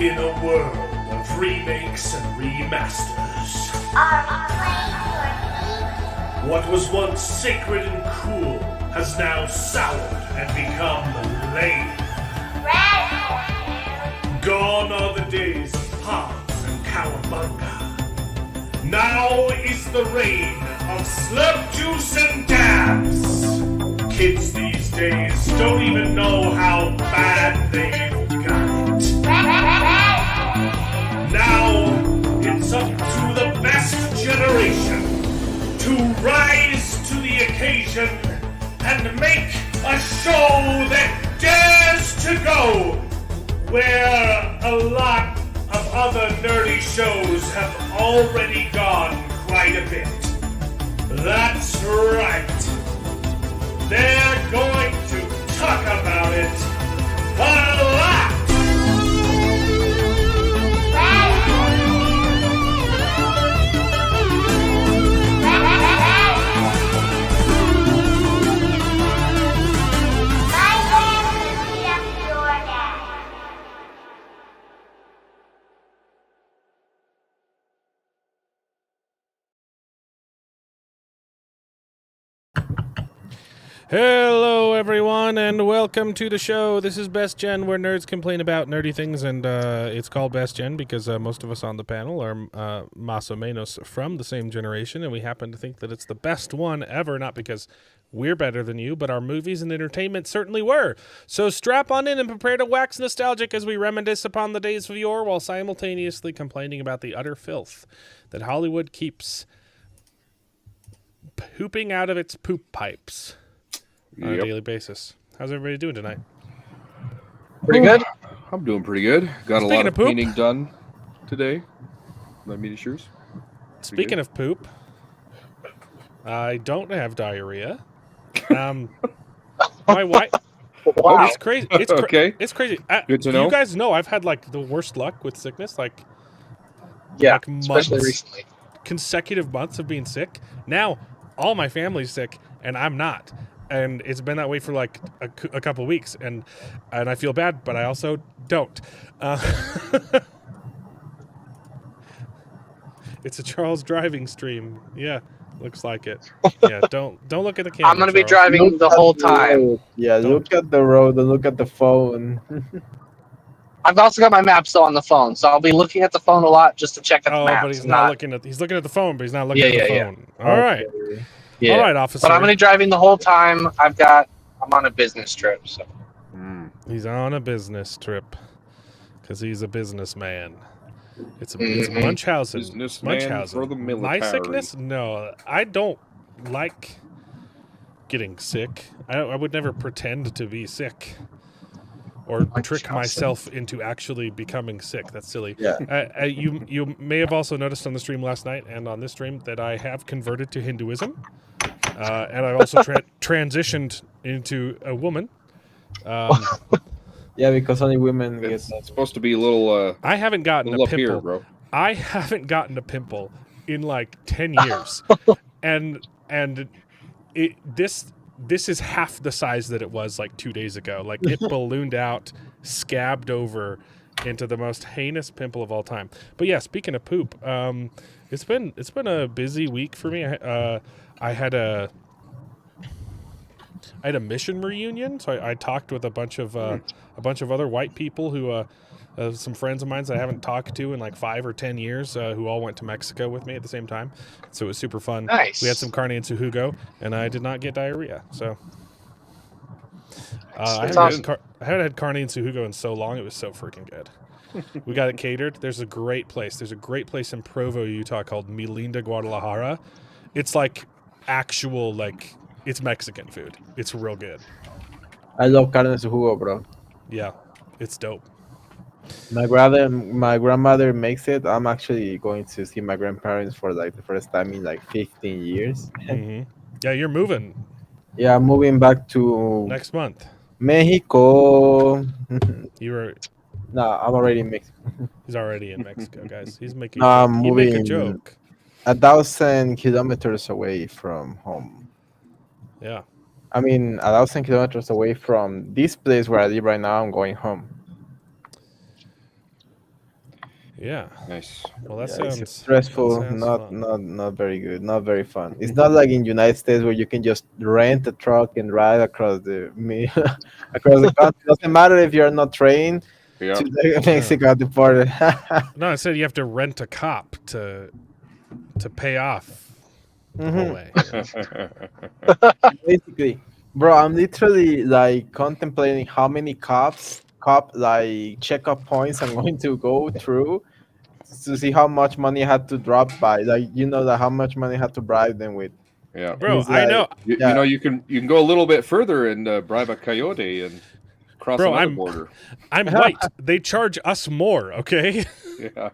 In a world of remakes and remasters, Are we playing for keeps? what was once sacred and cool has now soured and become lame. Radical. Gone are the days of Hans and Cowabunga. Now is the reign of slurp juice and dabs. Kids these days don't even know how bad they've got it. Now it's up to the best generation to rise to the occasion and make a show that dares to go where a lot of other nerdy shows have already gone quite a bit. That's right. They're going to talk about it a lot. Hello, everyone, and welcome to the show. This is Best Gen, where nerds complain about nerdy things, and it's called Best Gen because most of us on the panel are más o menos from the same generation, and we happen to think that it's the best one ever, not because we're better than you, but our movies and entertainment certainly were. So strap on in and prepare to wax nostalgic as we reminisce upon the days of yore while simultaneously complaining about the utter filth that Hollywood keeps pooping out of its poop pipes on a daily basis. How's everybody doing tonight? Pretty good. I'm doing pretty good. Got Speaking a lot of of poop. painting done today. My meat shoes. Speaking of poop, I don't have diarrhea. My wife. Wow. It's crazy. It's Okay. It's crazy. Good to You know. guys know I've had like the worst luck with sickness. Like Yeah, months, especially recently. consecutive months of being sick. Now all my family's sick and I'm not. And it's been that way for like a couple weeks, and I feel bad, but I also don't. It's a Charles driving stream. Yeah, looks like it. Yeah, don't look at the camera. I'm going to be Charles. driving the whole time. Yeah, Don't- look at the road and look at the phone. I've also got my map still on the phone, so I'll be looking at the phone a lot just to check at the Oh, maps. but he's not looking at. He's looking at the phone, but he's not looking Yeah, at the yeah, phone. All right, Okay. Yeah. all right, officer. But I'm going to be driving the whole time. I'm on a business trip, so. He's on a business trip because he's a businessman. It's Mhm. Munchausen. Businessman Munchausen. for the My military. sickness? No, I don't like getting sick. I would never pretend to be sick or trick Munchausen. myself into actually becoming sick. That's silly. Yeah. You may have also noticed on the stream last night and on this stream that I have converted to Hinduism, and I've also transitioned into a woman. Yeah, because only women get It's that. supposed to be a little, I haven't gotten a little up pimple. here, bro. I haven't gotten a pimple in like 10 years. and this is half the size that it was like 2 days ago. Like it ballooned out, scabbed over into the most heinous pimple of all time. But yeah, speaking of poop, it's been a busy week for me. I had a mission reunion, so I talked with a bunch of other white people who some friends of mine that I haven't talked to in like 5 or 10 years, who all went to Mexico with me at the same time. So it was super fun. Nice. We had some carne and sujugo, and I did not get diarrhea. So I That's haven't awesome. had carne and sujugo in so long. It was so freaking good. We got it catered. There's a great place. There's a great place in Provo, Utah called Mi Linda Guadalajara. It's like actual like it's Mexican food. It's real good. I love carne en su jugo, bro. Yeah, it's dope. My grandmother makes it. I'm actually going to see my grandparents for like the first time in like 15 years. Hmm. Yeah, you're moving Yeah, I'm moving back to next month. Mexico. You were. No, I'm already in Mexico. He's already in Mexico, guys. He's making. No, I'm he make a moving joke. 1,000 kilometers away from home. Yeah. I mean, 1,000 kilometers away from this place where I live right now. I'm going home. Yeah. Nice. Well, that Yeah, sounds it's stressful. that sounds Not fun. not very good. Not very fun. It's not like in United States where you can just rent a truck and ride across the across the country. Doesn't matter if you're not trained Yeah. to Mexico at the border. No, I said you have to rent a cop to pay off the whole Mhm. way. Basically, bro, I'm literally like contemplating how many cop like checkup points I'm going to go through to see how much money I had to drop by. Like, that how much money I had to bribe them with. Yeah. And Bro, it's I like, know. You yeah, know, you can go a little bit further and bribe a coyote and cross Bro, another border. I'm white. They charge us more, okay? Yeah.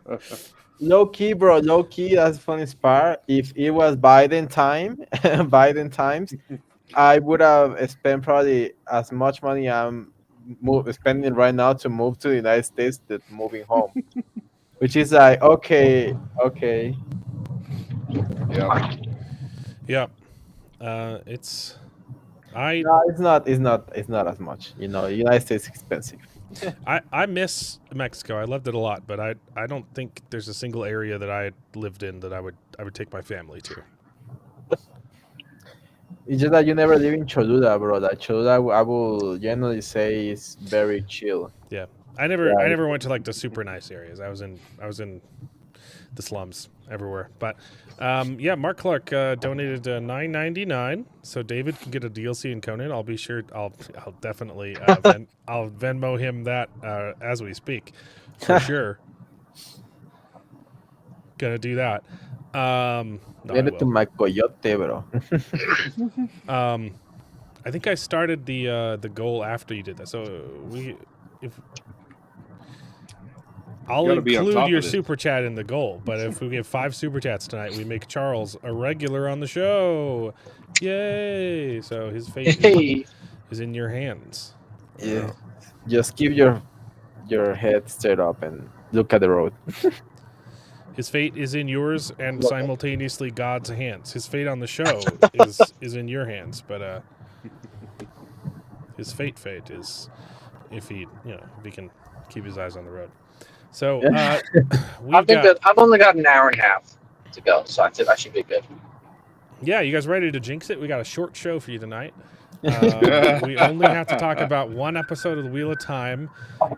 low key, bro, low key. That's the funniest part. If it was Biden time, Biden times, I would have spent probably as much money I'm spending right now to move to the United States than moving home. Which is like, okay, okay. Yeah. Yeah. It's I No, it's not. It's not. It's not as much. The United States is expensive. I miss Mexico. I loved it a lot, but I don't think there's a single area that I lived in that I would take my family to. It's just that you never live in Cholula, bro. That Cholula, I will generally say, is very chill. Yeah. I never Yeah. went to like the super nice areas. I was in the slums everywhere. But yeah, Mark Clark donated $9.99, so David can get a DLC in Conan. I'll be sure. I'll definitely I'll Venmo him that as we speak, for sure. Gonna do that. No, I Get it to will. my coyote, bro. I think I started the goal after you did that. So I'll gotta be on include top your of it. super chat in the goal, but if we get 5 super chats tonight, we make Charles a regular on the show. Yay! So his fate Hey, is in your hands. Yeah. Just keep your head straight up and look at the road. His fate is in yours and simultaneously God's hands. His fate on the show is in your hands, but his fate is if he can keep his eyes on the road. So we've got I've only got an hour and a half to go, so I think I should be good. Yeah, you guys ready to jinx it? We got a short show for you tonight. We only have to talk about 1 episode of The Wheel of Time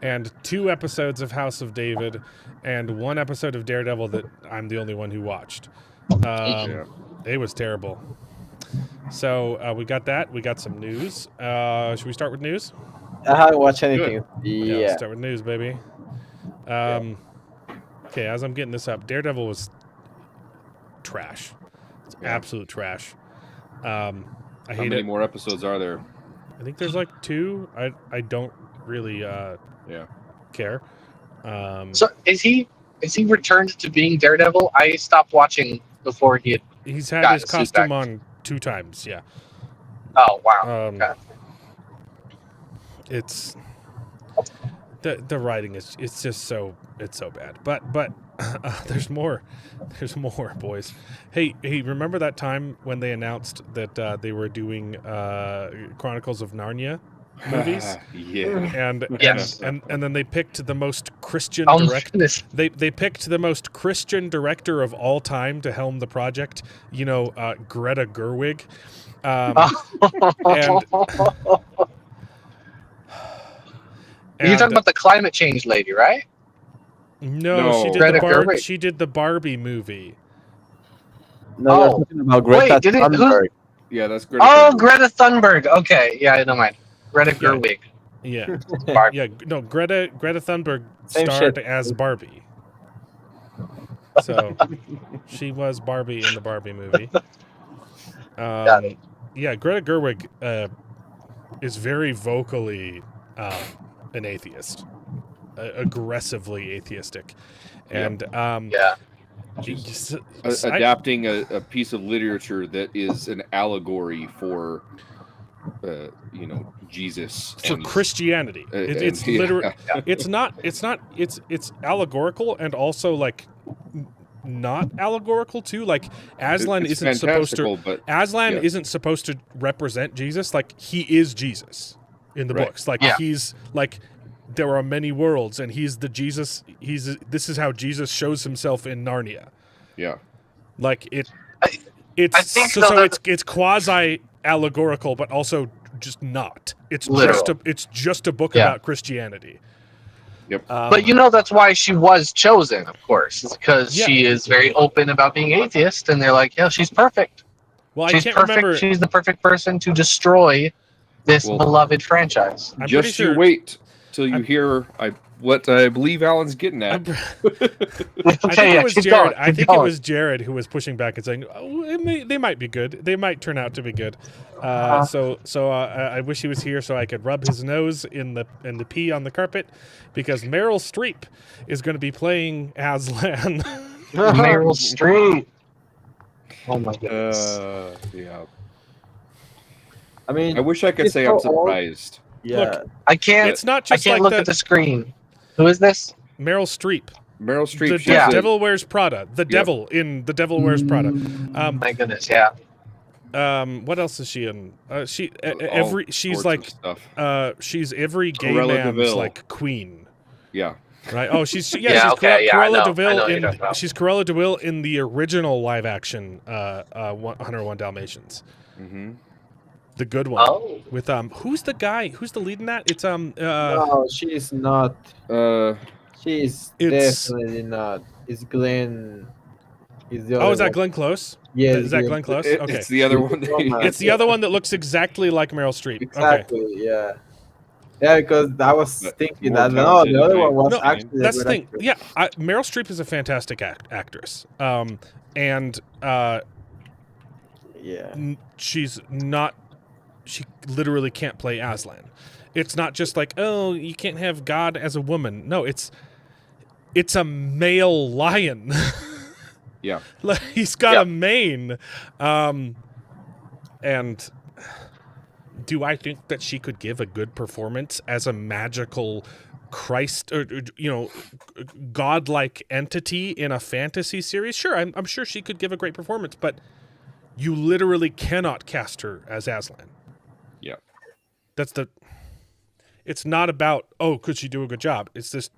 and 2 episodes of House of David and 1 episode of Daredevil that I'm the only one who watched. It was terrible. So we got that. We got some news. Should we start with news? I haven't watched anything. Yeah, Yeah. let's start with news, baby. Okay, as I'm getting this up, Daredevil was trash. It's absolute trash. I How hate many it. more episodes are there? I think there's like 2. I don't really care. So is he returned to being Daredevil? I stopped watching before he had. He's had got his his suit costume back. on 2 times. Yeah. Oh wow. Okay. It's the writing is it's so bad. But there's more. There's more, boys. Hey, remember that time when they announced that they were doing Chronicles of Narnia movies? Yeah. And Yes. and then they picked the most Christian Oh my director. goodness. They picked the most Christian director of all time to helm the project. Greta Gerwig. You're talking about the climate change lady, right? No, she did Greta Gerwig. She did the Barbie movie. No, you're Oh. talking about Greta Wait, did it- who- Thunberg. Yeah, that's Greta. Oh, Thunberg. Greta Thunberg. Okay, yeah, I don't mind. Greta Gerwig. Yeah, Barbie. yeah. No, Greta Thunberg Same starred shit. as Barbie. So she was Barbie in the Barbie movie. Got it. Yeah, Greta Gerwig is very vocally an atheist, aggressively atheistic, and Yeah. Adapting a piece of literature that is an allegory for, Jesus for and- Christianity. It's yeah. literally. It's not. It's allegorical and also like not allegorical too. Like Aslan It's isn't supposed to. fantastical, but Aslan yeah. isn't supposed to represent Jesus. Like he is Jesus in the Right. books. Like Yeah. he's like there are many worlds, and he's the Jesus. This is how Jesus shows himself in Narnia. Yeah. Like it. I It's think, so, though, so that- it's quasi allegorical, but also just not. It's Literal. just a book Yeah. about Christianity. Yep. But that's why she was chosen, of course. It's because Yeah. she is very open about being atheist, and they're like, yeah, she's perfect. Well, She's I can't perfect. remember. She's the perfect person to destroy this Well, beloved franchise. I'm Just pretty you sure. wait till you hear what I believe Alan's getting at. I think yeah, it was keep Jared. going, I keep think going. it was Jared who was pushing back and saying, "Oh, they might be good. They might turn out to be good." So I wish he was here so I could rub his nose in the pee on the carpet, because Meryl Streep is going to be playing Aslan. Meryl Streep. Oh my goodness. Yeah. I mean, I wish I could it's say so I'm surprised. yeah. Look, I can't. it's not I just can't like look at the screen. Who is this? Meryl Streep. Meryl Streep. The she's Yeah. Devil Wears Prada. The devil in The Devil Wears Prada. My goodness, yeah. What else is she in? She's sorts like of stuff. she's every gay Cruella man's DeVille. like queen, Yeah. right? Oh, she's Yeah, she's okay, yeah, I Cruella know DeVille what you're in talking about. she's Cruella DeVille in the original live action 101 Dalmatians, Mm-hmm. the good one Oh. with who's the guy? Who's the lead in that? It's No, she's not. She's It's- definitely not. It's Glenn. Is the oh, other is that one. Glenn Close? Yeah, Is that Glenn Close? Okay, It's the other one. it's the other one that looks exactly like Meryl Streep. Okay. Exactly. Yeah. Yeah, because I was But thinking more that the talented other than one was No, actually. that's a the good thing. actress. Yeah, Meryl Streep is a fantastic actress. And Yeah. she's not. She literally can't play Aslan. It's not just like, oh, you can't have God as a woman. No, it's a male lion. Yeah. Like, he's got Yeah. a mane. And do I think that she could give a good performance as a magical Christ, or godlike entity in a fantasy series? Sure, I'm sure she could give a great performance, but you literally cannot cast her as Aslan. Yeah. It's not about, oh, could she do a good job? It's this.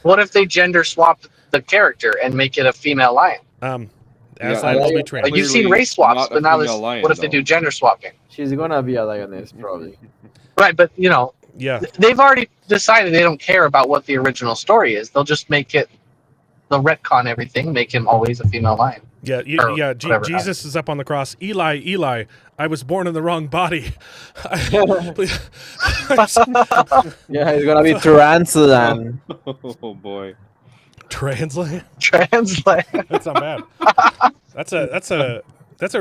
What if they gender swap the character and make it a female lion? Aslan Yeah, will be like, trained. You've seen Clearly race swaps, not a but now this. female lion, What if they though. do gender swapping? She's gonna be a lioness probably. Right, but Yeah. they've already decided they don't care about what the original story is. They'll just make it. They'll retcon everything, make him always a female lion. Yeah, Or yeah. whatever. Jesus is up on the cross. Eli, Eli, I was born in the wrong body. Yeah, it's gonna be Tarantulan. Oh boy. Translate. Translate. That's not bad. That's a good That's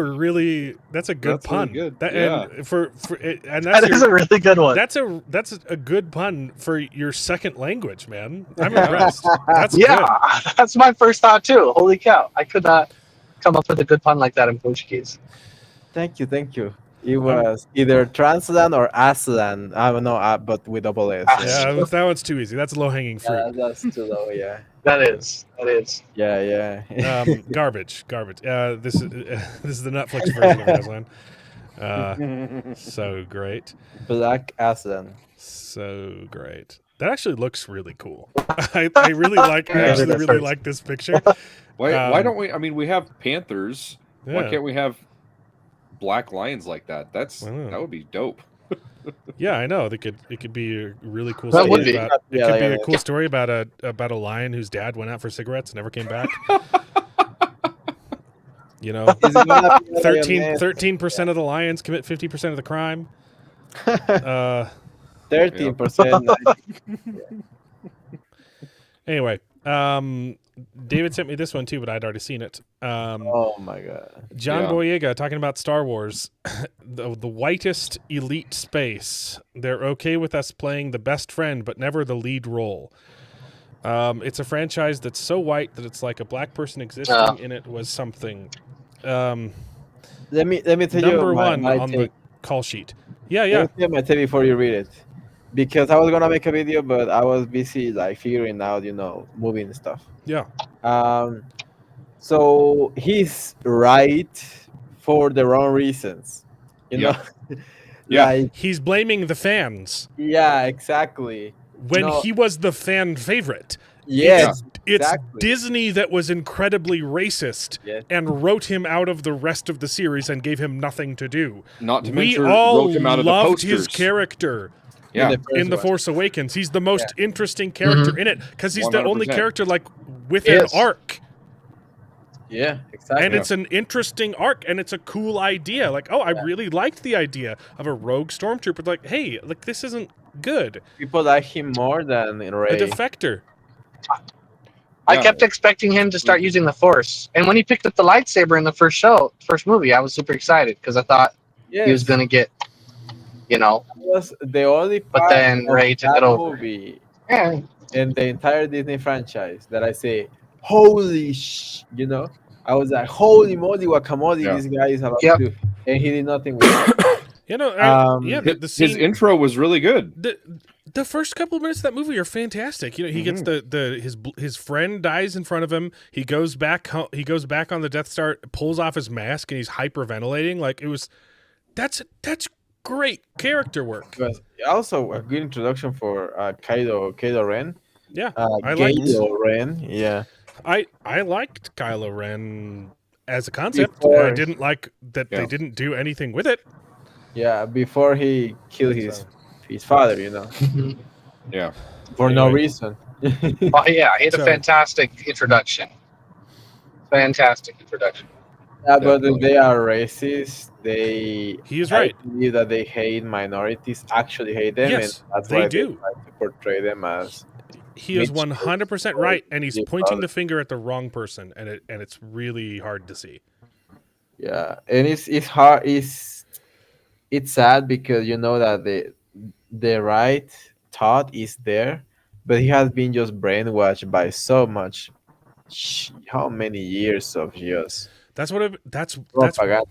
pun. really good. That, Yeah. and that's That is a really good one. that's a good pun for your second language, man. I'm impressed. That's Yeah, good. that's my first thought too. Holy cow! I could not come up with a good pun like that in Portuguese. Thank you. It was either Translan or Aslan. I don't know, but with double S. Yeah, that one's too easy. That's low hanging fruit. Yeah, that's too low. Yeah. That is. Yeah. Garbage. This is the Netflix version of Aslan. So great. Black Aslan. So great. That actually looks really cool. I really like. I actually really like this picture. Why don't we? I mean, we have panthers. Why Yeah. can't we have black lions like that? I don't know. That would be dope. Yeah, I know. It could be a really cool That story would be. about. It Yeah, could be yeah, a cool story about a lion whose dad went out for cigarettes and never came back. Is it gonna be a lioness? 13% of the lions commit 50% of the crime. 13%. Anyway, David sent me this one too, but I'd already seen it. Oh my god. John Yeah. Boyega talking about Star Wars, the whitest elite space. They're okay with us playing the best friend, but never the lead role. It's a franchise that's so white that it's like a black person existing in it was something. Let me tell Number you one my on take. the call sheet. Yeah, Let yeah. me tell my take before you read it, because I was gonna make a video, but I was busy like figuring out, moving stuff. Yeah. So he's right for the wrong reasons. You know, Yeah. Like, He's blaming the fans yeah, exactly. when No, he was the fan favorite. yes, It's exactly. Disney that was incredibly racist Yes. and wrote him out of the rest of the series and gave him nothing to do. Not to We mention all wrote him out of the loved his posters. character Yeah. in The one. Force Awakens. He's the most interesting character in it because he's the only 100%. character like with He an is. arc. Yeah, exactly. And it's an interesting arc, and it's a cool idea. Like, oh, I really liked the idea of a rogue stormtrooper. Like, hey, like this isn't good. People like him more than A Rey. defector. I Yeah. kept expecting him to start using the Force, and when he picked up the lightsaber in the first movie, I was super excited because I thought Yes, he was gonna get, was the only But part then of Rey took that it over. movie yeah, in the entire Disney franchise that I say, holy I was like, holy moly guacamole, Yeah. this guy is about Yep. to do. And he did nothing with it. You know, Um, the His scene, intro was really good. the first couple of minutes of that movie are fantastic. You know, he gets his friend dies in front of him. He goes back on the Death Star, pulls off his mask, and he's hyperventilating. Like that's great character work. But also a good introduction for Kylo Ren. Yeah, I liked Kylo Ren, yeah. I liked Kylo Ren as a concept. Before- I didn't like that they didn't do anything with it. Yeah, before he killed his father, Yeah. for no Anyway. reason. oh yeah, he had So- a fantastic introduction. Fantastic introduction. Yeah, but Definitely. they are racist. They He is right. I believe that they hate minorities, actually hate them, Yes, and that's they why do. they try to portray them as He is Mitch 100% right, and he's Your pointing father. the finger at the wrong person, and it's really hard to see. yeah, and it's hard. It's sad because you know that the right thought is there, but he has been just brainwashed by so much. How many years of just That's that's propaganda?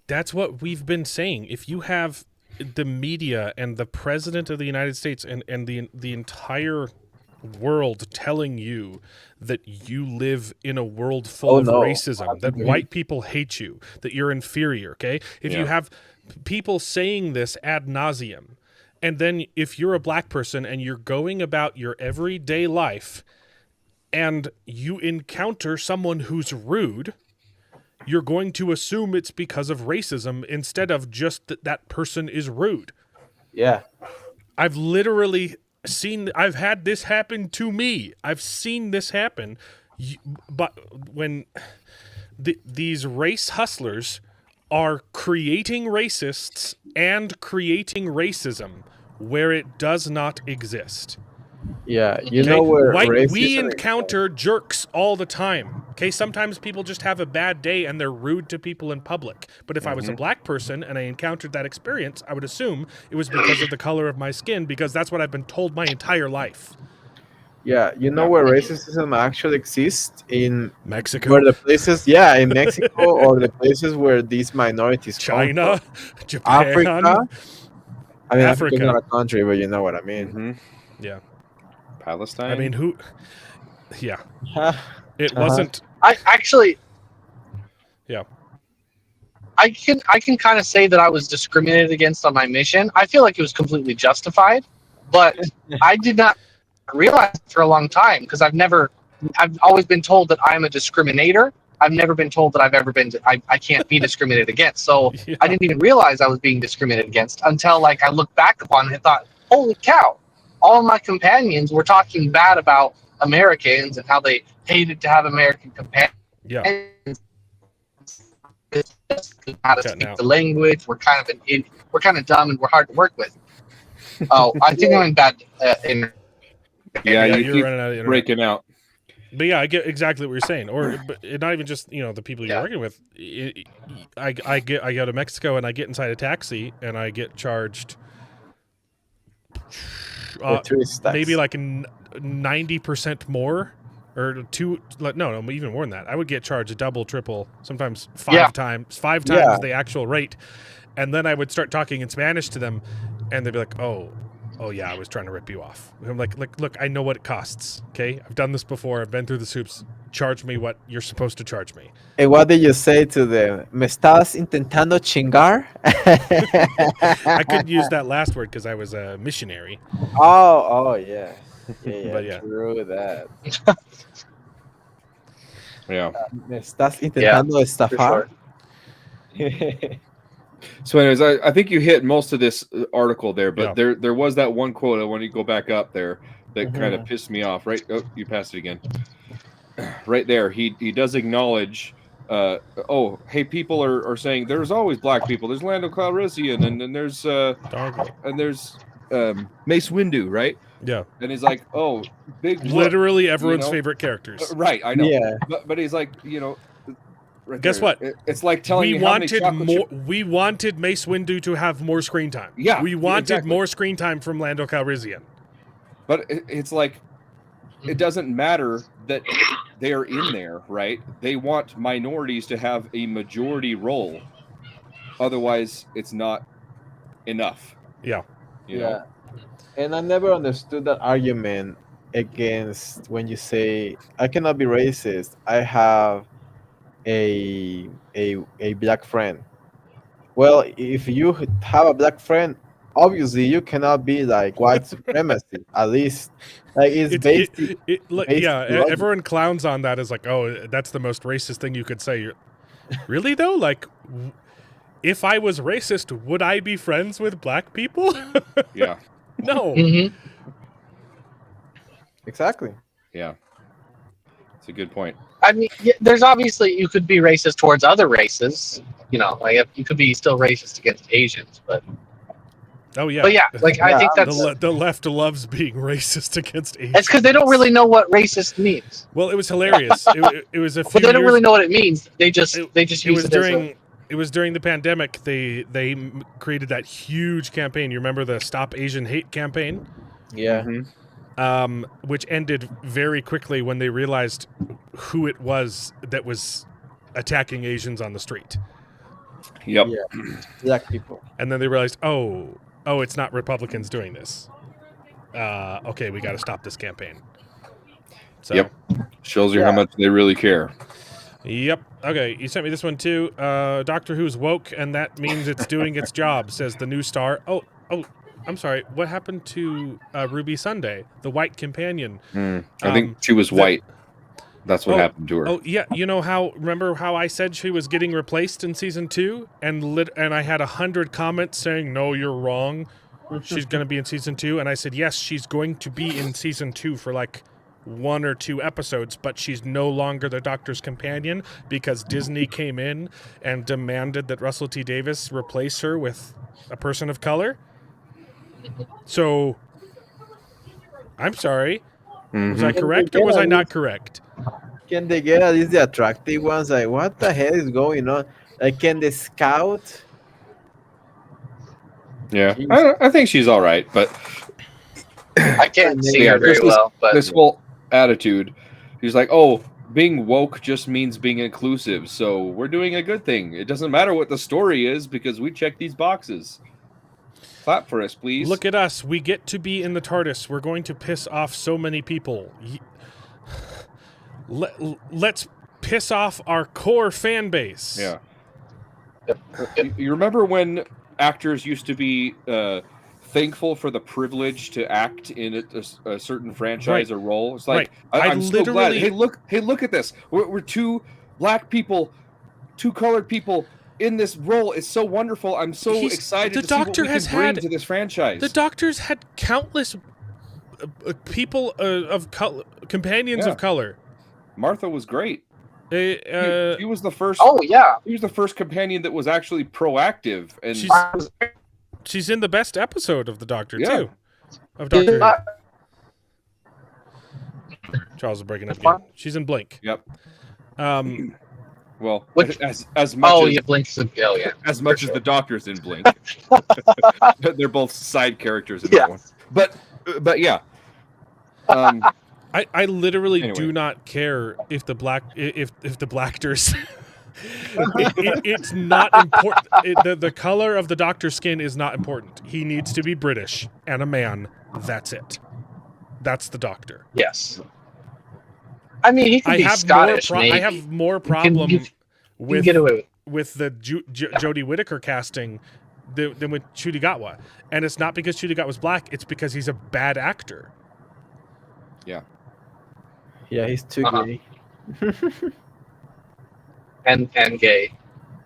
that's what we've been saying. If you have the media and the president of the United States and the entire world telling you that you live in a world full of no. racism, that white people hate you, that you're inferior, okay? If you Yeah. have people saying this ad nauseum, and then if you're a black person and you're going about your everyday life and you encounter someone who's rude, you're going to assume it's because of racism instead of just that that person is rude. Yeah, I've literally I've had this happen to me. I've seen this happen. But when these race hustlers are creating racists and creating racism where it does not exist. yeah. You Okay? know where we racism encounter jerks all the time. Okay, sometimes people just have a bad day and they're rude to people in public. But if I was a black person and I encountered that experience, I would assume it was because of the color of my skin, because that's what I've been told my entire life. Yeah, you know where racism actually exists in Mexico, where the places, yeah, in Mexico or the places where these minorities come China, from. Japan, Africa. I mean, Africa's Africa. not a country, but you know what I mean. Hmm. Yeah, Palestine. I mean, who? Yeah, Uh-huh. it wasn't. I actually, Yeah, I can kind of say that I was discriminated against on my mission. I feel like it was completely justified, but I did not realize it for a long time because I've always been told that I'm a discriminator. I've never been told that I can't be discriminated against. So Yeah. I didn't even realize I was being discriminated against until like I looked back upon it and thought, holy cow, all of my companions were talking bad about Americans and how they hated to have American companions. yeah. How to Cutting speak out. the language. We're kind of dumb and we're hard to work with. Oh, I think I'm in bad. yeah, you you're keep running out of internet. breaking out. But yeah, I get exactly what you're saying. Or but not even just the people you're Yeah. working with. I go to Mexico and I get inside a taxi and I get charged The tourist tax. maybe like 90% more, or no, even more than that. I would get charged double, triple, sometimes five times Yeah. the actual rate, and then I would start talking in Spanish to them, and they'd be like, "Oh, oh yeah, I was trying to rip you off. I'm like, look, I know what it costs. Okay, I've done this before. I've been through the soups. Charge me what you're supposed to charge me. And what did you say to them? ¿Me estás intentando chingar? I couldn't use that last word because I was a missionary. Oh, yeah. Yeah, But yeah. true that. Yeah. ¿Me estás intentando estafar? sure. So, anyways, I think you hit most of this article there, but Yeah. there was that one quote. I want you to go back up there that Mhm. kind of pissed me off. Right? Oh, you passed it again. Right there, he does acknowledge. Oh, hey, people are saying there's always black people. There's Lando Calrissian, and there's Dog. and there's Mace Windu, right? Yeah, And he's like, oh, big look, literally everyone's know? favorite characters. Right, I know. Yeah. But he's like, you know. Right Guess there, what? It's like telling We me how many wanted chocolate more. We wanted Mace Windu to have more screen time. Yeah, we wanted exactly. more screen time from Lando Calrissian. But it's like, it doesn't matter that they are in there, right? They want minorities to have a majority role. Otherwise, it's not enough. Yeah. You know? And I never understood that argument against when you say I cannot be racist. I have a black friend. Well, if you have a black friend, obviously you cannot be like white supremacy. At least, like it's basic. basic Yeah, logic. everyone clowns on that as like, oh, that's the most racist thing you could say. Really though, like, if I was racist, would I be friends with black people? Yeah. No. Mm-hmm. Exactly. Yeah. It's a good point. I mean, there's obviously you could be racist towards other races. You know, like you could be still racist against Asians, but Oh yeah. but yeah, like I think that's the left loves being racist against Asians. it's because they don't really know what racist means. Well, it was hilarious. it was a few. But they don't years- really know what it means. They just use It was it as during. It was during the pandemic. They created that huge campaign. You remember the Stop Asian Hate campaign? Yeah. Mhm. Which ended very quickly when they realized who it was that was attacking Asians on the street. Yep. Yeah. Black people. And then they realized, oh, it's not Republicans doing this. Okay, we got to stop this campaign. So, Yep. Shows you Yeah. how much they really care. Yep. Okay, you sent me this one too. Doctor Who's woke, and that means it's doing its job, says the new star. Oh, I'm sorry. What happened to Ruby Sunday, the white companion? I think she was white. That's what happened to her. Oh yeah, remember how I said she was getting replaced in season 2, and I had 100 comments saying no, you're wrong. She's going to be in season 2, and I said yes, she's going to be in season 2 for like 1 or 2 episodes, but she's no longer the Doctor's companion because Disney came in and demanded that Russell T Davies replace her with a person of color. So, I'm sorry. Was I correct or was I not correct? Can they get at least the attractive ones? Like, what the hell is going on? Like, can the scout? Yeah, I think she's all right, but I can't see Yeah, her very this is- well. But this whole attitude, she's like, oh, being woke just means being inclusive, so we're doing a good thing. It doesn't matter what the story is because we check these boxes. Clap for us, please. Look at us. We get to be in the TARDIS. We're going to piss off so many people. Let's piss off our core fan base. Yeah. You remember when actors used to be thankful for the privilege to act in a certain franchise or role? It's like, Right. I'm so glad. Hey, look at this. We're 2 black people, 2 colored people in this role. It's so wonderful. I'm so excited to see what we can bring to this franchise. The Doctor's had countless people of color, companions of color. Martha was great. She She was the first. oh yeah, He was the first companion that was actually proactive, and she's in the best episode of the Doctor Yeah. too. Of Doctor Who. Charles is breaking up again. She's in Blink. Yep. Well, Which- as much as Blink's a yeah. as much as the Doctor's in Blink, they're both side characters in Yeah. that one. But yeah. I literally Anyway. do not care if the black if the Blacktors It's not important. The color of the Doctor's skin is not important. He needs to be British and a man. That's it. That's the Doctor. Yes. I mean, he could be Scottish. I have more problem you can with get away with the Jodie Whittaker casting than with Chudigatwa, and it's not because Chudigatwa's black. It's because he's a bad actor. Yeah. Yeah, he's too gay. and gay.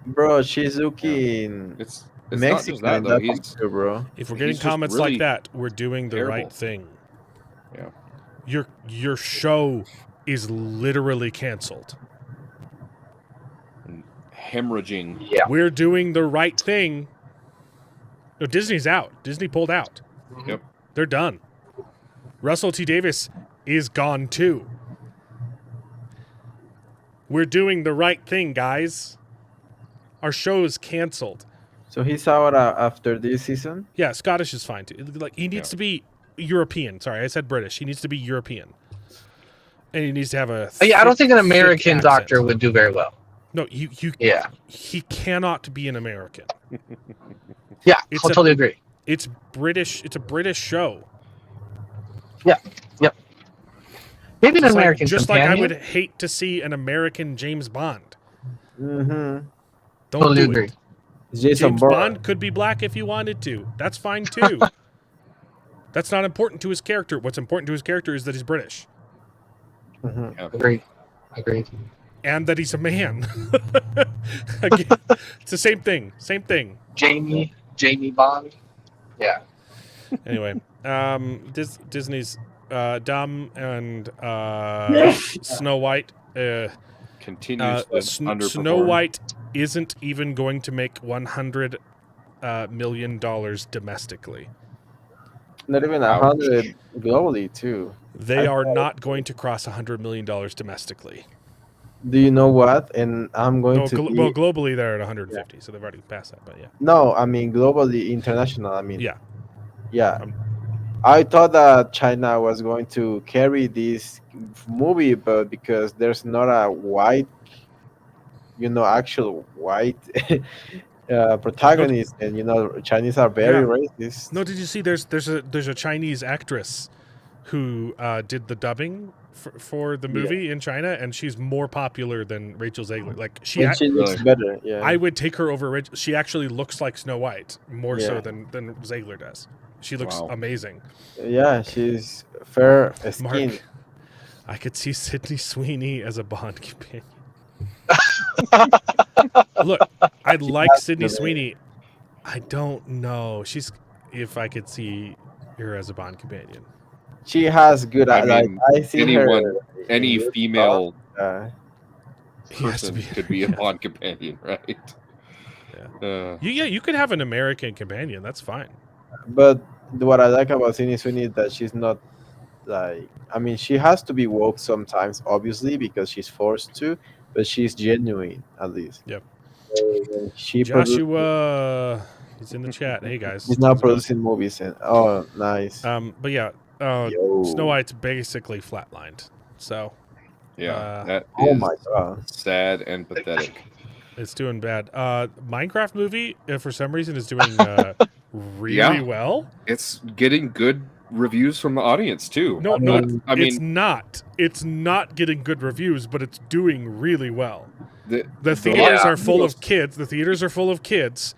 Bro, Shizuki in It's Mexican, not just that though. He's too, bro. If we're He's getting just comments really like that, we're doing the terrible. right thing. Yeah. Your show is literally canceled. hemorrhaging. Yeah. We're doing the right thing. No, Disney's out. Disney pulled out. Yep. They're done. Russell T. Davies is gone too. We're doing the right thing, guys. Our show is canceled. So he's out after this season? Yeah, Scottish is fine too. Like he needs to be European. Sorry, I said British. He needs to be European. And he needs to have a Yeah, I don't think an thick American accent. doctor would do very well. No, Yeah. He cannot be an American. Yeah, It's I totally agree. It's British. It's a British show. Yeah. Yep. Maybe an It's American like, just companion. like I would hate to see an American James Bond. Mm-hmm. Don't Totally do agree. it. Jason James Bourne. Bond could be black if you wanted to. That's fine too. That's not important to his character. What's important to his character is that he's British Mm-hmm. Agreed. Agreed. and that he's a man. Again, it's the same thing. Same thing. Jamie Bond. Yeah. Anyway, Disney's dumb and Snow White. Continues to underperform. Snow White isn't even going to make $100 million domestically. Not even 100 globally, too. They are not going to cross $100 million domestically. Do you know what? And I'm going No, to. well, globally they're at 150, so they've already passed that. But yeah, No, I mean globally, international. I mean. yeah. Yeah. I thought that China was going to carry this movie, but because there's not a white, actual white protagonist, and Chinese are very racist. No, did you see? There's a Chinese actress who did the dubbing for the movie in China, and she's more popular than Rachel Zegler. Like She looks better. Yeah. I would take her over Rachel. She actually looks like Snow White more so Yeah. than Zegler does. She looks amazing. Yeah, she's fair skin. Mark, I could see Sydney Sweeney as a Bond companion. Look, I'd like Sydney Sweeney. I don't know. If I could see her as a Bond companion. She has good. I mean, I see her. any female He has to person be could be a Bond companion, right? You could have an American companion. That's fine. But what I like about Sydney Sweeney is that she's not she has to be woke sometimes, obviously, because she's forced to, but she's genuine at least. Yep. She Joshua, he's in the chat. Hey guys. He's now producing movies, and nice. But yeah, Yo. Snow White's basically flatlined. So Yeah, that Oh is my god. sad and pathetic. it's doing bad. Minecraft movie, for some reason, is doing really well. It's getting good reviews from the audience too. No, I mean, it's not. It's not getting good reviews, but it's doing really well. The theaters are full of kids. The theaters are full of kids,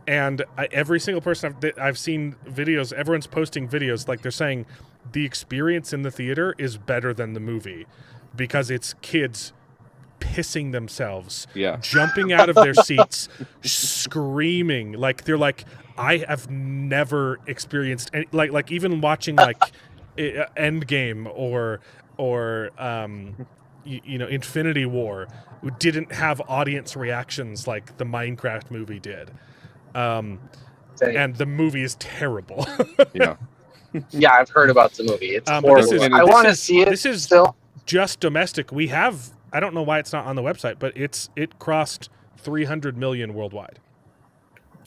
and every single person I've seen videos. Everyone's posting videos like they're saying the experience in the theater is better than the movie because it's kids pissing themselves, jumping out of their seats, screaming like they're like, I have never experienced any, like even watching like Endgame or Infinity War didn't have audience reactions like the Minecraft movie did, and the movie is terrible. Yeah, I've heard about the movie. It's But horrible. I want to see it. This is still just domestic. We have, I don't know why it's not on the website, but it crossed 300 million worldwide.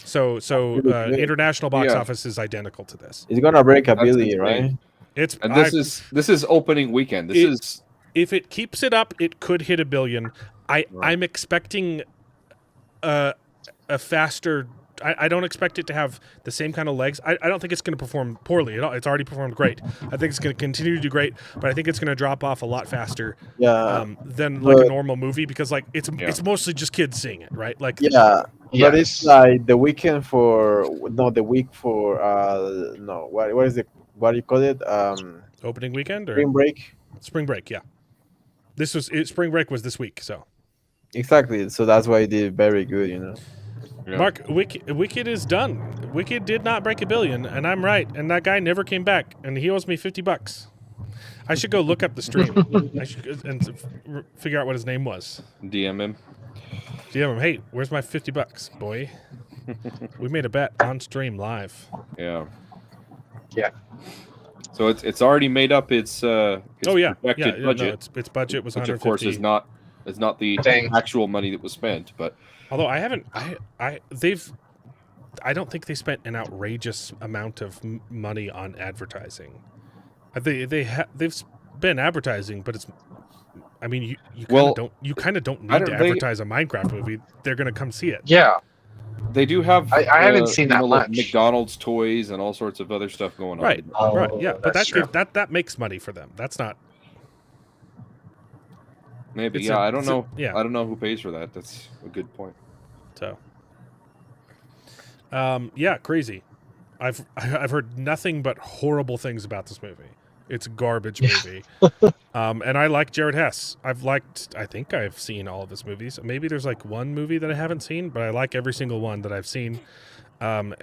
So international box office is identical to this. It's gonna break a That's billion, insane. right? And this is opening weekend. This is If it keeps it up, it could hit $1 billion. I'm expecting a faster. I don't expect it to have the same kind of legs. I don't think it's going to perform poorly at all. It's already performed great. I think it's going to continue to do great, but I think it's going to drop off a lot faster than like a normal movie because like it's mostly just kids seeing it, right? Like but it's like the weekend for the week for what is it? What do you call it? Opening weekend or spring break? Spring break, yeah. Spring break was this week, so exactly. So that's why it did very good, you know. Yeah. Mark, Wicked is done. Wicked did not break $1 billion, and I'm right. And that guy never came back, and he owes me $50. I should go look up the stream. I should and figure out what his name was. DM him. Hey, where's my $50, boy? We made a bet on stream live. Yeah. Yeah. So it's already made up its projected budget. No, its budget was 150. Which of course is not the actual money that was spent, but although I don't think they spent an outrageous amount of money on advertising. They've spent advertising, but it's. I mean, you kind of don't need to advertise a Minecraft movie. They're going to come see it. Yeah, they do have. I haven't seen that much. Like McDonald's toys and all sorts of other stuff going on. Right. Yeah, but that makes money for them. That's not. Maybe. I don't know. I don't know who pays for that. That's a good point. So. Crazy. I've heard nothing but horrible things about this movie. It's a garbage movie. And I like Jared Hess. I think I've seen all of his movies. Maybe there's like one movie that I haven't seen, but I like every single one that I've seen. I've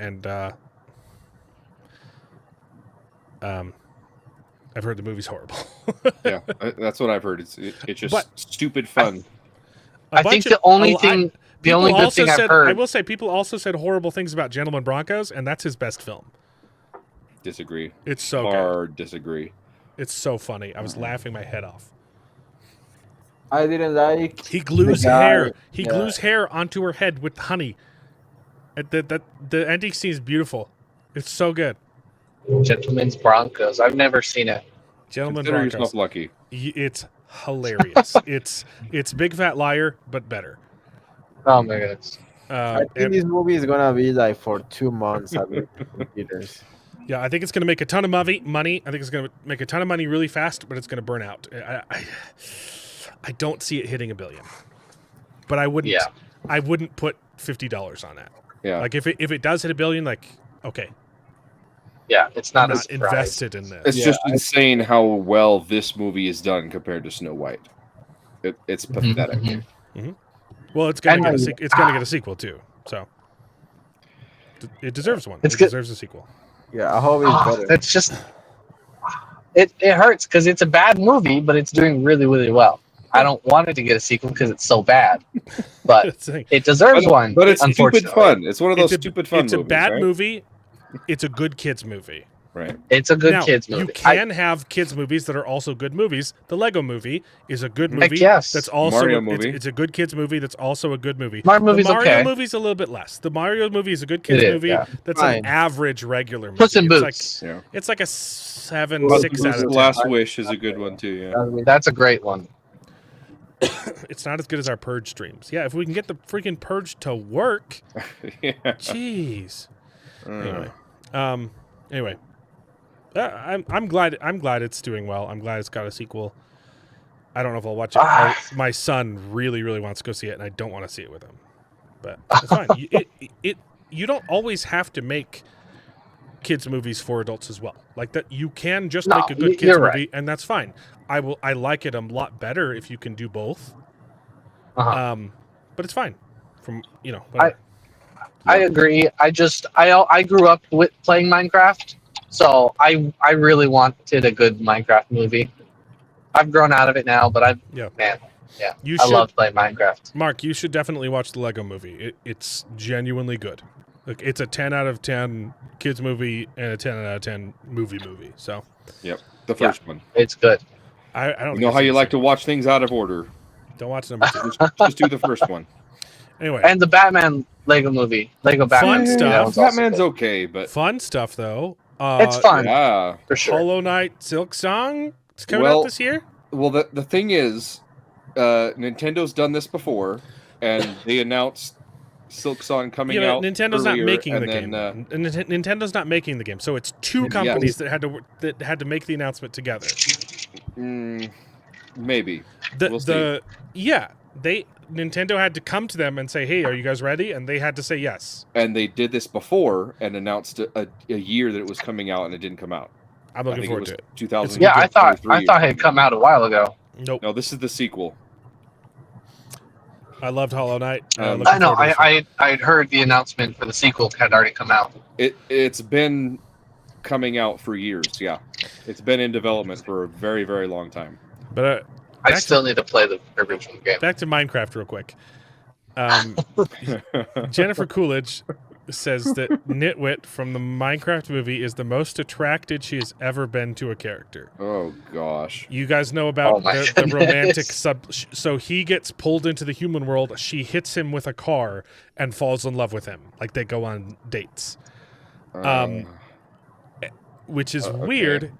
heard the movie's horrible. Yeah, that's what I've heard. It's just stupid fun. I think the only good thing I've heard. I will say people also said horrible things about Gentlemen Broncos, and that's his best film. Disagree. It's so hard. Disagree. It's so funny. I was laughing my head off. I didn't like. He glues hair. He glues hair onto her head with honey. The ending scene is beautiful. It's so good. Gentlemen's Broncos. I've never seen it. Gentlemen Consider Broncos. yourself lucky. It's hilarious. it's Big Fat Liar, but better. Oh my goodness. I think this movie is gonna be like for 2 months at theaters. Yeah, I think it's going to make a ton of money. I think it's going to make a ton of money really fast, but it's going to burn out. I don't see it hitting $1 billion, but I wouldn't. Yeah. I wouldn't put $50 on that. Yeah. Like if it does hit $1 billion, like okay. Yeah, it's not, not invested in this. It's just insane how well this movie is done compared to Snow White. It's pathetic. Mm-hmm. Well, it's going to get a sequel too, so it deserves one. It deserves a sequel. Yeah, I hope it's better. It's just it hurts because it's a bad movie, but it's doing really, really well. I don't want it to get a sequel because it's so bad, but it deserves one. But it's stupid fun. It's one of those stupid fun movies. It's a bad movie. It's a good kids movie. Right. It's a good kids movie. You can have kids movies that are also good movies. The Lego Movie is a good movie. Yes. That's also Mario movie. It's a good kids movie that's also a good movie. Mario movie's the Mario okay. movie's a little bit less. The Mario movie is a good kids movie. That's fine. an average regular movie. Puss in Boots. It's like a 7, Well, 6 out of 10. Last Wish is a good one too. Yeah. That's a great one. It's not as good as our Purge streams. Yeah, if we can get the freaking Purge to work. Yeah. Jeez. Anyway. I'm glad it's doing well. I'm glad it's got a sequel. I don't know if I'll watch it. My son really, really wants to go see it, and I don't want to see it with him. But it's fine. You don't always have to make kids movies for adults as well. Like that, you can just make a good kids movie, and that's fine. I like it a lot better if you can do both. But it's fine. From I agree. I grew up with playing Minecraft. So I really wanted a good Minecraft movie. I've grown out of it now, but I love playing Minecraft. Mark, you should definitely watch the Lego Movie. It's genuinely good. Like it's a 10 out of 10 kids movie and a 10 out of 10 movie. So yep, the first one. It's good. I don't know how you like to watch things out of order. Don't watch number 2. just do the first one. Anyway, and the Batman Lego Movie, Lego Batman. Fun stuff. Batman's okay, but fun stuff though. It's fun. Yeah, for sure. Hollow Knight Silk Song. It's coming out this year. Well, the thing is, Nintendo's done this before, and they announced Silksong coming Yeah, out. but Nintendo's not earlier, making and the then, game. Nintendo's not making the game, so it's two companies that had to make the announcement together. Maybe we'll see. Nintendo had to come to them and say, "Hey, are you guys ready?" And they had to say yes. And they did this before and announced a year that it was coming out, and it didn't come out. I'm looking forward to it. 2000. Yeah, I thought it had come out a while ago. Nope. No, this is the sequel. I loved Hollow Knight. I know. I'd heard the announcement for the sequel had already come out. It's been coming out for years. Yeah, it's been in development for a very, very long time. But I still need to play the original game. Back to Minecraft real quick. Jennifer Coolidge says that Nitwit from the Minecraft movie is the most attracted she has ever been to a character. Oh gosh. You guys know about the romantic so he gets pulled into the human world, she hits him with a car and falls in love with him. Like they go on dates. Which is weird,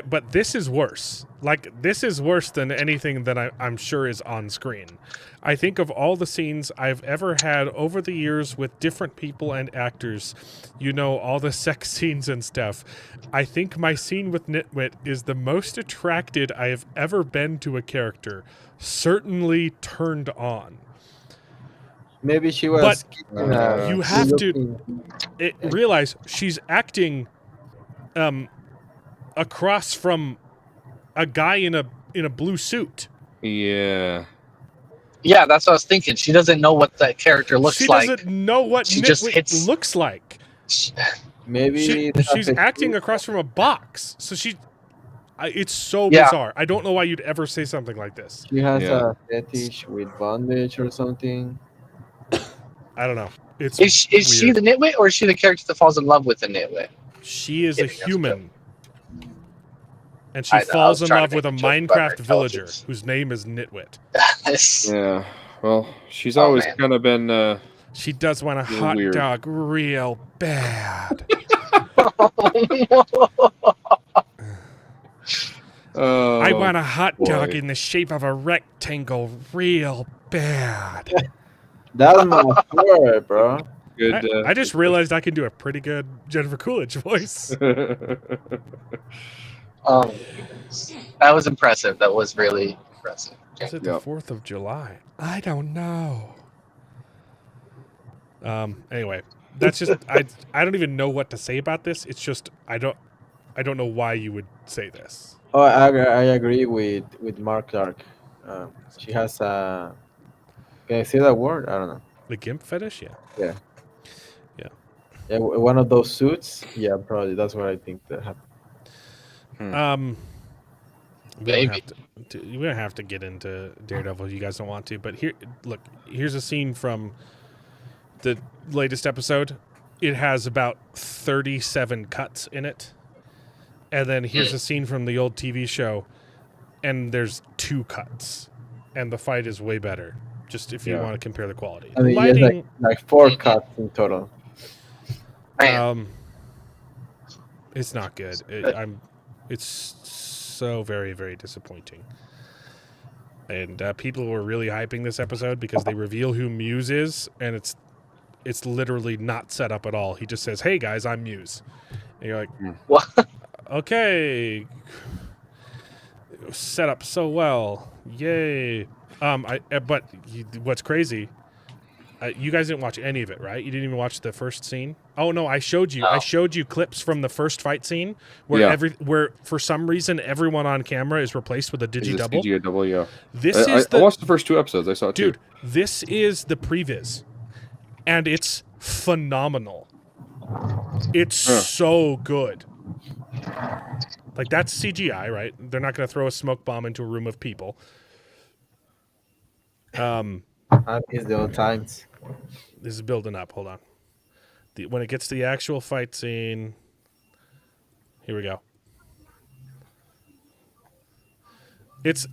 but this is worse. Like, this is worse than anything that I'm sure is on screen. I think of all the scenes I've ever had over the years with different people and actors, all the sex scenes and stuff. I think my scene with Nitwit is the most attracted I have ever been to a character. Certainly turned on. Maybe she was. But you have to realize she's acting across from a guy in a blue suit. Yeah. Yeah, that's what I was thinking. She doesn't know what that character looks like. She doesn't know what Nitwit looks like. Maybe she's acting across from a box. So it's so bizarre. I don't know why you'd ever say something like this. She has a fetish with bondage or something. I don't know. Is she the Nitwit, or is she the character that falls in love with the Nitwit? She is a human. And she falls in love with a Minecraft villager whose name is Nitwit. Yeah. Well, she's always kind of been... she does want a hot dog real bad. I want a hot dog in the shape of a rectangle real bad. That's my story, bro. Good. I just realized I can do a pretty good Jennifer Coolidge voice. That was impressive. That was really impressive. Is it the 4th of July? I don't know. Anyway, that's just I don't even know what to say about this. It's just I don't know why you would say this. Oh, I agree with Mark Clark. She has a. Can I say that word? I don't know. The gimp fetish, yeah. One of those suits. Yeah, probably that's what I think that happened. We don't have to get into Daredevil. You guys don't want to, but here's a scene from the latest episode. It has about 37 cuts in it, and then here's a scene from the old TV show, and there's 2 cuts, and the fight is way better. Just if you want to compare the quality. I mean, lighting, like 4 cuts in total. It's not good. It's so very, very disappointing. And people were really hyping this episode because they reveal who Muse is, and it's literally not set up at all. He just says, "Hey guys, I'm Muse," and you're like, "What? Okay, set up so well, yay!" But what's crazy? You guys didn't watch any of it, right? You didn't even watch the first scene. Oh no, I showed you. I showed you clips from the first fight scene where where for some reason everyone on camera is replaced with a digi-double. Digi-double, yeah. I watched the first 2 episodes. I saw it too. Dude, this is the previs, and it's phenomenal. It's so good. Like, that's CGI, right? They're not going to throw a smoke bomb into a room of people. I miss the old times. This is building up. Hold on. When it gets to the actual fight scene, here we go. It's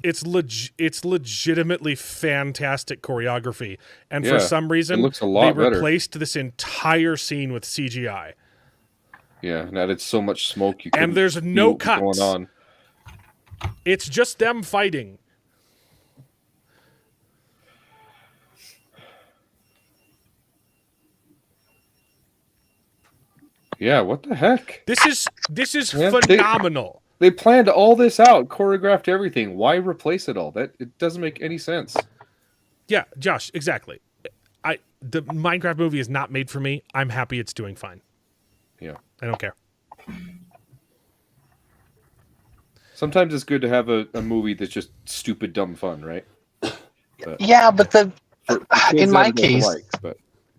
legitimately fantastic choreography, and for some reason, it looks a lot better. Replaced this entire scene with CGI. Yeah, and added so much smoke. And there's no cuts. Going on. It's just them fighting. Yeah, what the heck? This is Yeah, phenomenal. They planned all this out, choreographed everything. Why replace it all? It doesn't make any sense. Yeah, Josh, exactly. The Minecraft movie is not made for me. I'm happy it's doing fine. Yeah. I don't care. Sometimes it's good to have a movie that's just stupid, dumb fun, right? But Yeah, but for kids in my that don't case, like, but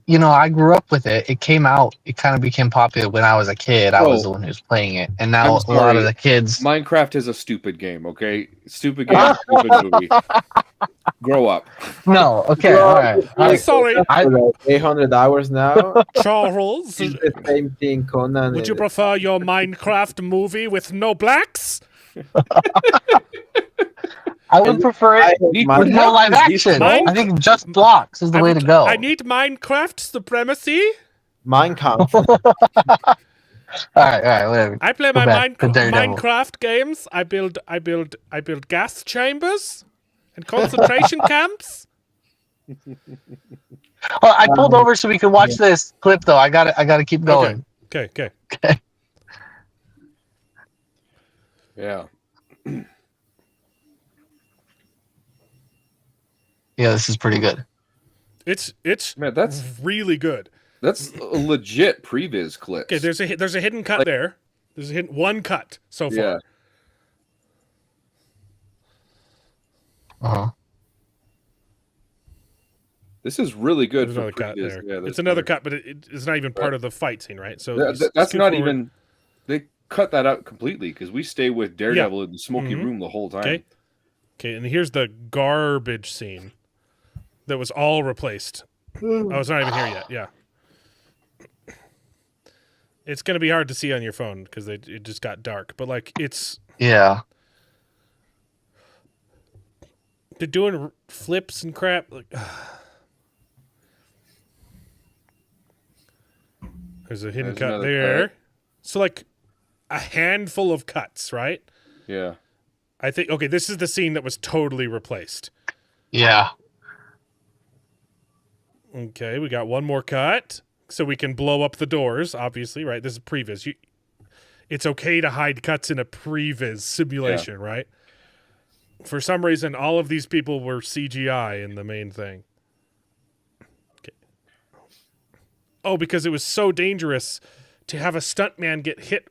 I grew up with it. It came out. It kind of became popular when I was a kid. I was the one who was playing it, and now I'm a lot of sorry. the kids. Minecraft is a stupid game, okay? Stupid game, stupid movie. Grow up. No, okay, Well, all right. I'm sorry, 800 hours now. Charles. It's the same thing, Conan. Would you prefer your Minecraft movie with no blacks? I would prefer it with no live action. Mine- I think just blocks is the way to go. I need Minecraft supremacy. Minecraft. All right, whatever. I play Go my back to Daredevil. Minecraft games. I build gas chambers and concentration camps. Oh, I pulled over so we can watch this clip, though. I gotta keep going. Okay. Yeah. Yeah, this is pretty good. It's Man, that's really good. a legit previs clip. Okay, there's a hidden cut there. There's one cut so far. Yeah. Uh-huh. This is really good There's for another cut previs. there. Yeah, it's another cut, but it's not even part of the fight scene, right? So that's scoot not forward. even. They cut that out completely because we stay with Daredevil in the smoky room the whole time. Okay, and here's the garbage scene that was all replaced. Oh, it's not even here yet. Yeah. It's going to be hard to see on your phone because it just got dark. But, like, Yeah. they're doing flips and crap. Like, there's a hidden There's cut another there. cut. So, like, a handful of cuts, right? Yeah. I think, okay, this is the scene that was totally replaced. Yeah. Okay, we got one more cut. So we can blow up the doors, obviously, right? This is previs. It's okay to hide cuts in a previs simulation, right? For some reason, all of these people were CGI in the main thing. Okay. Oh, because it was so dangerous to have a stuntman get hit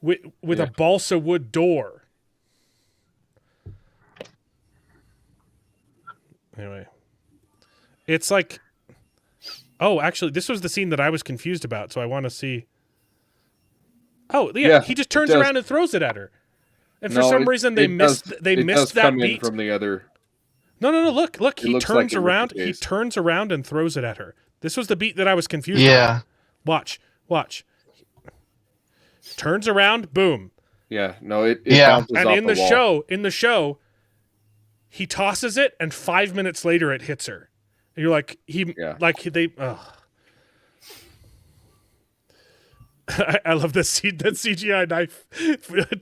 with a balsa wood door. Anyway. It's like... Oh, actually, this was the scene that I was confused about, so I want to see... Oh, yeah, he just turns around and throws it at her. And for some reason, they missed that beat. From the other... No, look. He turns around. He ricochets. turns around and throws it at her. This was the beat that I was confused Yeah. about. Watch. Turns around, boom. Yeah, no, it Yeah. bounces And off in the wall. in the show, he tosses it, and 5 minutes later, it hits her. And you're like, I love that CGI knife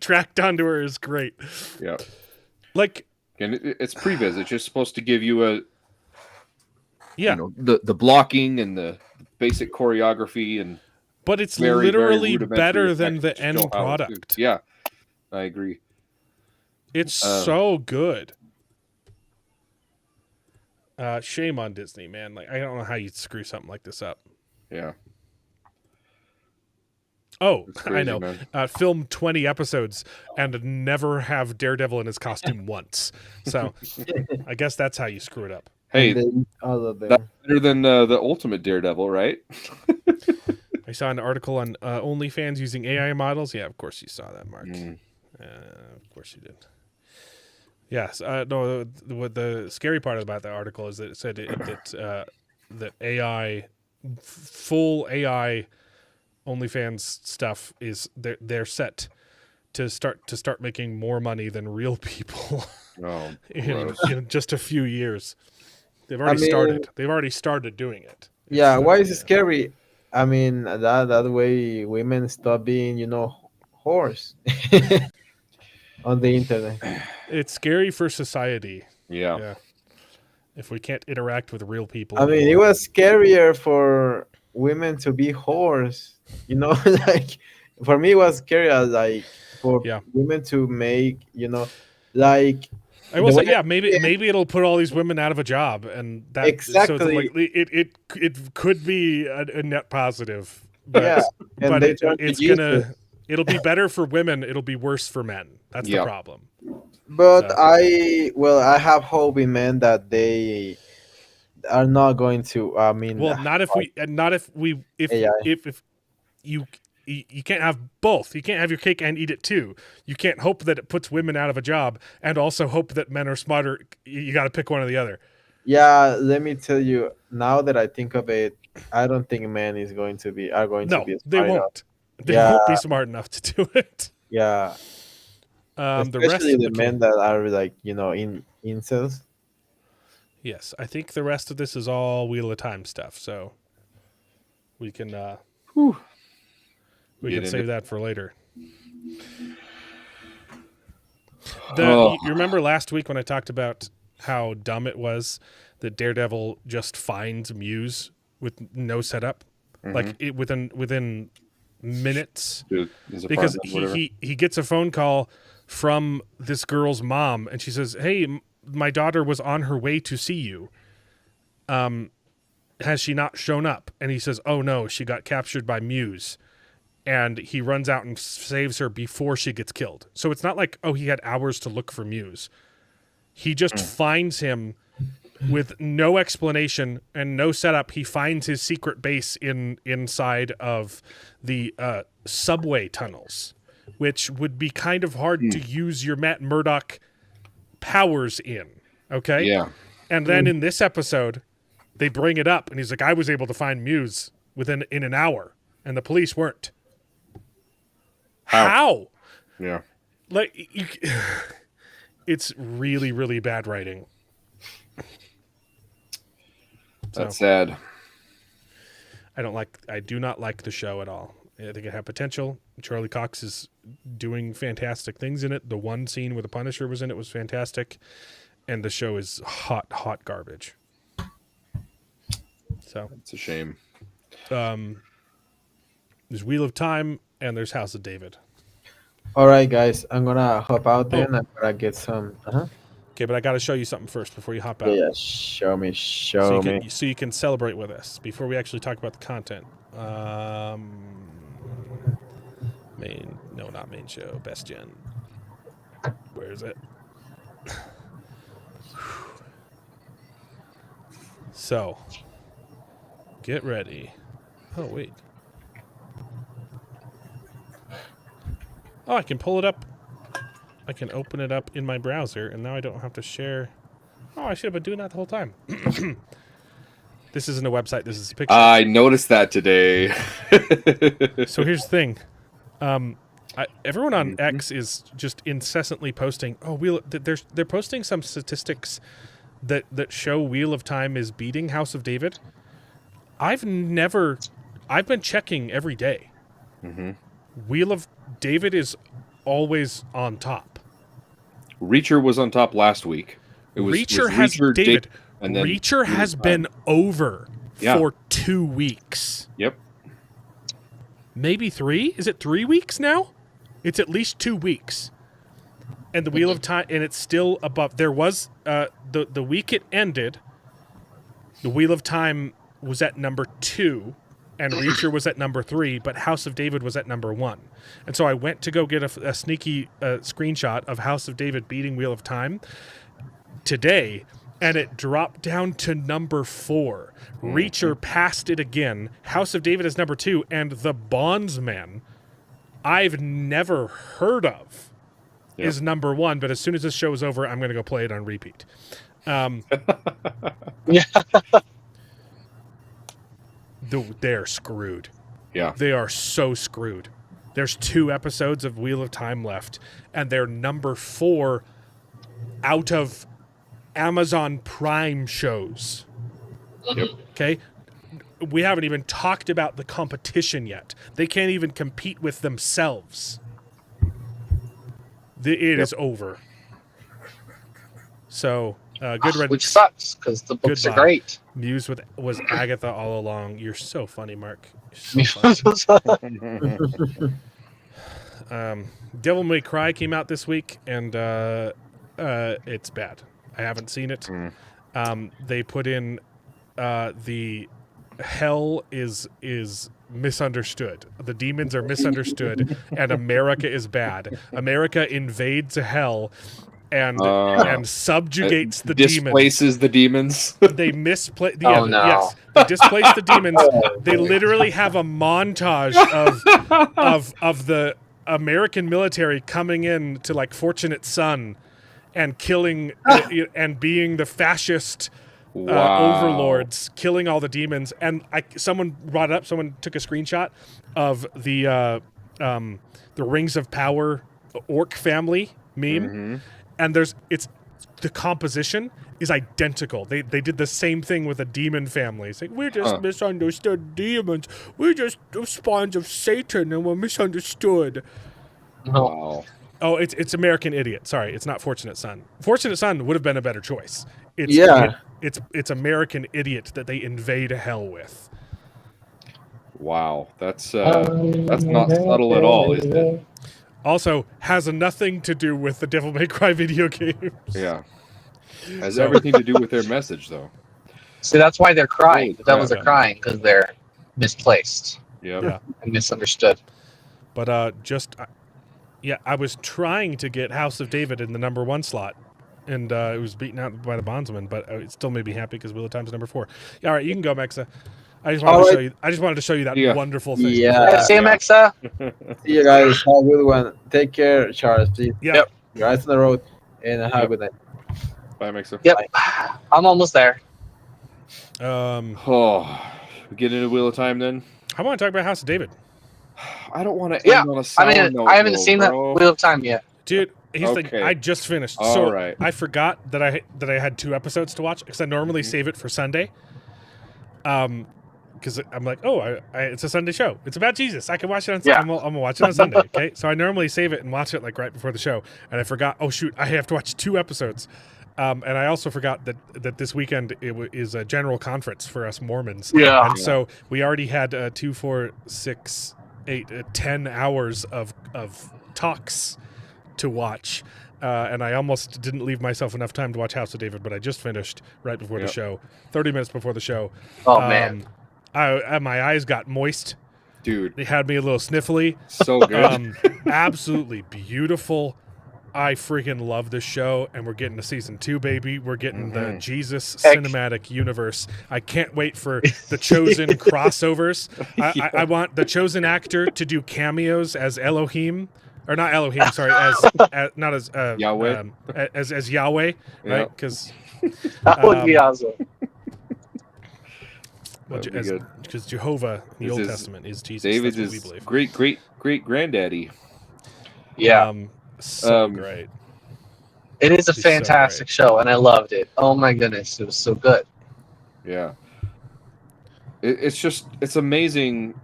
tracked onto her is great. Yeah. Like, And it's previs. It's just supposed to give you yeah, the blocking and the basic choreography and but it's very, literally very better rudimentary than the effects to end show how it product. is. Yeah, I agree. It's so good. Shame on Disney, man. Like, I don't know how you screw something like this up. Yeah. Oh, It's crazy, I know. man. Film 20 episodes and never have Daredevil in his costume once. So I guess that's how you screw it up. Hey, All of them. that's better than the Ultimate Daredevil, right? I saw an article on OnlyFans using AI models. Yeah, of course you saw that, Mark. Of course you did. Yes. No, what the scary part about the article is that it said that AI, full AI OnlyFans stuff is they're set to start making more money than real people Oh, in just a few years. They've already started. They've already started doing it. Yeah, why is it scary? I mean, that way women stop being, whores on the internet. It's scary for society. yeah. If we can't interact with real people. I mean, it was scarier for women to be whores. You know, like for me, it was scary as like for Yeah. women to make, like I will the say, way yeah, maybe it'll put all these women out of a job, and that so exactly, it could be a net positive, but yeah, and they turn to it's Jesus. it'll be better for women. It'll be worse for men. That's the Yeah. problem. But So I have hope in men that they are not going to. I mean, well, not if we AI. if you you can't have both. You can't have your cake and eat it too. You can't hope that it puts women out of a job and also hope that men are smarter. You got to pick one or the other. Yeah, let me tell you. Now that I think of it, I don't think men are going to No, be they smart enough. won't. They Yeah, won't be smart enough to do it. yeah. The rest, Especially the okay. men that are like in incels. Yes, I think the rest of this is all Wheel of Time stuff. So we can we Get can into save that for later. Oh. You remember last week when I talked about how dumb it was that Daredevil just finds Muse with no setup, like it within minutes, Dude, his because apartment, whatever. he gets a phone call from this girl's mom, and she says, "Hey, my daughter was on her way to see you. Has she not shown up?" And he says, "Oh no, she got captured by Muse." And he runs out and saves her before she gets killed. So it's not like, oh, he had hours to look for Muse. He just finds him with no explanation and no setup. He finds his secret base inside of the subway tunnels, which would be kind of hard to use your Matt Murdock powers in. Okay? Yeah. And then in this episode, they bring it up, and he's like, I was able to find Muse in an hour, and the police weren't. How? Yeah. Like, it's really, really bad writing. That's sad. I do not like the show at all. I think it had potential. Charlie Cox is doing fantastic things in it. The one scene where the Punisher was in it was fantastic. And the show is hot, hot garbage. So It's a shame. there's Wheel of Time and there's House of David. All right, guys, I'm gonna hop out there and I'm gonna get some. Okay, but I got to show you something first before you hop out. Yeah, show me. So you can celebrate with us before we actually talk about the content. Not main show, Best Gen. Where is it? So, get ready. Oh, wait. Oh, I can pull it up. I can open it up in my browser, and now I don't have to share. Oh, I should have been doing that the whole time. This isn't a website. This is a picture. I noticed that today. So here's the thing. Everyone on X is just incessantly posting. Oh, they're posting some statistics that show Wheel of Time is beating House of David. I've been checking every day. Wheel of David is always on top. Reacher was on top last week. Reacher has David. And then Reacher has been over Yeah. for 2 weeks. Yep. Maybe 3? Is it 3 weeks now? It's at least 2 weeks. And the Wheel of Time, and it's still above. There was the week it ended. The Wheel of Time was at number 2, and Reacher was at number 3, but House of David was at number 1. And so I went to go get a sneaky screenshot of House of David beating Wheel of Time today, and it dropped down to number 4. Reacher passed it again. House of David is number 2, and The Bondsman, I've never heard of, is number 1. But as soon as this show is over, I'm going to go play it on repeat. They're screwed. Yeah. They are so screwed. There's 2 episodes of Wheel of Time left, and they're number 4 out of Amazon Prime shows. Yep. Okay? We haven't even talked about the competition yet. They can't even compete with themselves. It is over. So, Good riddance. Which sucks because the books Goodbye. are great. Muse was Agatha all along. You're so funny, Mark. You're so funny. Devil May Cry came out this week, and it's bad. I haven't seen it. They put in the hell is misunderstood. The demons are misunderstood, and America is bad. America invades hell and subjugates the demons. Displaces the demons. They misplace. Yeah, Oh, no. Yes, they displace the demons. They literally have a montage of the American military coming in to like Fortunate Son and killing and being the fascist overlords, killing all the demons. And someone brought it up. Someone took a screenshot of the Rings of Power orc family meme, and it's the composition is identical. They did the same thing with a demon family. It's like, we're just misunderstood demons. We're just spawns of Satan, and we're misunderstood. Wow. Oh, it's American Idiot. Sorry, it's not Fortunate Son. Fortunate Son would have been a better choice. It's American Idiot that they invade hell with. Wow, that's not subtle at all, is it? Also, has nothing to do with the Devil May Cry video games. Yeah. Has everything to do with their message, though. See, that's why they're crying. Holy The devils crap. are crying because they're misplaced Yep. Yeah. and misunderstood. But I was trying to get House of David in the number 1 slot, and it was beaten out by the Bondsman, but it still made me happy because Wheel of Time's number 4. Yeah, all right, you can go, Mexa. I just wanted to show you that wonderful thing. Yeah. See you, Mexa. See you guys. Have a good one. Take care, Charles. Please. Yep. Guys on the road, and have a good night. Bye, Mixer. Yep. I'm almost there. Oh, we get into Wheel of Time then. I want to talk about House of David. I don't want to Yeah, end on a sour note. I haven't though, seen that bro. Wheel of Time yet. Dude, here's the thing. Okay. I just finished. All So right. I forgot that I had 2 episodes to watch because I normally save it for Sunday. Because I'm like, it's a Sunday show. It's about Jesus. I can watch it on Sunday. Yeah. I'm gonna watch it on Sunday. Okay, so I normally save it and watch it like right before the show, and I forgot. Oh shoot, I have to watch 2 episodes. And I also forgot that this weekend is a general conference for us Mormons. Yeah. And so we already had 2, 4, 6, 8, 10 hours of talks to watch. And I almost didn't leave myself enough time to watch House of David, but I just finished right before the show, 30 minutes before the show. Oh, man. My eyes got moist. Dude, They had me a little sniffly. so good. Absolutely beautiful. I freaking love this show, and we're getting to season 2, baby. We're getting the Jesus cinematic universe. I can't wait for the Chosen crossovers. I want the Chosen actor to do cameos as Elohim, or not Elohim. Sorry, as not as Yahweh. as Yahweh, Yeah. right? Because That would be awesome. That'd be good. because Jehovah in the This Old is Testament is Jesus. David's That's what we believe. great granddaddy. Yeah. So great. It is a He's so fantastic great. show, and I loved it. Oh, my goodness. It was so good. Yeah. It's amazing.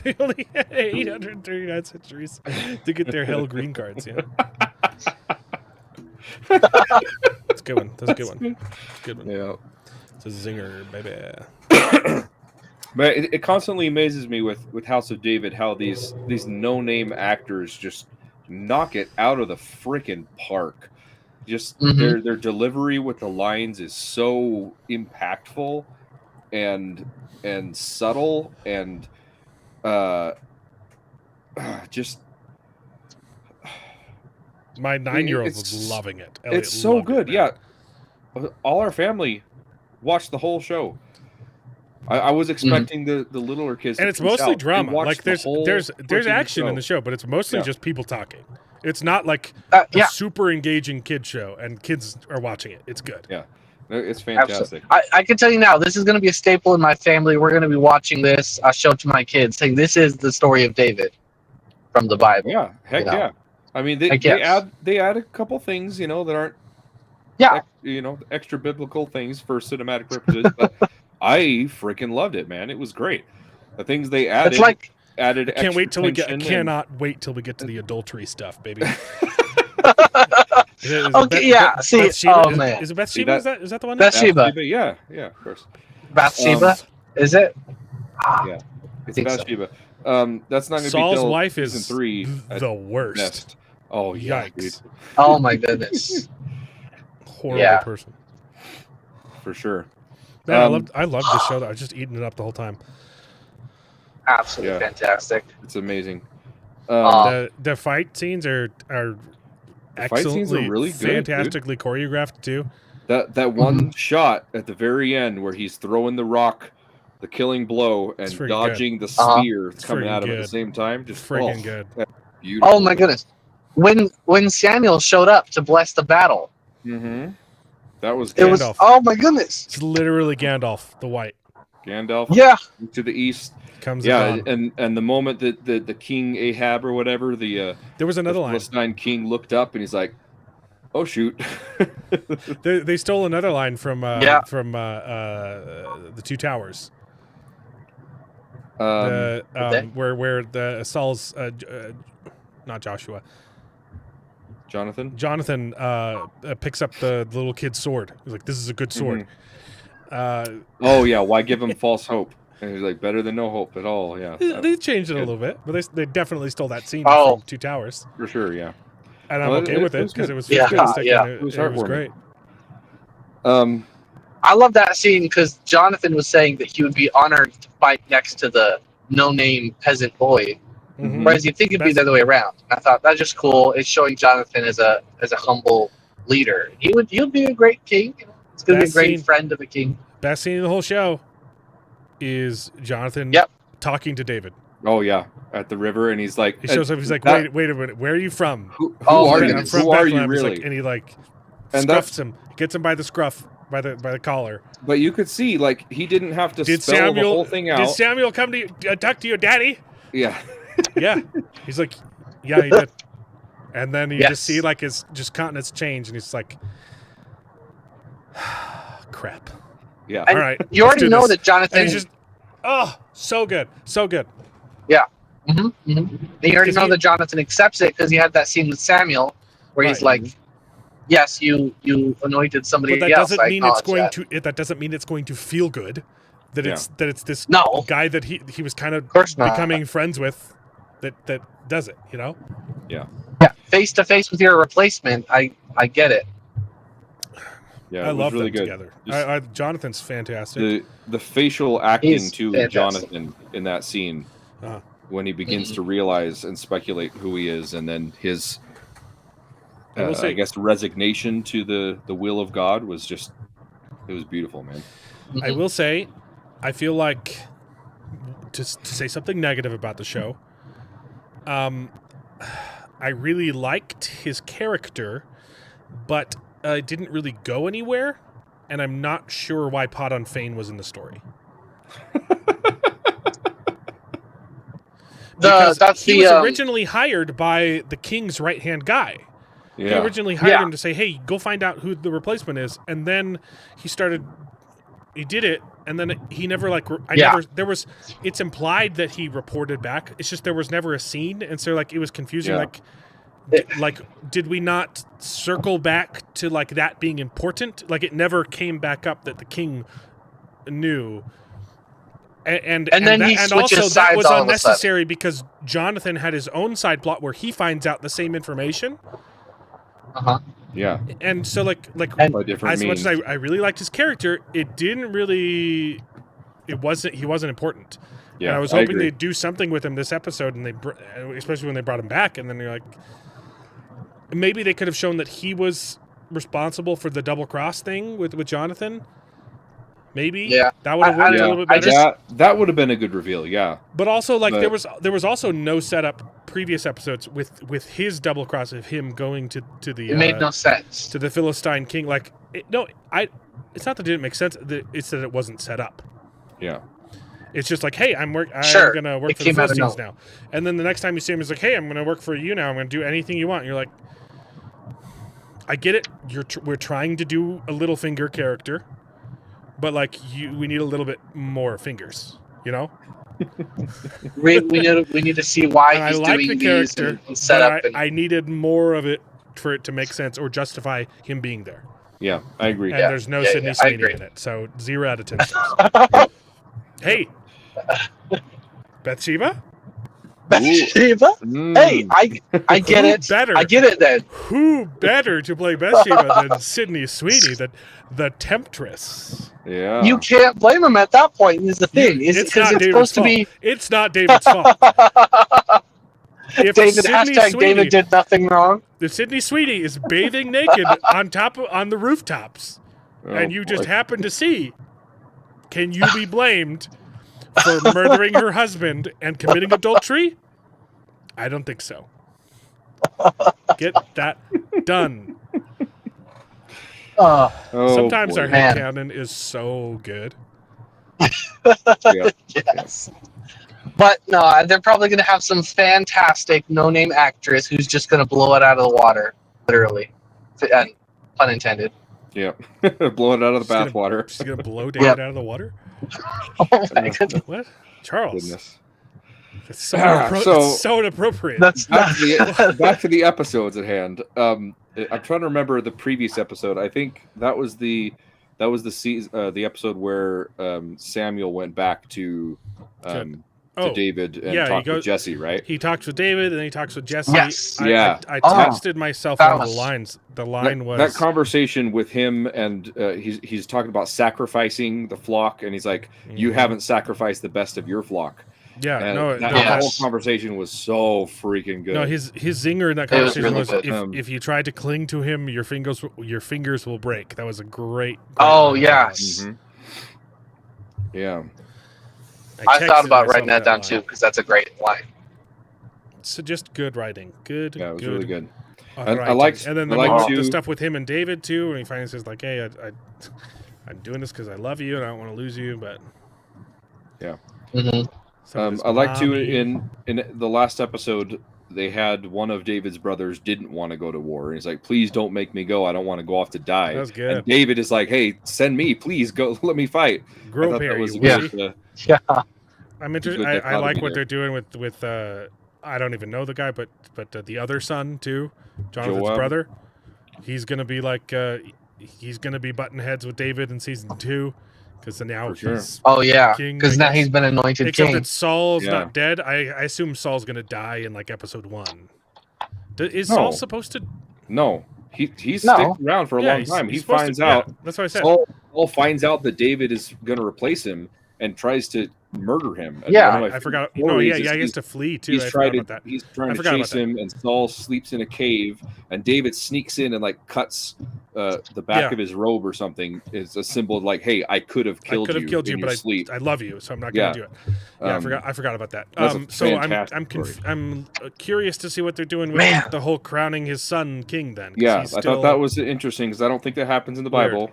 They only had 839 centuries to get their hell green cards. Yeah, that's a good one. That's a good one. That's a good one. Yeah. It's a zinger, baby. But it constantly amazes me with House of David how these no-name actors just knock it out of the freaking park. Just their delivery with the lines is so impactful and subtle and just My 9-year-old it's was loving it. it's Elliot so loved it, good. man. Yeah, all our family watched the whole show. I was expecting the littler kids, And to it's peace mostly out. They drama. watched Like the whole there's freaking action in show. the show, but it's mostly Yeah. just people talking. It's not like Yeah. a super engaging kid show, and kids are watching it. It's good. Yeah, it's fantastic. I can tell you now, this is going to be a staple in my family. We're going to be watching this. I show it to my kids, saying this is the story of David from the Bible. Yeah, heck You know? yeah. I mean, they Heck yes. add a couple things, that aren't extra biblical things for cinematic purposes. But I freaking loved it, man. It was great. The things they added. It's like Added. Can't wait till we get. tension and- Cannot wait till we get to the adultery stuff, baby. Okay, yeah. See, Bathsheba? oh man, Is it Bathsheba? that? Is that the one? Bathsheba. Yeah, of course. Bathsheba, is it? Yeah, it's think so. Bathsheba. That's not going to be Saul's till wife season is 3 at the worst. best. Oh yeah, dude, Yikes! Oh my goodness. Horrible Yeah. person. for sure. Man, I loved the show. I was just eating it up the whole time. Absolutely Yeah. fantastic. It's amazing. The fight scenes are fight excellently, scenes are really good, dude. fantastically choreographed too. That one shot at the very end where he's throwing the rock, the killing blow, and It's freaking dodging the Uh-huh. spear It's coming at him freaking at the good. same time, just Friggin' good. Beautiful. Oh my goodness. When Samuel showed up to bless the battle, Mm-hmm. That was it good. was Gandalf. oh my goodness. It's literally Gandalf the White Gandalf Yeah. to the east. comes. Yeah, on. and the moment that the King Ahab or whatever, the There was another line. Philistine king looked up and he's like, "Oh shoot!" They stole another line from Yeah. the Two Towers. Um, Where the Saul's not Joshua. Jonathan. Picks up the little kid's sword. He's like, "This is a good sword." Oh yeah, why give him false hope? And he's like, "Better than no hope at all." Yeah, They changed it a little bit, but they definitely stole that scene Oh. from Two Towers, for sure. Yeah. and I'm Well, okay it with it was because good. it was Yeah, fantastic. yeah. And It was it was heartwarming. great. I love that scene because Jonathan was saying that he would be honored to fight next to the no-name peasant boy, Mhm. whereas you'd think it'd be the other way around. I thought that's just cool. It's showing Jonathan as a humble leader. He'd be a great king. It's gonna be a Best great scene. friend of a king. Best scene in the whole show is Jonathan Yep. talking to David. Oh yeah, at the river, and he's like, He shows up. He's like, that- "Wait a minute. Where are you from?" Who Oh, are my you? I'm from Who are you Bethlehem." He's really? like, and he like And scruffs him, gets him by the scruff, by the collar. But you could see, like, he didn't have to Did spell the Samuel whole thing Did out. Samuel come to talk to your daddy? Yeah. Yeah. He's like, yeah, he did. And then you Yes. just see like his just countenance change, and he's like, crap. Yeah. And All right, you let's already do know this. that Jonathan. And he's just, oh, so good, so good. And you already Because know he- that Jonathan accepts it because he had that scene with Samuel where he's Right. like, "Yes, you anointed somebody But that else." doesn't I mean it's acknowledge going that. to. That doesn't mean it's going to feel good. That Yeah. it's this No. guy that he was kind of course not. becoming friends with, that does it. You know. Yeah, face to face with your replacement. I get it. Yeah. I It was love really them good. together. Just Jonathan's fantastic. the facial acting He's too, fantastic. Jonathan, in that scene, Uh-huh. when he begins to realize and speculate who he is, and then his, I will say- I guess, resignation to the will of God was just, it was beautiful, man. I will say, I feel like to say something negative about the show. I really liked his character, but it didn't really go anywhere, and I'm not sure why Pod on Fane was in the story. Because he was originally hired by the king's right-hand guy. He Yeah. originally hired Yeah. him to say, "Hey, go find out who the replacement is," and then he did it, and then he never it's implied that he reported back. It's just there was never a scene, and so like it was confusing. Yeah. Did we not circle back to like that being important? Like it never came back up that the king knew. And then he also switches that sides was all of a unnecessary because Jonathan had his own side plot where he finds out the same information. Yeah. And so like And- By different as much means. as I really liked his character, it didn't really he wasn't important. Yeah. And I was I hoping agree. they'd do something with him this episode, and especially when they brought him back, and then you're like, maybe they could have shown that he was responsible for the double cross thing with Jonathan. Maybe that would have worked a little bit better. That would have been a good reveal. Yeah. But also, like But- there was also no setup previous episodes with his double cross of him going to the It made no sense. to the Philistine king. Like it's not that it didn't make sense. It's that it wasn't set up. Yeah. It's just like, hey, I'm Sure, gonna work it for the came out of Philistines nowhere. now. And then the next time you see him, he's like, hey, I'm gonna work for you now. I'm gonna do anything you want. And you're like, I get it. We're trying to do a Littlefinger character, but like we need a little bit more fingers. You know. We need to see why And I he's like doing the these character, and set but up. And, I needed more of it for it to make sense or justify him being there. Yeah, I agree. And there's no Sydney I Sweeney agree. in it, so 0 out of 10 stars. Hey, Bathsheba? Bathsheba? Mm. Hey, I get Who it. better? I get it then. Who better to play Bathsheba than Sydney Sweeney, the temptress? Yeah. You can't blame him at that point. Is the thing? It's because not it's David's supposed to fault. be It's not David's fault. If David. Sydney Hashtag Sweeney, David did nothing wrong. if Sydney Sweeney is bathing naked on the rooftops, Oh, and you just boy. happen to see, can you be blamed for murdering her husband and committing adultery? I don't think so. Get that done. Oh, Sometimes boy. our Man. headcanon is so good. Yeah. yes. But no, they're probably going to have some fantastic no-name actress who's just going to blow it out of the water, literally, and pun intended. Yeah. Blow it out of the She's gonna- bathwater. She's going to blow David Yep. out of the water? Oh my goodness, What? Charles. Goodness. It's so, So- it's so inappropriate. that's Back not. to, back to the episodes at hand. I'm trying to remember the previous episode. I think that was the season, the episode where Samuel went back to David and yeah, he talked goes- with Jesse, right? He talks with David, and he talks with Jesse. Yes. Yeah. I Oh, texted myself that one of the was- lines. The line was... That conversation with him, and he's talking about sacrificing the flock, and he's like, "You Mhm. haven't sacrificed the best of your flock." Yeah, And no, that no, Yes. whole conversation was so freaking good. no, his zinger in that It was conversation really was, good. if you try to cling to him, your fingers will break. That was a great Oh line. yes, Mhm. Yeah. I texted thought about myself writing that down line. too because that's a great line. So just good writing. Good. Yeah, it was good really good. writing. I liked- And then I the, liked moment- the too- stuff with him and David too, when he finally says like, "Hey, I'm doing this because I love you and I don't want to lose you," but Mm-hmm. some of his I like to mommy- in the last episode they had one of David's brothers didn't want to go to war, and he's like, "Please don't make me go. I don't want to go off to die." That was good. And David is like, "Hey, send me, please go. Let me fight." I Grow thought pair, that was you good, wussy. Yeah. I'm interested. good I dichotomy like what there. they're doing with I don't even know the guy, but the other son too, Jonathan's Joab. brother. He's gonna be like he's gonna be button heads with David in season 2 because now For sure. he's Oh yeah, King, because I now guess. he's been anointed except king. that Saul's Yeah. not dead. I assume Saul's gonna die in like episode 1. Is No. Saul supposed to? No, he's No. sticking around for a long time. He supposed finds to, out. Yeah, that's what I said. Saul finds out that David is going to replace him and tries to murder him. And Yeah. one of my I forgot. favorite No, yeah, stories yeah. is He has to flee too. He's I trying forgot to about that. he's I trying to forgot chase about that. him, and Saul sleeps in a cave, and David sneaks in and like cuts the back Yeah. of his robe or something. Is a symbol of like, "Hey, I could have I killed could have killed you, in but your sleep." I love you, so I'm not Yeah. gonna do it. Yeah, Um, I forgot about that. that's a So fantastic story. I'm curious to see what they're doing with Man. the whole crowning his son king. Then 'cause Yeah, he's I still thought that was interesting because I don't think that happens in the Weird. Bible.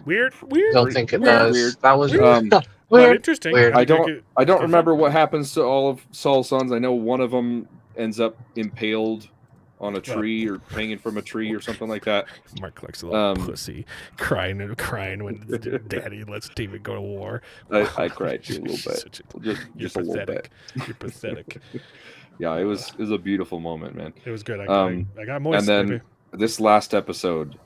weird. Don't think it weird, does. weird. That was But weird. interesting. Weird. I think don't. it- I don't different. remember what happens to all of Saul's sons. I know one of them ends up impaled on a tree or hanging from a tree or something like that. Mark likes a little Um, pussy, crying when Daddy lets David go to war. I cried too a little bit. Such a- Just You're a little bit. pathetic. You're pathetic. Yeah, it was a beautiful moment, man. It was good. Um, I got moist. and then baby. this last episode,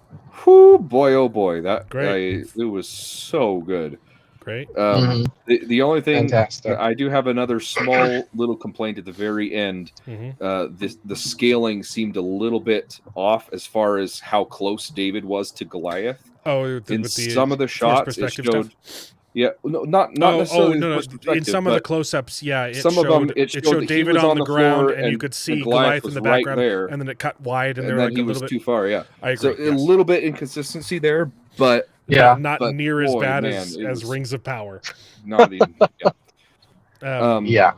whoo, boy, oh boy, that Great. it was so good. Great. Mhm. The only thing Fantastic. I do have another small little complaint at the very end. hmm The scaling seemed a little bit off as far as how close David was to Goliath. Oh, In with the some of the forced shots, it perspective showed. stuff? Yeah, no, not necessarily. no. forced In perspective, some of the but close-ups, yeah, it some showed, of them, it showed that he David was on on the the ground, floor and you and- could see and Goliath in was the right background, there. and then it cut wide, and and they're then like he a was little too bit. far. Yeah, I so agree. a yes. little bit inconsistency there, but Yeah. not but near as boy, bad man, as it was- Rings of Power. not even. Yeah. Yeah.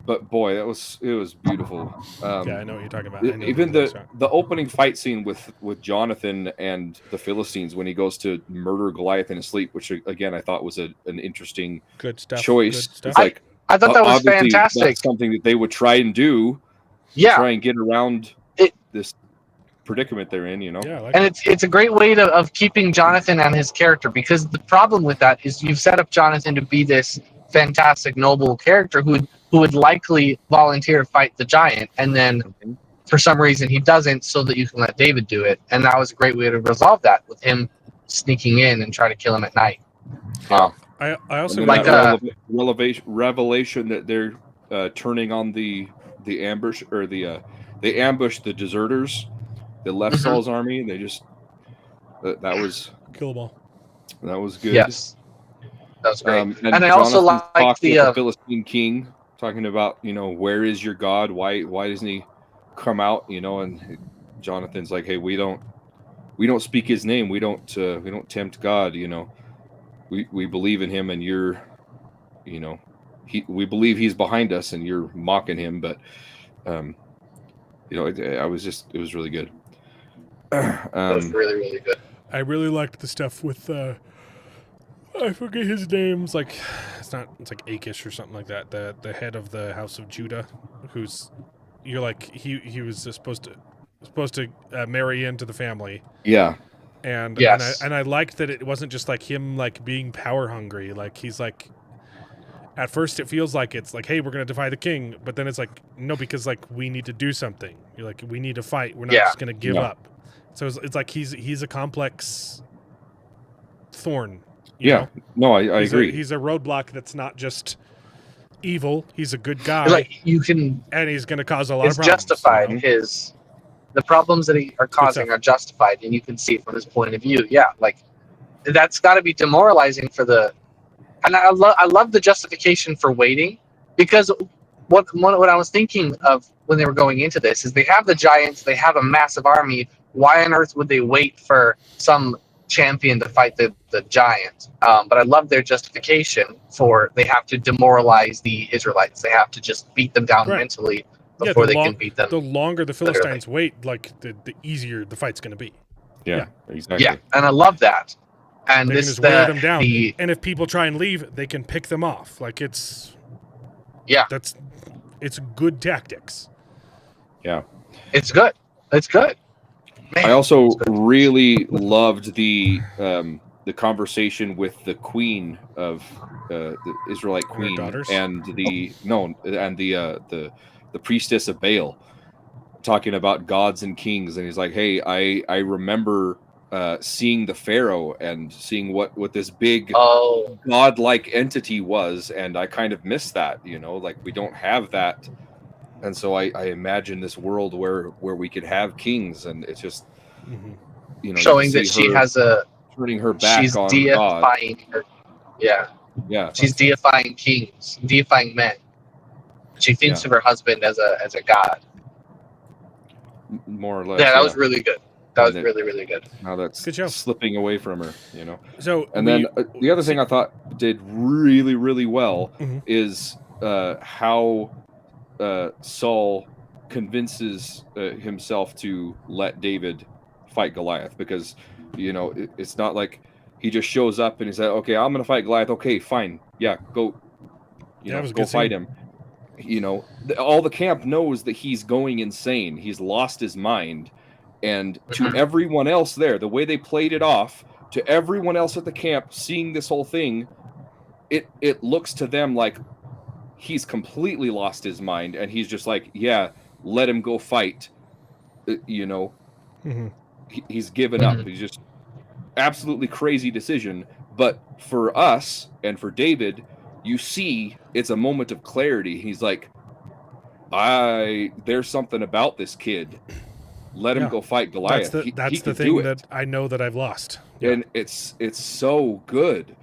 But boy, it was beautiful. Yeah, I know what you're talking about. I know Even what you're talking the opening fight scene with Jonathan and the Philistines when he goes to murder Goliath in his sleep, which again I thought was an interesting about. Good stuff. choice. Good stuff. It's like I thought that was obviously fantastic. That's something that they would try and do. Yeah. Try and get around It- this predicament they're in. You know. yeah, I like And it. it's a great way of keeping Jonathan and his character, because the problem with that is you've set up Jonathan to be this fantastic noble character who would likely volunteer to fight the giant, and then for some reason he doesn't, so that you can let David do it. And that was a great way to resolve that, with him sneaking in and trying to kill him at night. I also And then Like, that revelation that they're turning on the ambush, or they ambush the deserters that left Mhm. Saul's army. They just that was kill them all. that was good. Yes, that was great. And I also Jonathan's like talk with the the Philistine king, talking about, where is your God? Why doesn't he come out? And Jonathan's like, hey, we don't speak his name. We don't tempt God. We believe in him, and you're, we believe he's behind us, and you're mocking him. But it was really good. that was really, really good. I really liked the stuff with I forget his name. It's like Achish or something like that. The head of the house of Judah, you're like he was supposed to marry into the family. Yeah. And Yes. and I liked that it wasn't just like him like being power hungry. Like he's like, at first it feels like it's like, hey, we're gonna defy the king, but then it's like, no, because like we need to do something. You're like, we need to fight. We're not just gonna give up. So it's like he's a complex thorn. You know? No, I agree. He's a roadblock that's not just evil. He's a good guy. Like, you can, and he's going to cause a lot of it's problems. justified. The problems that he are causing are justified, and you can see it from his point of view. Yeah, like, that's got to be demoralizing for the. And I love the justification for waiting, because what I was thinking of when they were going into this is, they have the giants, they have a massive army. Why on earth would they wait for some champion to fight the giant? But I love their justification for, they have to demoralize the Israelites. They have to just beat them down mentally before they can beat them. The longer the Philistines wait, like the easier the fight's going to be. Yeah, exactly. Yeah, and I love that. And they this can just wear them down. And if people try and leave, they can pick them off. Like it's good tactics. Yeah, it's good. It's good. Man, I also really loved the conversation with the queen of the Israelite queen and the priestess of Baal, talking about gods and kings, and he's like, hey, I remember seeing the Pharaoh and seeing what this big godlike entity was, and I kind of miss that, like we don't have that. And so I imagine this world where we could have kings, and it's just, showing that she has turning her back she's on deifying God. Yeah. She's deifying kings, deifying men. She thinks of her husband as a god. More or less. Yeah, that was really good. That was really, really good. Now that's slipping away from her, So, and then the other thing I thought did really, really well is how Saul convinces himself to let David fight Goliath, because it's not like he just shows up and he said, okay, I'm gonna fight Goliath. Okay, fine, yeah, go go fight him. All the camp knows that he's going insane, he's lost his mind. And to everyone else there, the way they played it off, to everyone else at the camp seeing this whole thing, it looks to them like he's completely lost his mind, and he's just like, yeah, let him go fight. He's given up. He's just absolutely crazy decision. But for us and for David, you see it's a moment of clarity. He's like, there's something about this kid. Let him go fight Goliath. That's the thing that I know that I've lost. And it's so good.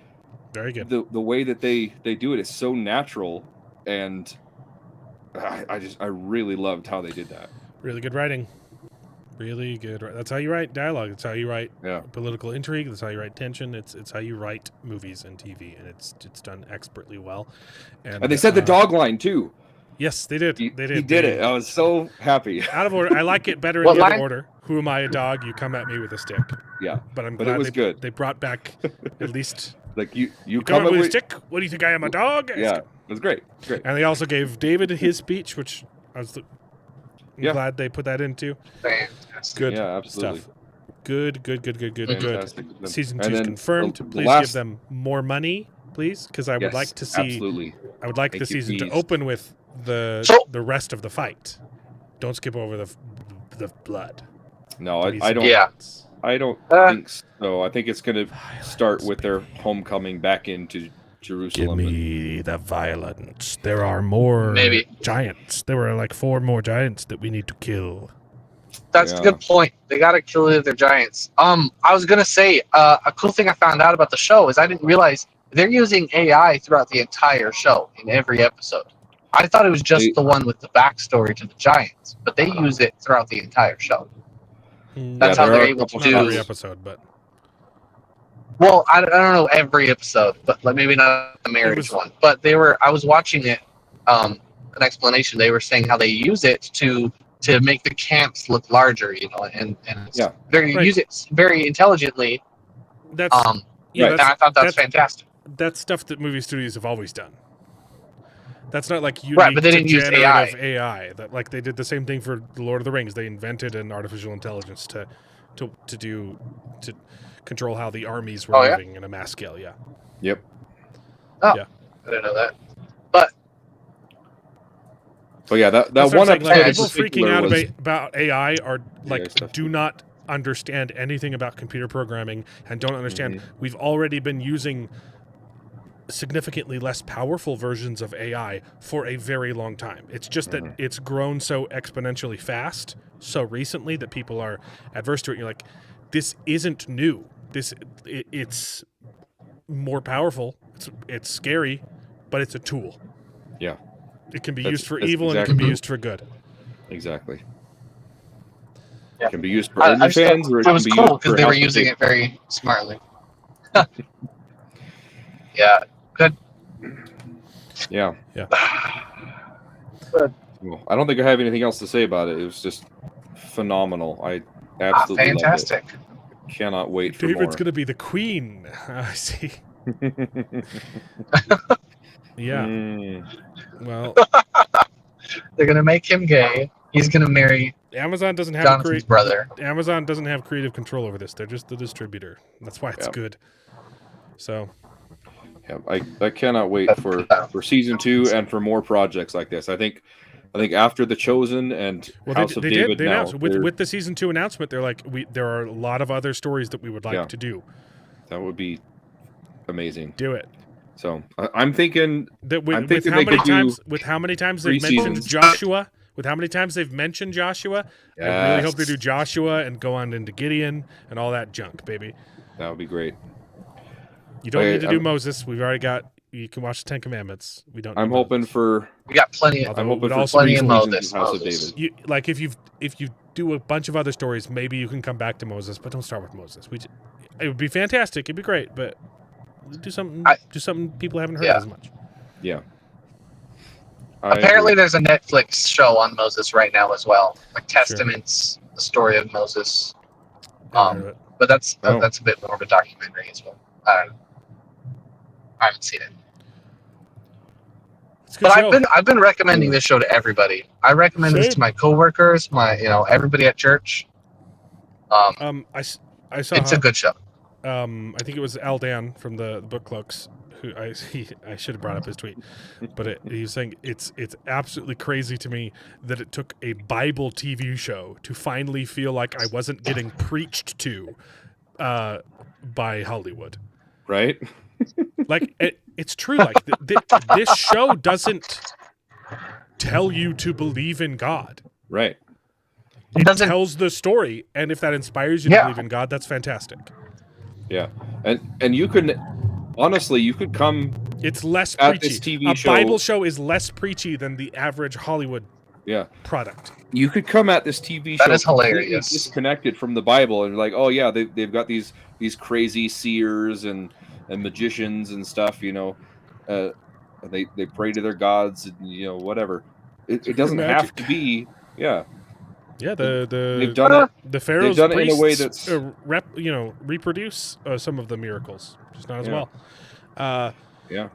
Very good. The way that they do it is so natural, and I really loved how they did that. Really good writing. Really good. That's how you write dialogue. That's how you write political intrigue. That's how you write tension. It's how you write movies and TV, and it's done expertly well. And they said the dog line too. Yes, they did. He did it. I was so happy. Out of order. I like it better in the other order. Who am I, a dog? You come at me with a stick. Yeah, but I'm glad it was good. They brought back at least like you come at me with a stick. What do you think I am, a dog? Yeah, it was great. Great. And they also gave David his speech, which I was glad they put that into. Good absolutely. stuff. Good. Season 2 is confirmed. Please give them more money, please, because I would like to see. Absolutely. I would like the season to open with the rest of the fight. don't skip over the blood. No, Give me I some don't. Yeah. violence. I don't think so. I think it's going to start with their homecoming back into Give Jerusalem. me the violence. There are more Maybe. giants. There were like 4 more giants that we need to kill. That's a Yeah. good point. They got to kill their giants. I was gonna say a cool thing I found out about the show is I didn't realize they're using AI throughout the entire show in every episode. I thought it was just the one with the backstory to the giants, but they use it throughout the entire show. That's how there they're are a able to couple Not do. every episode, but Well, I don't know every episode, but like maybe not the marriage one. But I was watching it. An explanation. They were saying how they use it to make the camps look larger, and Yeah. use it very intelligently. that's yeah, Right. And I thought that's fantastic. That's stuff that movie studios have always done. That's not like unique Right, but they to didn't use generative AI. That like they did the same thing for The Lord of the Rings. They invented an artificial intelligence to control how the armies were moving in a mass scale. Yeah. Yep. Oh, Yeah. I didn't know that. But But yeah, that That's what one I'm saying, episode like, in people freaking particular out was, about AI are like stuff. do not understand anything about computer programming and don't understand Mm-hmm. we've already been using significantly less powerful versions of AI for a very long time. It's just that it's grown so exponentially fast so recently that people are adverse to it. You're like, this isn't new. It's more powerful. It's scary, but it's a tool. Yeah, It can be That's- used for that's evil and it exactly- can be used for good. exactly. Yeah. It can be used for I just OnlyFans, or thought it it can was be cool used because for they were House of using David. it very smartly. Yeah, good. Yeah. Yeah. Well, I don't think I have anything else to say about it. It was just phenomenal. I absolutely loved Fantastic. it. Cannot wait for David's more. going to be the queen. I see. Yeah. Well, They're gonna make him gay. He's gonna marry Amazon doesn't have Jonathan's brother. Amazon doesn't have creative control over this. They're just the distributor. That's why it's Yeah. good. So, Yeah, I cannot wait for season 2 and for more projects like this. I think after The Chosen and well, House of David they now, announced with the season 2 announcement. They're like, there are a lot of other stories that we would like Yeah. to do. that would be amazing. Do it. So I'm thinking That I'm with thinking how they many could do times they've 3 mentioned seasons. Joshua. With how many times they've mentioned Joshua, I really hope they do Yes. Joshua and go on into Gideon and all that junk, baby. that would be great. You don't Okay, need to do I'm- Moses. We've already got. You can watch the 10 Commandments. We don't. I'm need hoping Moses. for We got plenty. Although I'm it hoping would for also plenty three of seasons Moses, of House of Moses. David. You like if you do a bunch of other stories, maybe you can come back to Moses, but don't start with Moses. It would be fantastic. It'd be great, but do something people haven't heard Yeah. as much. Yeah. I Apparently, agree. there's a Netflix show on Moses right now as well, like Testaments, the story of Moses. Haven't heard of it. But that's Oh. that's a bit more of a documentary as well. I don't know. I haven't seen it, It's a good but show. I've been recommending this show to everybody. I recommend this Same. to my coworkers, everybody at church. I saw. It's a good show. I think it was Aldan from the Book Cloaks who I should have brought up his tweet, but he was saying it's absolutely crazy to me that it took a Bible TV show to finally feel like I wasn't getting preached to by Hollywood. Right? Like it's true. Like this show doesn't tell you to believe in God. Right. It doesn't. Tells the story, and if that inspires you to Yeah. believe in God, that's fantastic. Yeah. And you could honestly, you could come It's less At preachy. this TV a show- Bible show is less preachy than the average Hollywood yeah. product. You could come at this TV That show is hilarious. completely disconnected from the Bible and like, oh yeah, they've got these crazy seers and magicians and stuff, they pray to their gods and whatever. It doesn't have Magic. to be. Yeah. Yeah, They've the done it. the Pharaoh's done it in a way priests, that's- reproduce some of the miracles, just not as Yeah. well. Yeah.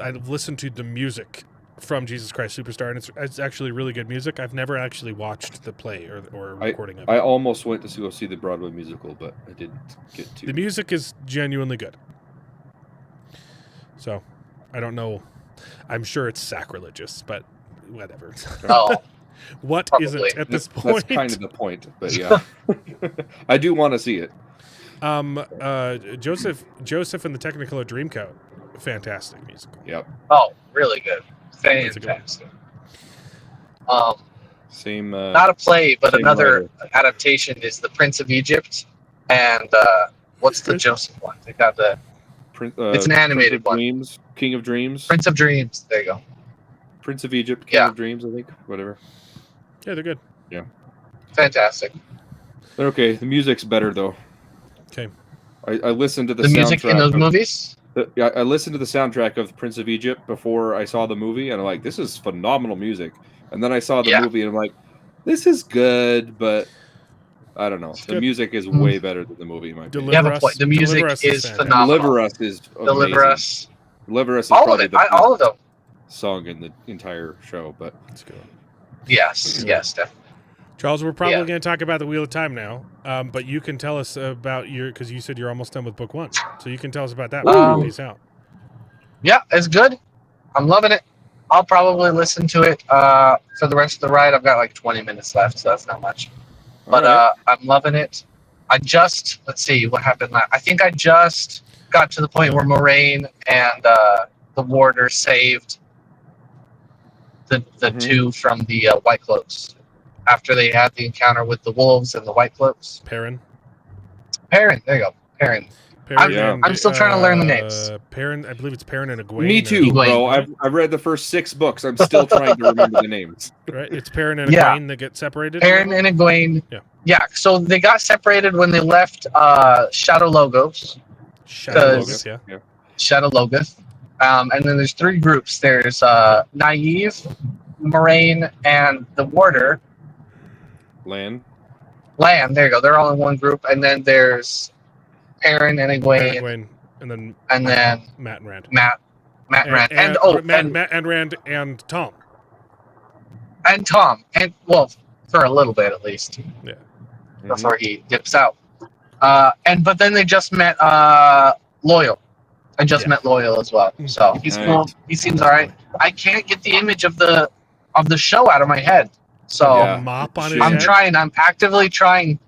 I've listened to the music from Jesus Christ Superstar, and it's actually really good music. I've never actually watched the play or recording of it. I almost went to go see the Broadway musical, but I didn't get to. The music is genuinely good. So, I don't know I'm sure it's sacrilegious, but whatever. Oh, What Probably. isn't at this That's point? kind of the point, but yeah. I do want to see it. Joseph and the Technicolor Dreamcoat, fantastic musical. Yep. oh, really good. That's a good one. Fantastic. Same. Not a play, but same another writer. adaptation is The Prince of Egypt, and what's the Joseph one? They got the it's an animated one. Dreams, King of Dreams, Prince of Dreams. There you go. Prince of Egypt, King Yeah. of Dreams. I think whatever. Yeah, they're good. Fantastic. They're okay. The music's better though. Okay. I listened to the The music in soundtrack those of- movies. Yeah, I listened to the soundtrack of Prince of Egypt before I saw the movie, and I'm like, this is phenomenal music. And then I saw the Yeah. movie, and I'm like, this is good, but I don't know. The good. music is way better than the movie. In my opinion. You have Deliver a point. Us- The music Deliver Us is fantastic. phenomenal. Deliver Us is Deliver amazing. Us. Deliver Us is All of probably it. the All of them. best song in the entire show. But That's a good one. Yes. Yes. Definitely. Charles, we're probably Yeah. going to talk about the Wheel of Time now, but you can tell us about because you said you're almost done with book 1, so you can tell us about that. Peace out. Yeah, it's good. I'm loving it. I'll probably listen to it for the rest of the ride. I've got like 20 minutes left, so that's not much. But Alright. I'm loving it. Let's see what happened. I think I just got to the point where Moraine and the warder saved the two from the White Cloaks after they had the encounter with the wolves and the White Cloaks. Perrin. Perrin, there you go. Perrin. Perrin Yeah. and, I'm still trying to learn the names. Perrin, I believe it's Perrin and Egwene. me too, Egwene. bro. I've read the first 6 books. I'm still trying to remember the names. Right? It's Perrin and Yeah. Egwene that get separated. Perrin and Egwene. Yeah. Yeah, so they got separated when they left Shadow Logos. Shadow 'cause- Logoth, yeah. Shadow Logoth. And then there's 3 groups. There's Naive, Moraine, and the Warder. Lan. Land, there you go. They're all in one group. And then there's Perrin and Perrin, Egwene, Egwene, and then and then Matt and Rand. Matt Rand. And Matt and Rand and Tom. and Tom. And, well, for a little bit at least, Mm-hmm. before he dips out. But then they just met Loyal. I just met Loyal as well. So he's Nice. cool. He seems all right. I can't get the image of the show out of my head. So Yeah. Mop on his Shit. I'm head. trying. I'm actively trying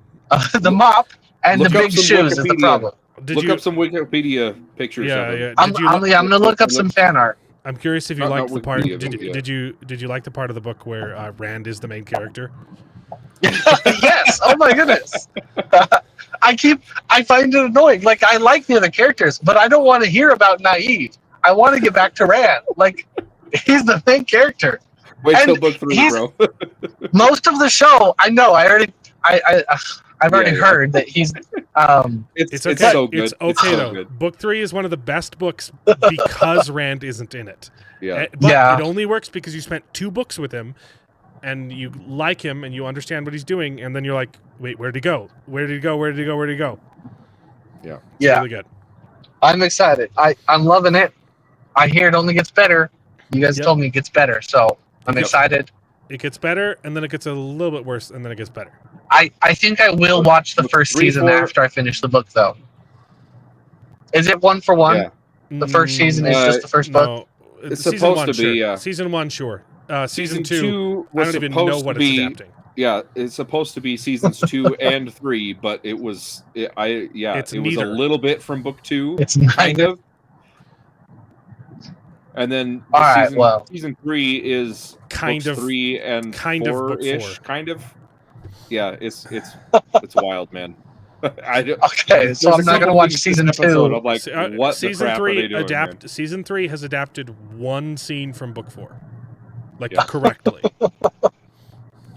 the mop and Look the up big some shoes is the Wikipedia. problem. Did Look you? up some Wikipedia pictures Yeah, of him. yeah. I'm gonna look up some fan art. I'm curious if you Not liked the part. Wikipedia, Did you like the part of the book where Rand is the main character? Yes. Oh my goodness. I find it annoying. Like, I like the other characters, but I don't want to hear about Naive. I want to get back to Rand. Like, he's the main character. Wait till and book 3, he's- bro. Most of the show, I've already Yeah. heard that he's It's okay. so good. It's okay so though. good. Book 3 is one of the best books because Rand isn't in it. Yeah. But Yeah. it only works because you spent 2 books with him, and you like him, and you understand what he's doing, and then you're like, wait, where'd he go? Where did he go? Where did he go? Where did he go? Yeah. It's yeah. really good. I'm excited. I'm loving it. I hear it only gets better. You guys Yep. told me it gets better, so I'm Yep. excited. It gets better, and then it gets a little bit worse, and then it gets better. I think I will watch the first 3, season 4 after I finish the book, though. Is it 1 for 1? Yeah. The first season is just the first book. No, It's season supposed 1, to be, sure. yeah. Season 1, sure. Season 2, two I was don't even supposed know to what be. it's adapting. Yeah, it's supposed to be seasons 2 and 3, but it was. It's it was neither. a little bit from book 2, It's not. kind of. And then All right, well. season 3 is Kind books of- 3 and kind of book 4-ish, 4. kind of. Yeah, it's wild, man. Okay, so there's I'm a not gonna couple watch things season this episode, 2. I'm like, Se- what the season crap are 3 they doing, man? Season 3 has adapted 1 scene from book 4, like Yeah. correctly.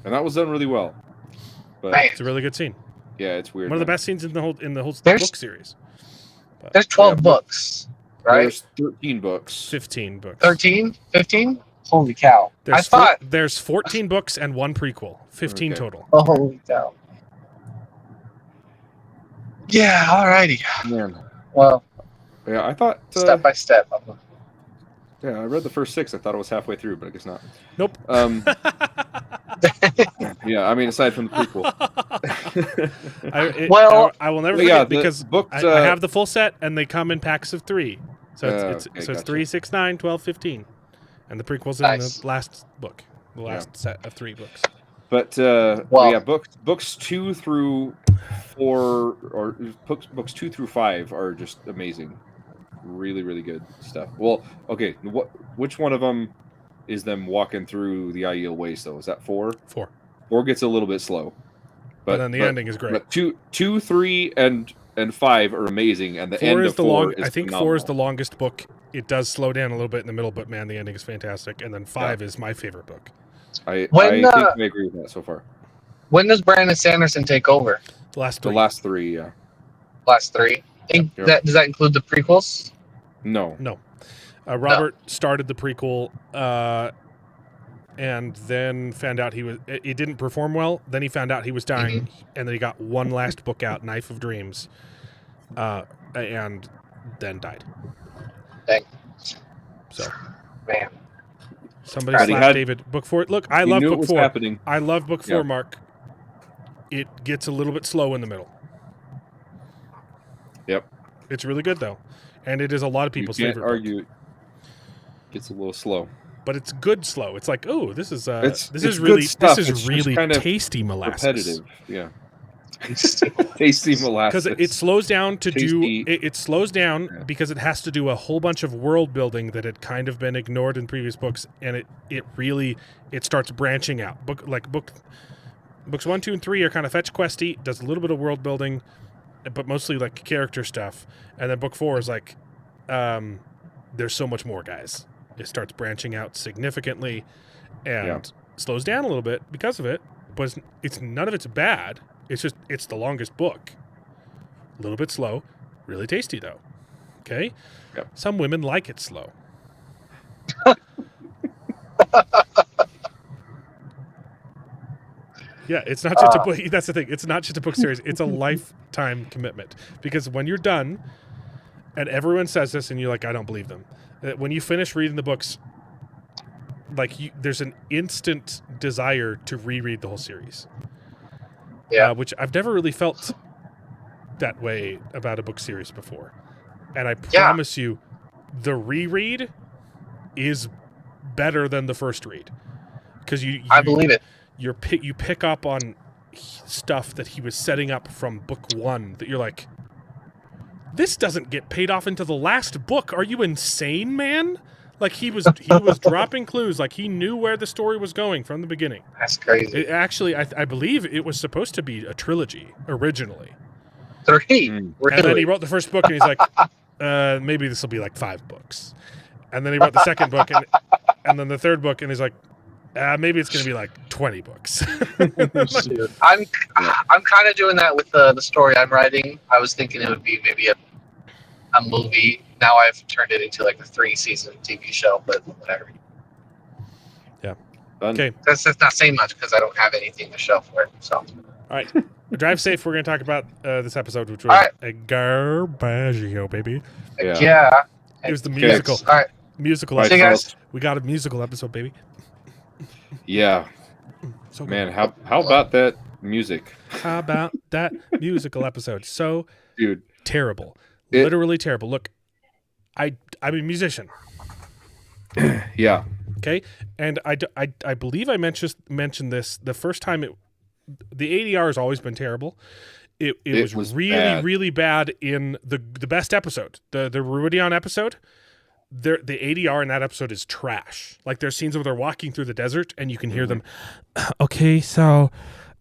And that was done really well. But Man, It's a really good scene. yeah, it's weird. One of the man. best scenes in the whole There's- book series. there's 12 Yeah. books, right? There's 13 books. 15 books. 13? 15? Holy cow. I thought. There's 14 books and 1 prequel. 15 Okay. total. Oh, holy cow. Yeah, alrighty. Man. Well, Yeah, I thought. step by step. Yeah, I read the first 6. I thought it was halfway through, but I guess not. Nope. Yeah, I mean, aside from the prequel. Well- I will never But forget yeah, the because books, I have the full set and they come in packs of 3. So okay, it's gotcha. 3, 6, 9, 12, 15. And the prequel's in Nice. the last book, the last set of 3 books. But Well- yeah, books 2 through 4 or books 2 through 5 are just amazing. Really, really good stuff. Well, okay, which one of them is them walking through the Aiel Waste though? Is that 4? 4. 4 gets a little bit slow. But then the ending is great. But 2, 3, and 5 are amazing, and the 4 end is of the 4 long. is I think phenomenal. 4 is the longest book. It does slow down a little bit in the middle, but man, the ending is fantastic. And then 5 is my favorite book. I When, think I agree with that so far. When does Brandon Sanderson take over? The last The 3. last 3, yeah. Last 3. Yep. Does that include the prequels? No. No. Robert started the prequel and then found out it didn't perform well. Then he found out he was dying, and then he got one last book out, Knife of Dreams, and then died. Dang. So, Man. somebody But he slapped had- David. Book 4. Look, I He love knew it book was 4. happening. I love book 4, Yeah. Mark. It gets a little bit slow in the middle. Yep. It's really good though, and it is a lot of You people's can't favorite book. argue. Gets a little slow. But it's good slow. It's like, oh, this is It's good really stuff. this It's is just really kind of tasty molasses. Repetitive. Yeah. Tasty molasses. Because it slows down to Tasty. do it slows down Yeah. because it has to do a whole bunch of world building that had kind of been ignored in previous books, and it really starts branching out. Books 1, 2, and 3 are kind of fetch questy, does a little bit of world building, but mostly like character stuff. And then book 4 is like, there's so much more, guys. It starts branching out significantly, and slows down a little bit because of it. But it's none of it's bad. It's the longest book. A little bit slow, really tasty though. Okay. Yep. Some women like it slow. Yeah, it's not just a book. That's the thing. It's not just a book series. It's a lifetime commitment. Because when you're done, and everyone says this, and you're like, I don't believe them. When you finish reading the books, there's an instant desire to reread the whole series. Yeah. Which I've never really felt that way about a book series before. And I promise you, the reread is better than the first read. Because I believe it. You pick up on stuff that he was setting up from book 1 that you're like, this doesn't get paid off into the last book. Are you insane, man? Like he was dropping clues. Like he knew where the story was going from the beginning. That's crazy. Actually, I believe it was supposed to be a trilogy originally. 3. And then he wrote the first book and he's like, maybe this will be like 5 books. And then he wrote the second book and then the third book and he's like, maybe it's going to be like 20 books. Shoot. I'm kind of doing that with the story I'm writing. I was thinking it would be maybe a movie. Now I've turned it into like a 3-season TV show, but whatever. Yeah. Done. Okay. That's not saying much because I don't have anything to show for it. So All right. Drive safe. We're going to talk about this episode, which was All right. a garbaggio, baby. yeah. It was the musical. All right. Musical Bye, See you episode. guys. We got a musical episode, baby. Yeah. So good. Man, how about that music? How about that musical episode? So Dude. terrible. Literally terrible. Look, I'm a musician. Yeah. Okay, and I believe I mentioned this the first time. The ADR has always been terrible. It was really bad. really bad in the best episode, the Ruidion episode. The ADR in that episode is trash. Like there's scenes where they're walking through the desert and you can hear them. Okay, so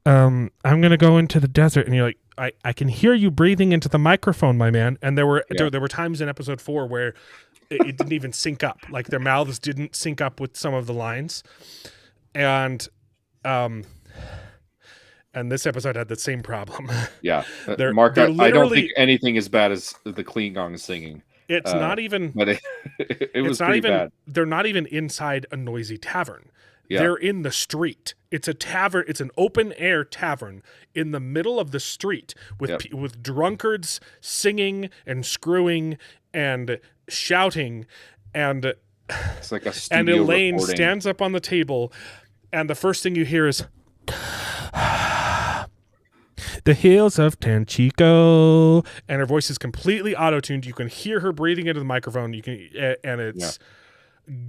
I'm gonna go into the desert, and you're like, I can hear you breathing into the microphone, my man. And there were times in episode 4 where it didn't even sync up. Like their mouths didn't sync up with some of the lines. And this episode had the same problem. Yeah. They're Mark, I don't literally- think anything as bad as the Klingon singing. It's not even. But it was It's not pretty even. bad. They're not even inside a noisy tavern. Yeah. They're in the street. It's a tavern. It's an open air tavern in the middle of the street with with drunkards singing and screwing and shouting, and It's like a and studio Elaine recording. stands up on the table, and the first thing you hear is the hills of Tanchico, and her voice is completely auto-tuned. You can hear her breathing into the microphone. You can, and it's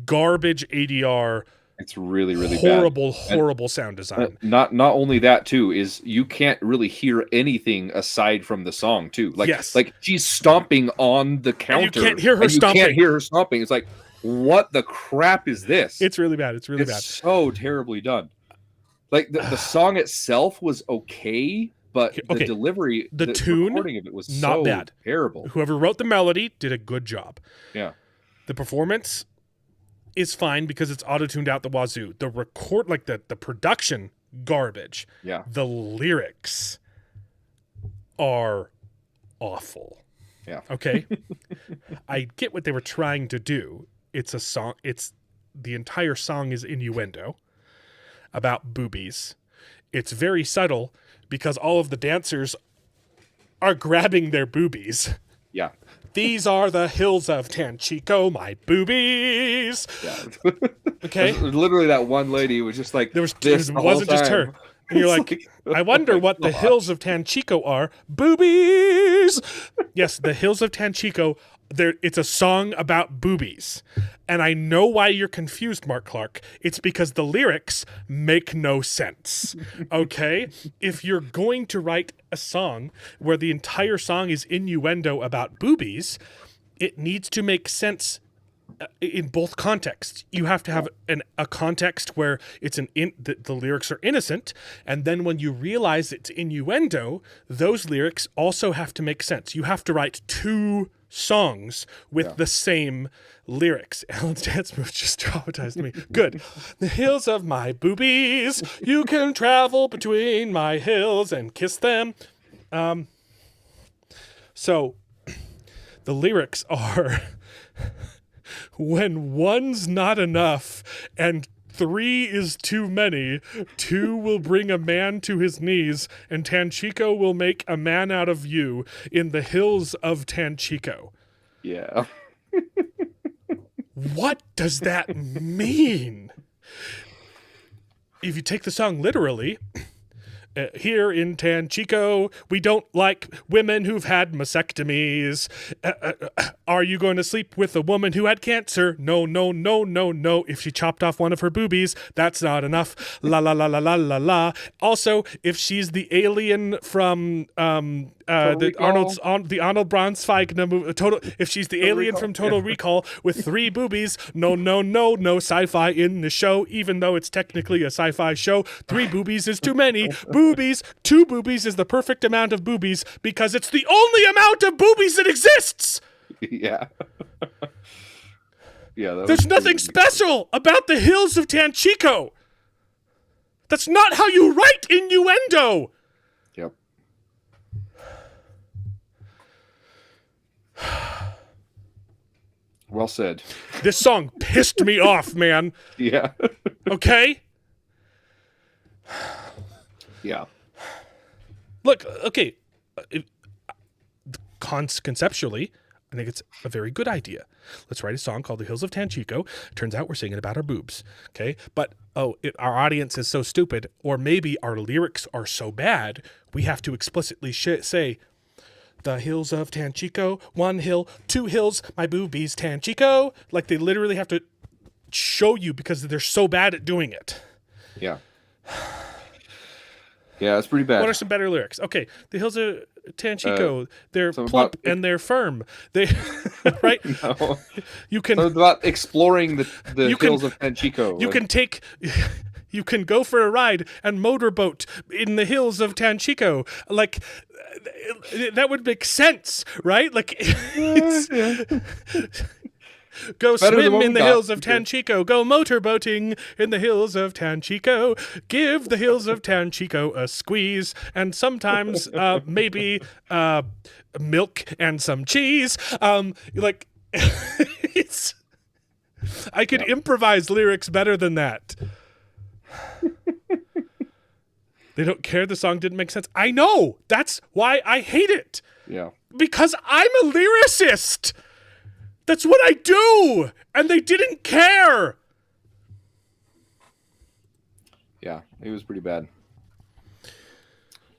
garbage ADR. It's really, really horrible sound design. Not only that too is you can't really hear anything aside from the song too. Like Yes. like she's stomping on the counter. And you can't hear her and you stomping. can't hear her stomping. It's like, what the crap is this? It's really bad. It's really bad. So terribly done. Like the song itself was okay, but the delivery, the tune, recording of it was not so bad. Terrible. Whoever wrote the melody did a good job. Yeah. The performance is fine because it's auto-tuned out the wazoo. The record, like the production, garbage. Yeah. The lyrics are awful. Yeah. Okay. I get what they were trying to do. It's a song. The entire song is innuendo about boobies. It's very subtle because all of the dancers are grabbing their boobies. Yeah. These are the hills of Tanchico, my boobies. Yeah. Okay. Literally, that one lady was just like, it wasn't just her. And you're like, I wonder what the hills of Tanchico are. Boobies. Yes, the hills of Tanchico. It's a song about boobies. And I know why you're confused, Mark Clark. It's because the lyrics make no sense. Okay? If you're going to write a song where the entire song is innuendo about boobies, it needs to make sense in both contexts. You have to have a context where it's the lyrics are innocent, and then when you realize it's innuendo, those lyrics also have to make sense. You have to write two songs with the same lyrics. Alan's dance move just traumatized me. Good. The hills of my boobies, you can travel between my hills and kiss them. So the lyrics are when one's not enough and 3 is too many, 2 will bring a man to his knees, and Tanchico will make a man out of you in the hills of Tanchico. Yeah. What does that mean? If you take the song literally, here in Tanchico, we don't like women who've had mastectomies. Are you going to sleep with a woman who had cancer? No, no, no, no, no. If she chopped off one of her boobies, that's not enough. La, la, la, la, la, la, la. Also, if she's the alien from the Arnold Braunschweig movie, if she's the alien from Total Recall with 3 boobies, no, no, no, no sci-fi in the show, even though it's technically a sci-fi show. 3 boobies is too many. Boobies, 2 boobies is the perfect amount of boobies because it's the only amount of boobies that exists. Yeah. Yeah. There's nothing special about the hills of Tanchico. That's not how you write innuendo. Yep. Well said. This song pissed me off, man. Yeah. Okay? Yeah. Look, okay. Conceptually, I think it's a very good idea. Let's write a song called The Hills of Tanchico. Turns out we're singing about our boobs. Okay? But, our audience is so stupid, or maybe our lyrics are so bad, we have to explicitly say, the hills of Tanchico, 1 hill, 2 hills, my boobies, Tanchico. Like, they literally have to show you because they're so bad at doing it. Yeah. Yeah, it's pretty bad. What are some better lyrics? Okay, the hills of Tanchico, they're plump and they're firm. They right? No. You can about exploring the hills of Tanchico. You can go for a ride and motorboat in the hills of Tanchico. Like that would make sense, right? Like go swim in the hills of Tanchico. Go motorboating in the hills of Tanchico. Give the hills of Tanchico a squeeze. And sometimes maybe milk and some cheese. It's... I could improvise lyrics better than that. They don't care the song didn't make sense. I know. That's why I hate it. Yeah. Because I'm a lyricist. That's what I do, and they didn't care. Yeah, it was pretty bad.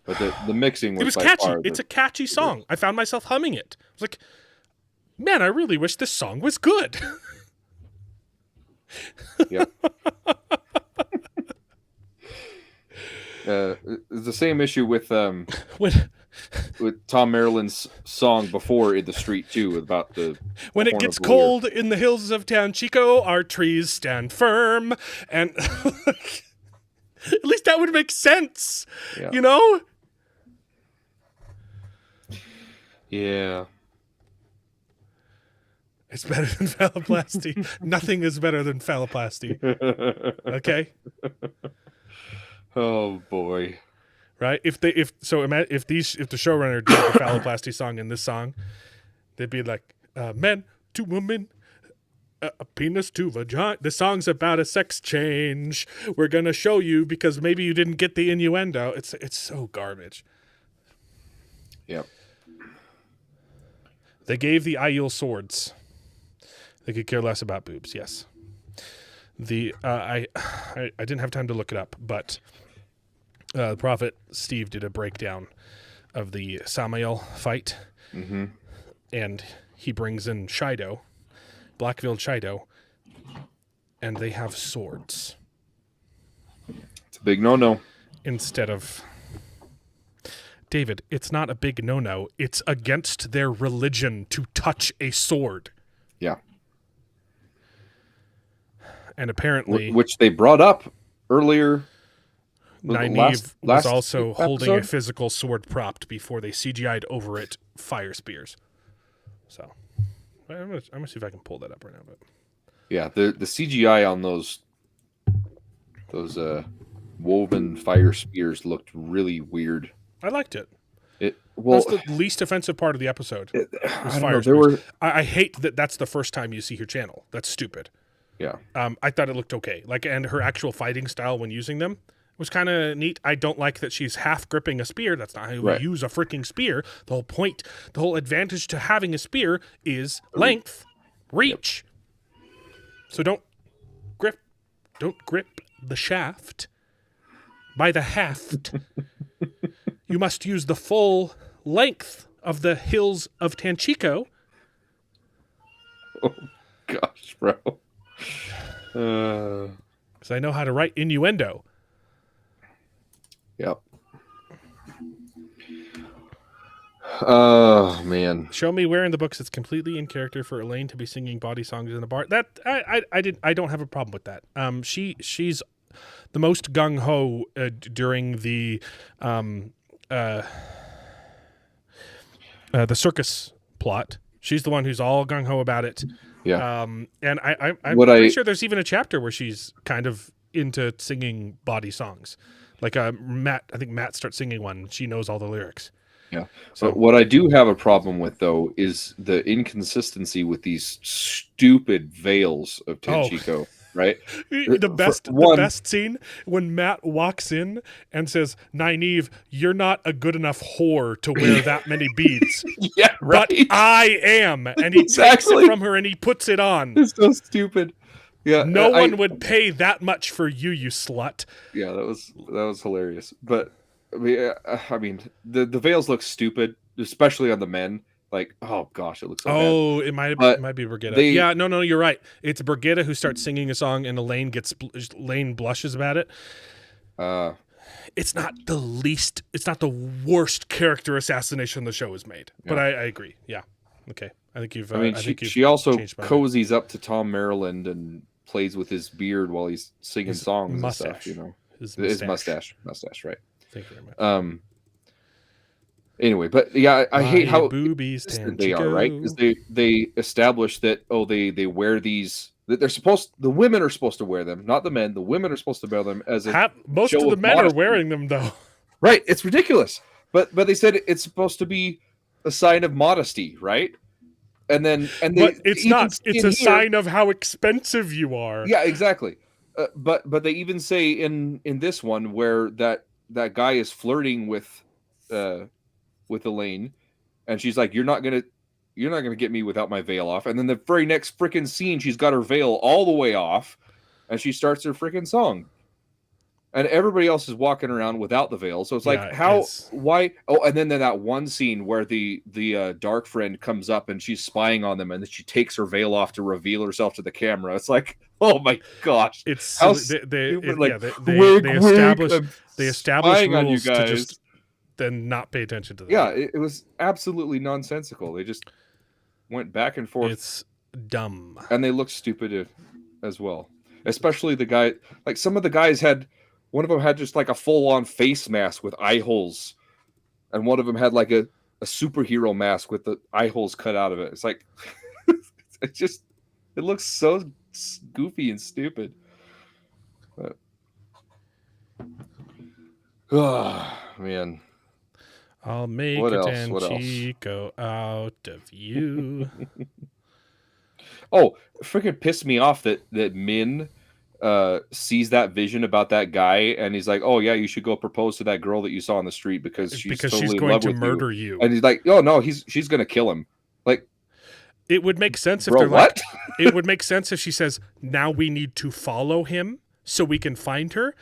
But the mixing was It was by catchy. far It's a catchy song. I found myself humming it. I was like, man, I really wish this song was good. Yep. The same issue with When Tom Maryland's song before in the street too, about the When it corn gets of the lyre. cold in the hills of Town Chico, our trees stand firm. And at least that would make sense, Yeah. you know? Yeah. It's better than phalloplasty. Nothing is better than phalloplasty. Okay? Oh boy. Right? If the showrunner did the phalloplasty song in this song, they'd be like, men to women, a penis to vagina. The song's about a sex change. We're gonna show you because maybe you didn't get the innuendo. It's so garbage. Yep. They gave the Aiel swords. They could care less about boobs. Yes. I didn't have time to look it up, but the Prophet Steve did a breakdown of the Samael fight, and he brings in Shido, Black-Veiled Shido, and they have swords It's a big no-no. instead of. David, it's not a big no-no. It's against their religion to touch a sword. Yeah. And apparently, Which they brought up earlier. Nynaeve was last also holding a episode? physical sword propped before they CGI'd over it fire spears. So, I'm gonna see if I can pull that up right now. But Yeah, the CGI on those woven fire spears looked really weird. I liked it. Well, That's the least offensive part of the episode. Was I don't fire know. There spears. were I hate that that's the first time you see her channel. That's stupid. yeah. I thought it looked okay. And her actual fighting style when using them was kind of neat. I don't like that she's half gripping a spear. That's not how you Right. use a freaking spear. The whole point, the whole advantage to having a spear is length, reach. So don't grip the shaft by the haft. You must use the full length of the hills of Tanchico. Oh gosh, bro. Because I know how to write innuendo. Yep. Oh man. Show me where in the books it's completely in character for Elaine to be singing body songs in a bar. That I don't have a problem with that. She's the most gung ho during the circus plot. She's the one who's all gung ho about it. Yeah. And I'm What pretty I- sure there's even a chapter where she's kind of into singing body songs. Like Matt, I think Matt starts singing one. She knows all the lyrics. Yeah. So- But what I do have a problem with though is the inconsistency with these stupid veils of Tanchico, right? The best scene when Matt walks in and says, "Nynaeve, you're not a good enough whore to wear that many beads, Yeah, right. but I am." And he takes Exactly. it from her and he puts it on. It's so stupid. Yeah. No one would pay that much for you, you slut. Yeah, that was hilarious. But I mean, the veils look stupid, especially on the men. Like, oh gosh, it looks so bad. Oh, it might But be Brigitte. they- Yeah, no, you're right. It's Brigitte who starts singing a song, and Elaine blushes about it. It's not the worst character assassination the show has made. But Yeah. I agree. Yeah. Okay. I think you've. I mean, I think you've she also changed my mind. cozies up to Tom Maryland and plays with his beard while he's singing His songs mustache. and stuff. You know, His mustache, right? Thank you very much. Anyway, but yeah, I hate how boobies consistent they are, right? Because they establish that they wear these, that the women are supposed to wear them, not the men. The women are supposed to wear them as a Most show of the of men modesty. are wearing them though. Right. It's ridiculous, but they said it's supposed to be a sign of modesty, right? And they But it's even not. say It's in a here- sign of how expensive you are. Yeah, exactly. But they even say in this one where that guy is flirting with Elaine, and she's like, "You're not gonna get me without my veil off." And then the very next freaking scene, she's got her veil all the way off, and she starts her freaking song. And everybody else is walking around without the veil, so it's like, Yeah, why? Oh, and then that one scene where the dark friend comes up and she's spying on them, and then she takes her veil off to reveal herself to the camera. It's like, Oh my gosh! It's How silly. stupid, like, they wink, establish wink, they I'm establish spying on you rules to guys. just then not pay attention to them. Yeah, it was absolutely nonsensical. They just went back and forth. It's dumb. And they looked stupid as well. Especially the guy, like some of the guys had, one of them had just like a full-on face mask with eye holes, and one of them had like a superhero mask with the eye holes cut out of it. It's like, it looks so goofy and stupid. But, oh, man. I'll make What a else? Dan What else? Chico out of you. Oh, freaking pissed me off that Min sees that vision about that guy, and he's like, "Oh yeah, you should go propose to that girl that you saw on the street because she's totally in going love to with murder you." And he's like, "Oh no, she's gonna kill him." Like, It would make sense if bro, they're what? like, it would make sense if she says, "Now we need to follow him so we can find her."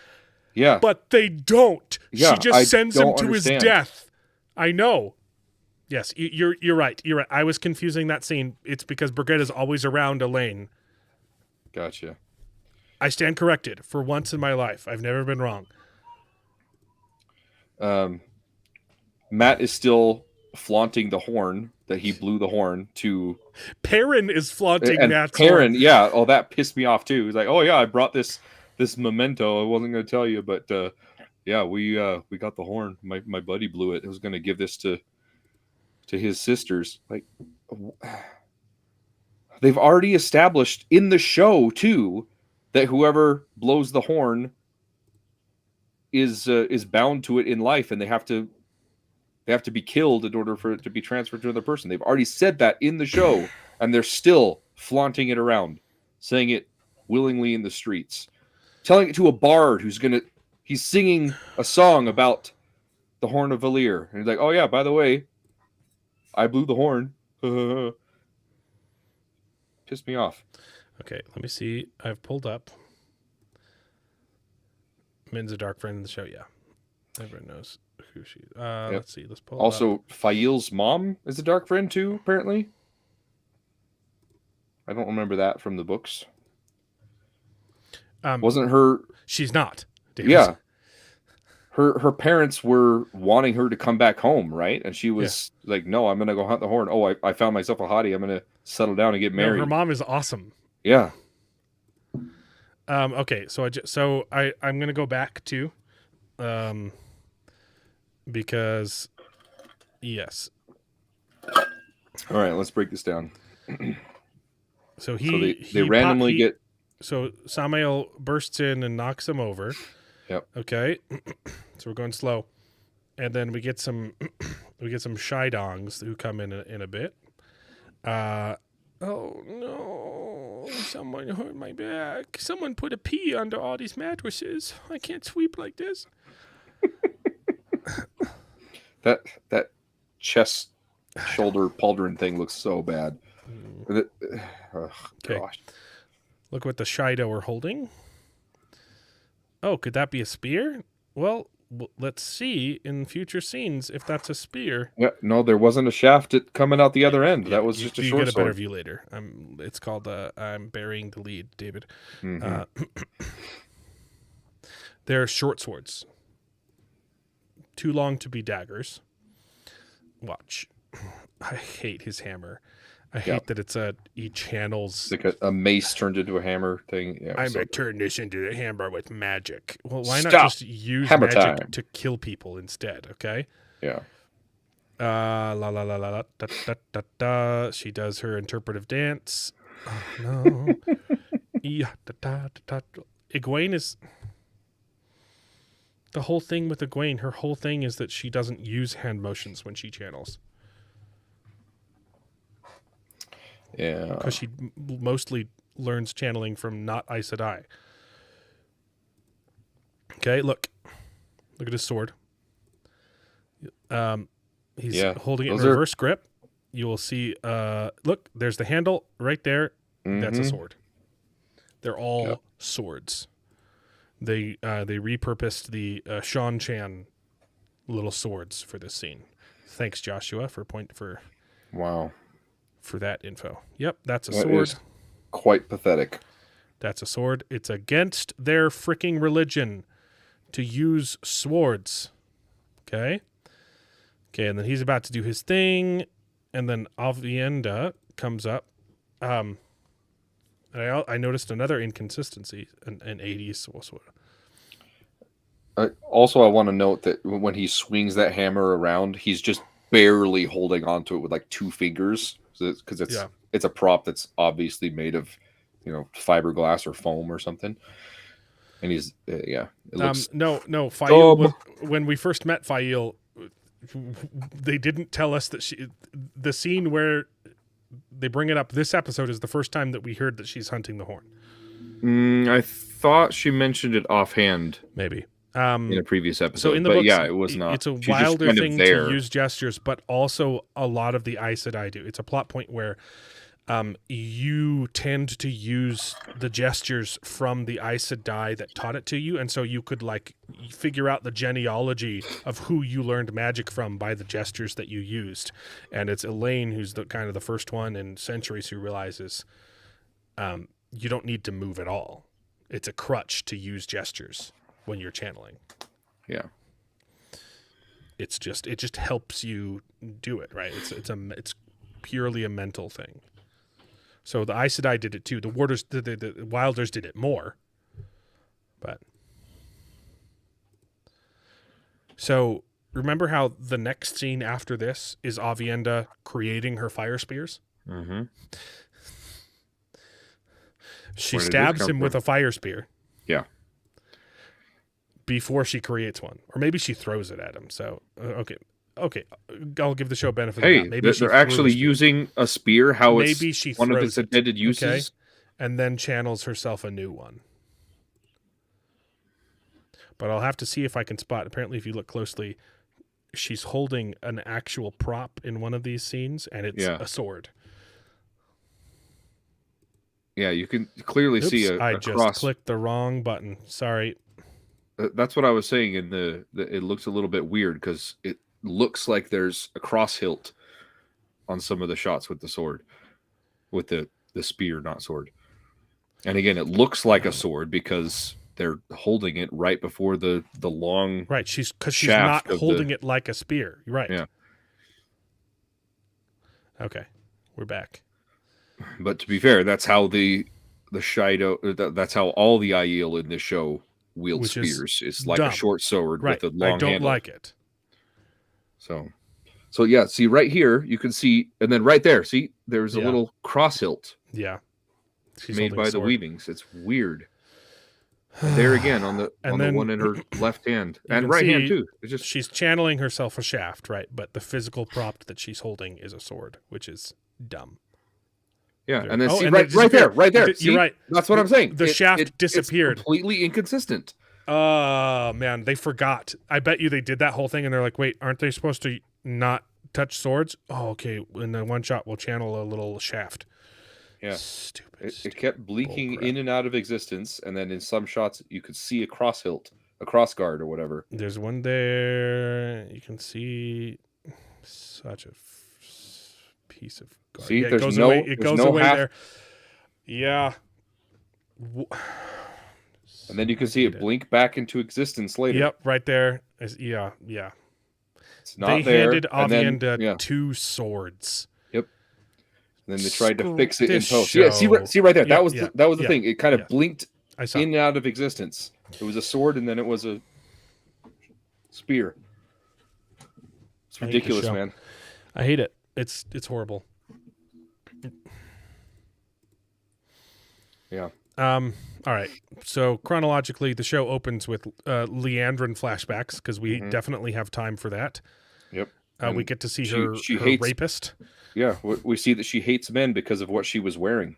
Yeah, But they don't. Yeah, She just I sends him don't to understand. his death. I know. Yes, you're right. You're right. I was confusing that scene. It's because Brigitte is always around Elaine. Gotcha. I stand corrected for once in my life. I've never been wrong. Matt is still flaunting the horn that he blew the horn to. Perrin is flaunting And Matt's Perrin, horn. yeah. Oh, that pissed me off too. He's like, "Oh yeah, I brought this memento. I wasn't going to tell you, but yeah, we got the horn. My buddy blew it. I was going to give this to his sisters." Like, they've already established in the show too that whoever blows the horn is bound to it in life, and they have to be killed in order for it to be transferred to another person. They've already said that in the show, and they're still flaunting it around, saying it willingly in the streets, telling it to a bard he's singing a song about the Horn of Valir, and he's like, "Oh yeah, by the way, I blew the horn." Pissed me off. Okay, let me see. I've pulled up. Min's a dark friend in the show. Yeah, everyone knows who she. Yep. Let's see. Let's pull. Also, Fail's mom is a dark friend too. Apparently, I don't remember that from the books. Wasn't her? She's not. Davis. Yeah. Her parents were wanting her to come back home, right? And she was like, "No, I'm gonna go hunt the horn. Oh, I found myself a hottie. I'm gonna settle down and get married." No, her mom is awesome. Yeah. Okay, so I'm gonna go back to, because, yes. All right, let's break this down. So they randomly get. So Samael bursts in and knocks him over. Yep. Okay. So we're going slow, and then we get some Shydongs who come in a bit. Oh no! Someone hurt my back. Someone put a pea under all these mattresses. I can't sweep like this. That chest shoulder pauldron thing looks so bad. Oh, Okay. gosh. Look what the Shido are holding. Oh, could that be a spear? Well, let's see in future scenes if that's a spear. Yeah, no, there wasn't a shaft coming out the other end. That was just a you short get a better sword. view later. It's called I'm burying the lead, David. Mhm. They're short swords. Too long to be daggers. Watch. I hate his hammer. I hate that it's he channels. It's like a mace turned into a hammer thing. Yeah, I'm so gonna turn this into a hammer with magic. Well, why not Stop. just use Hammer magic time. to kill people instead? Okay. yeah. La la la la da, da, da, da. She does her interpretive dance. Oh no. Yeah, da, da, da, da. Egwene is the whole thing with Egwene. Her whole thing is that she doesn't use hand motions when she channels. Yeah. Because she mostly learns channeling from not Aes Sedai. Okay, look at his sword. He's holding it in reverse grip. You will see. Look, there's the handle right there. Mm-hmm. That's a sword. They're all swords. They repurposed the Shan Chan little swords for this scene. Thanks, Joshua, Wow. for that info. Yep, that's a That sword. is quite pathetic. That's a sword. It's against their freaking religion to use swords. Okay? Okay, and then he's about to do his thing, and then Avienda comes up. I noticed another inconsistency in 80s. Also, I want to note that when he swings that hammer around, he's just barely holding onto it with like 2 fingers, because it's a prop that's obviously made of, fiberglass or foam or something. And he's it looks no, Fail when we first met Fail, they didn't tell us that the scene where they bring it up this episode is the first time that we heard that she's hunting the horn. I thought she mentioned it offhand, maybe in a previous episode. So in the but books, yeah, it was not. It's a She's wilder just thing kind of to use gestures, but also a lot of the Aes Sedai do. It's a plot point where you tend to use the gestures from the Aes Sedai that taught it to you, and so you could like figure out the genealogy of who you learned magic from by the gestures that you used. And it's Elaine who's the kind of the first one in centuries who realizes you don't need to move at all. It's a crutch to use gestures when you're channeling. Yeah. It just helps you do it, right? It's purely a mental thing. So the Aes Sedai did it too. The Warders, the Wilders did it more. But so remember how the next scene after this is Avienda creating her fire spears? Mm-hmm. She stabs him with a fire spear. Yeah. Before she creates one, or maybe she throws it at him. So okay, I'll give the show benefit. Hey, of that. Maybe they're actually using a spear. How maybe it's she one of throws its intended uses, okay? And then channels herself a new one. But I'll have to see if I can spot. Apparently, if you look closely, she's holding an actual prop in one of these scenes, and it's a sword. Yeah, you can clearly see a I cross. just clicked the wrong button. Sorry. That's what I was saying. It looks a little bit weird because it looks like there's a cross hilt on some of the shots with the sword, with the spear, not sword. And again, it looks like a sword because they're holding it right before the long right. She's not holding it like a spear. Right. Yeah. Okay, we're back. But to be fair, that's how the Shido. That's how all the Aiel in this show wield spears. It's like dumb. A short sword right. with a long handle. I don't like it. So yeah, see right here, you can see, and then right there, see, there's a little cross hilt. Yeah. She's made by the weavings. It's weird. And there again on the one in her left hand and right hand too. It's just she's channeling herself a shaft, right? But the physical prop that she's holding is a sword, which is dumb. Yeah, and then see right there. See, you're right. That's what I'm saying. The shaft disappeared. It's completely inconsistent. Oh man, they forgot. I bet you they did that whole thing, and they're like, "Wait, aren't they supposed to not touch swords?" Oh, okay. In the one shot, we'll channel a little shaft. Yeah, stupid. It kept blinking in and out of existence, and then in some shots, you could see a cross hilt, a cross guard, or whatever. There's one there. You can see such a piece of. Guard. See, yeah, there's it goes no, away. It goes away there. Yeah. And then you can see it blink back into existence later. Yep, right there. Yeah. It's not they there. handed Avienda 2 swords. Yep. And then they tried to fix it in post. Show. Yeah, see right there. Yeah, that was the thing. It kind of blinked in and out of existence. It was a sword, and then it was a spear. It's ridiculous, man. I hate it. It's horrible. Yeah. All right. So chronologically, the show opens with Leandrin flashbacks because we definitely have time for that. Yep. We get to see her rapist. Yeah, we see that she hates men because of what she was wearing.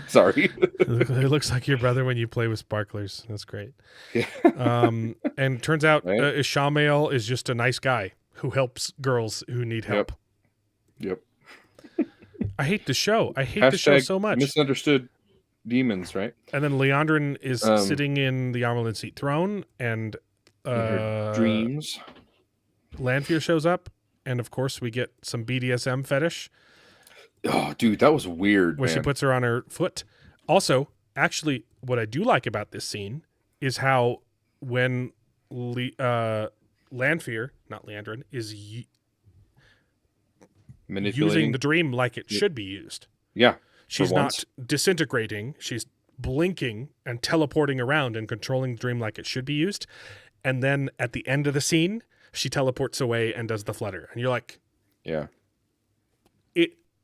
Sorry. It looks like your brother when you play with sparklers. That's great. Yeah. And turns out Ishamael is just a nice guy who helps girls who need help. Yep. I hate the show. I hate the show so much. Misunderstood demons, right? And then Leandrin is sitting in the Amarlin seat throne, and dreams. Lanfear shows up, and of course we get some BDSM fetish. Oh, dude, that was weird, where man. she puts her on her foot. Also, actually, what I do like about this scene is how when Lanfear, not Leandrin, is Manipulating using the dream like it should be used. Yeah. She's once. not disintegrating. She's blinking and teleporting around and controlling the dream like it should be used. And then at the end of the scene, she teleports away and does the flutter. And you're like, Yeah.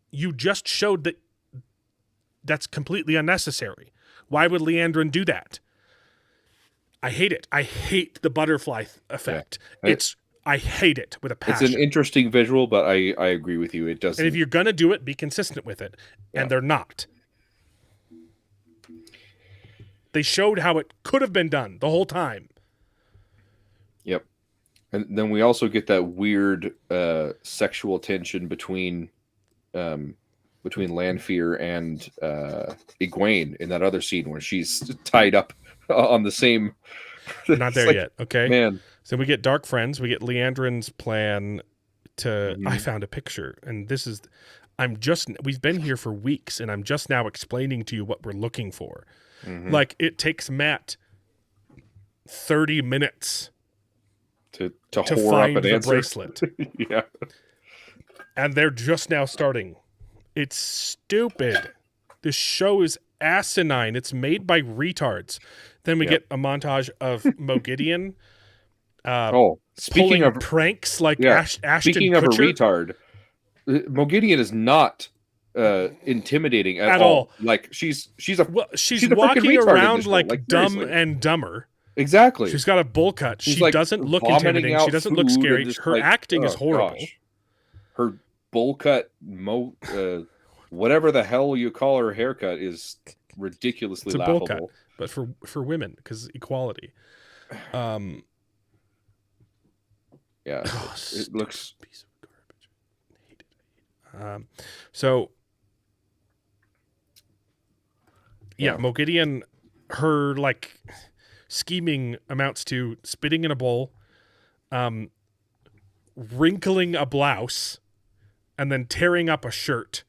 You just showed that that's completely unnecessary. Why would Leandrin do that? I hate it. I hate the butterfly effect. Yeah. I hate it with a passion. It's an interesting visual, but I agree with you. It doesn't. And if you're gonna do it, be consistent with it. Yeah. And they're not. They showed how it could have been done the whole time. Yep. And then we also get that weird sexual tension between Lanfear and Egwene in that other scene where she's tied up on the same. We're not there yet. Okay. Man. So we get Dark Friends. We get Leandrin's plan to. I found a picture, and this is. We've been here for weeks, and I'm just now explaining to you what we're looking for. Mm-hmm. Like, it takes Matt 30 minutes to find whore up an the answer. bracelet. Yeah. And they're just now starting. It's stupid. This show is asinine. It's made by retards. Then we get a montage of Mo Gideon speaking pulling of pranks like yeah, Ashton speaking of Kutcher. a retard, Mo Gideon is not intimidating at all. Like she's she's a freaking walking retard in around this show, like Dumb seriously. and Dumber. Exactly. She's got a bowl cut. She's She like doesn't look vomiting intimidating. out She doesn't look food scary. and just Her like, acting is oh, horrible. gosh. Her bowl cut whatever the hell you call her haircut is ridiculously It's a laughable. bowl cut, but for women because equality. Yeah, Oh, it looks. Piece of garbage. Hate it. So Yeah. Mo Gideon, her like scheming amounts to spitting in a bowl, wrinkling a blouse, and then tearing up a shirt,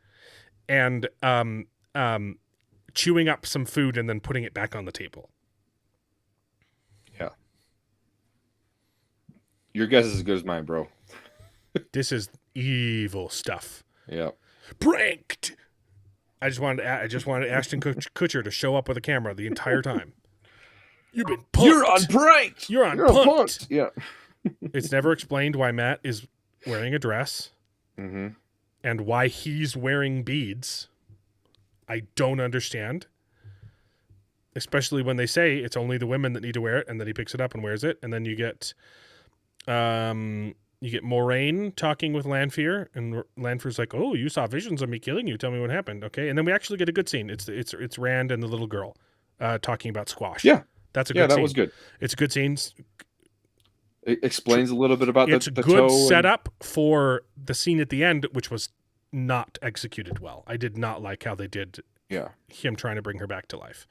and chewing up some food and then putting it back on the table. Yeah. Your guess is as good as mine, bro. This is evil stuff. Yeah. Pranked. I just wanted Ashton Kutcher to show up with a camera the entire time. You've been punked. You're on pranked. You're on You're punked. punked. Yeah. It's never explained why Matt is wearing a dress Mm-hmm. and why he's wearing beads. I don't understand. Especially when they say it's only the women that need to wear it, and then he picks it up and wears it, and then you get Moraine talking with Lanfear, and Lanfear's like, "Oh, you saw visions of me killing you. Tell me what happened." Okay, and then we actually get a good scene. It's Rand and the little girl talking about squash. Yeah. That's a good Yeah, that scene. was good. It's a good scene. It explains a little bit about It's the good toe and- setup for the scene at the end, which was not executed well. I did not like how they did Yeah. him trying to bring her back to life.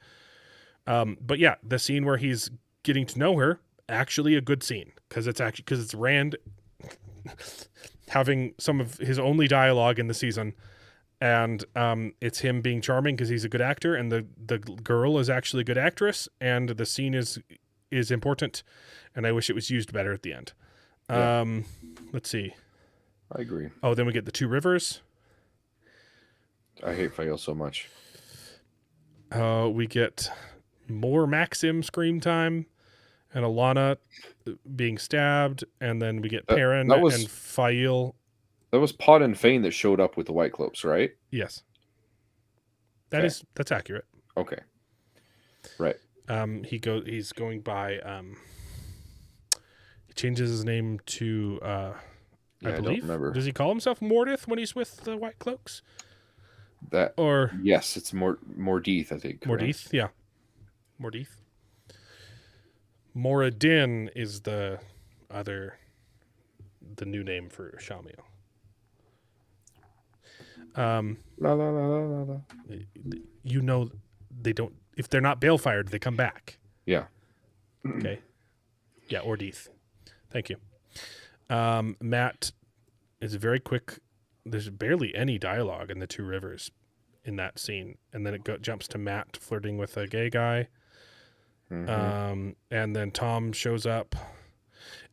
But yeah, the scene where he's getting to know her, actually a good scene because it's Rand having some of his only dialogue in the season, and it's him being charming because he's a good actor, and the girl is actually a good actress, and the scene is important, and I wish it was used better at the end. Yeah. Let's see. I agree. Oh, then we get the two rivers. I hate Fael so much. We get more Maxim scream time and Alana being stabbed, and then we get Perrin that was- and Fael. That was Pod and Fane that showed up with the White Cloaks, right? Yes. Okay. That's accurate. Okay. Right. He's going by he changes his name to I don't believe. remember. Does he call himself Mordith when he's with the White Cloaks? That Or yes, it's Mordeith, I think. correct? Mordeith, yeah. Mordeith. Moradin is the new name for Shamiel. La, la, la, la, la, la. You know, they don't. If they're not bale-fired, they come back. Yeah. Okay. Yeah, Ordeith. Thank you. Matt is very quick there's barely any dialogue in the Two Rivers in that scene, and then it jumps to Matt flirting with a gay guy. Mhm. And then Tom shows up,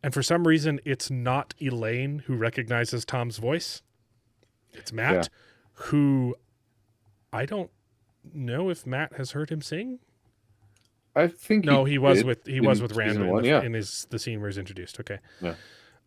and for some reason it's not Elaine who recognizes Tom's voice. It's Matt, who I don't know if Matt has heard him sing. I think No, he was with in Rand season in, one, the scene where he's introduced. Okay, Yeah.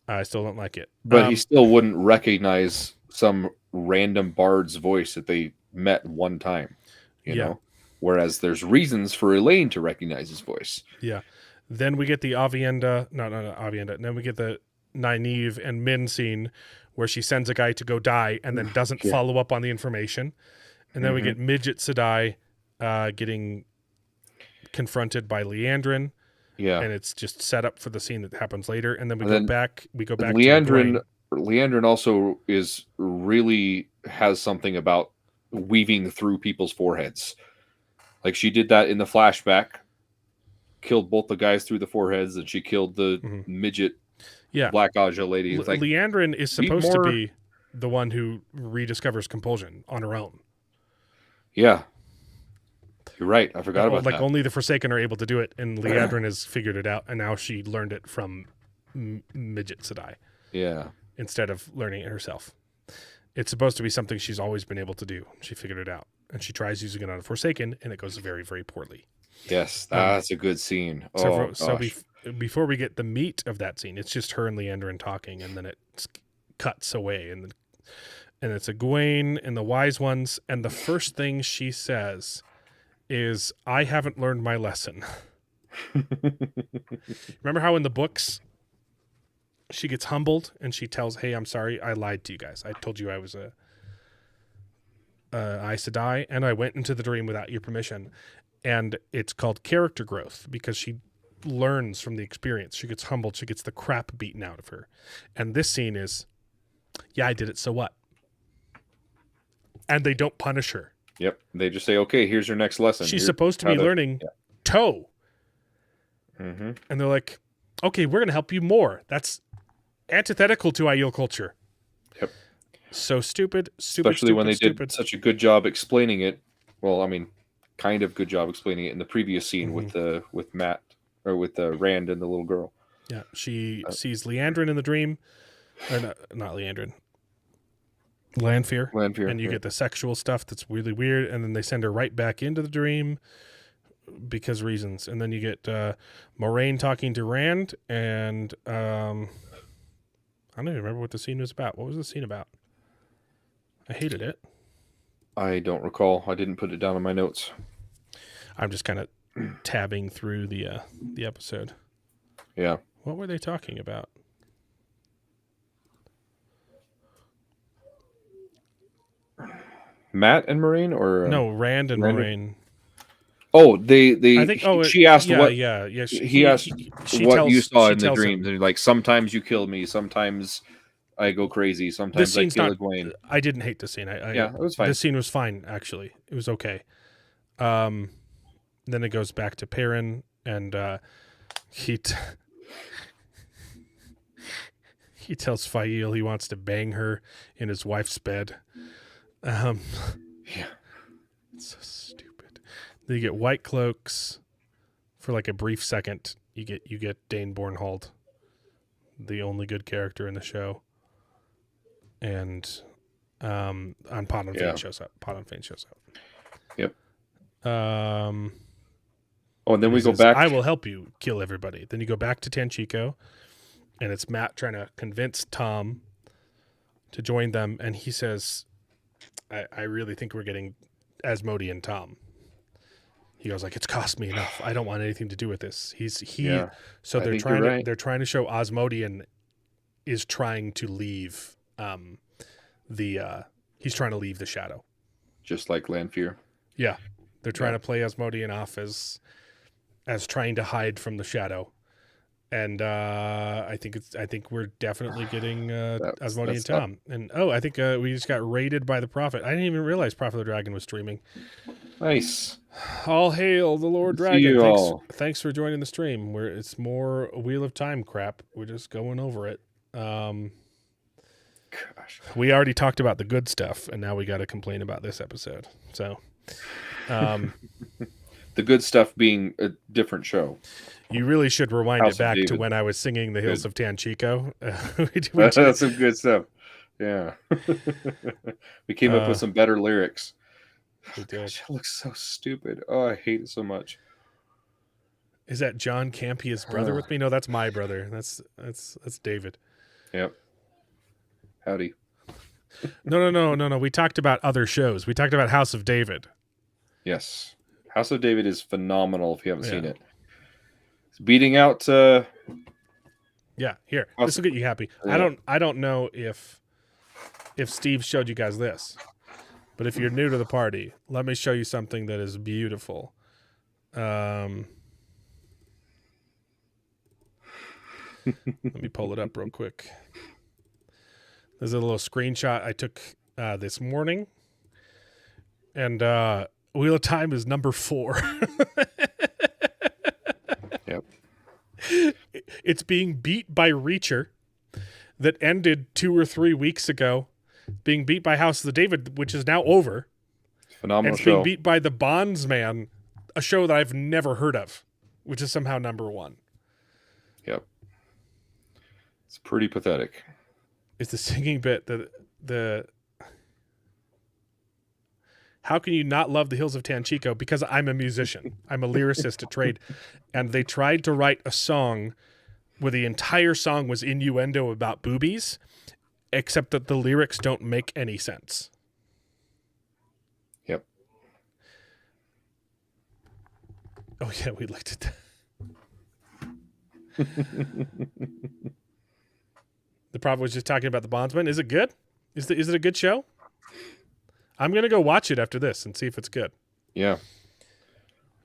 I still don't like it, But he still wouldn't recognize some random bard's voice that they met one time, you know? Whereas there's reasons for Elaine to recognize his voice. Yeah. Then we get the Avienda, not Avienda. And then we get the Nynaeve and Min scene where she sends a guy to go die and then doesn't follow up on the information. And then we get Midget Sedai getting confronted by Leandrin. Yeah. And it's just set up for the scene that happens later. And then we go back to Leandrin. Leandrin also has something about weaving through people's foreheads. Like she did that in the flashback, killed both the guys through the foreheads, and she killed the midget Black Aja lady. Like, Leandrin is supposed to be the one who rediscovers compulsion on her own. Yeah. You're right. I forgot about that. Like only the Forsaken are able to do it, and Leandrin has figured it out, and now she learned it from Midget Sedai. Yeah. Instead of learning it herself. It's supposed to be something she's always been able to do. She figured it out. And she tries using it on a Forsaken, and it goes very, very poorly. Yes, that's a good scene. So before we get the meat of that scene, it's just her and Leandrin talking, and then it cuts away. And it's Egwene and the Wise Ones, and the first thing she says is, "I haven't learned my lesson." Remember how in the books she gets humbled and she tells, "Hey, I'm sorry, I lied to you guys. I told you I was a Aes Sedai, and I went into the dream without your permission." And it's called character growth because she learns from the experience. She gets humbled. She gets the crap beaten out of her. And this scene is, yeah, I did it, so what? And they don't punish her. Yep. They just say, okay, here's your next lesson. She's supposed to be learning toe. Mm-hmm. And they're like, okay, we're going to help you more. That's antithetical to Aiel culture. Yep. So stupid. Especially when they did such a good job explaining it. Well, I mean, kind of good job explaining it in the previous scene with Matt, or with Rand and the little girl. Yeah, she sees Leandrin in the dream. Or not Leandrin. Lanfear. And you get the sexual stuff that's really weird, and then they send her right back into the dream because reasons. And then you get Moraine talking to Rand, and I don't even remember what the scene was about. What was the scene about? I hated it. I don't recall. I didn't put it down in my notes. I'm just kind of tabbing through the episode. Yeah. What were they talking about? Matt and Moraine, or no, Rand and Moraine. Oh, they. I think. She asked what. Yeah. He asked what you saw in the dreams, and like, sometimes you kill me, sometimes I go crazy, sometimes I kill Egwene. I didn't hate the scene. Yeah, it was fine. The scene was fine, actually. It was okay. Then it goes back to Perrin, and he tells Fael he wants to bang her in his wife's bed. Yeah. It's so stupid. Then you get white cloaks for like a brief second. You get Dane Bornhold, the only good character in the show. And Podon Fane shows up. Yep. And then we go back. I will help you kill everybody. Then you go back to Tanchico, and it's Matt trying to convince Tom to join them, and he says, I really think we're getting Asmodean Tom. He goes like, it's cost me enough. I don't want anything to do with this. So they're trying to show Asmodean is trying to leave he's trying to leave the shadow. Just like Lanfear. Yeah. They're trying to play Asmodean off as trying to hide from the shadow. And I think we're definitely getting Asmodean Tom. And I think we just got raided by the Prophet. I didn't even realize Prophet of the Dragon was streaming. Nice. All hail the Lord Dragon. Thanks for joining the stream. It's more Wheel of Time crap. We're just going over it. Gosh. We already talked about the good stuff, and now we got to complain about this episode. So, The good stuff being a different show. you really should rewind House it back of to David. when I was singing The Hills of Tanchico. That's some good stuff. Yeah. We came up with some better lyrics. We did. Gosh, that looks so stupid. Oh, I hate it so much. Is that John Campia's brother with me? No, that's my brother. That's David. Yep. Howdy. No. We talked about other shows. We talked about House of David. Yes. House of David is phenomenal if you haven't seen Yeah. it. It's beating out Yeah, here. This will get you happy. Yeah. I don't know if Steve showed you guys this, but if you're new to the party, let me show you something that is beautiful. Let me pull it up real quick. There's a little screenshot I took this morning, and Wheel of Time is number 4. Yep. It's being beat by Reacher, that ended 2 or 3 weeks ago, being beat by House of the David, which is now over. Phenomenal And it's being show. beat by The Bondsman, a show that I've never heard of, which is somehow number 1. Yep. It's pretty pathetic. It's the singing bit the how can you not love The Hills of Tanchico? Because I'm a musician. I'm a lyricist at trade. And they tried to write a song where the entire song was innuendo about boobies, except that the lyrics don't make any sense. Yep. Oh, yeah, we looked at that. The prophet was just talking about The Bondsman. Is it good? Is it a good show? I'm going to go watch it after this and see if it's good. Yeah.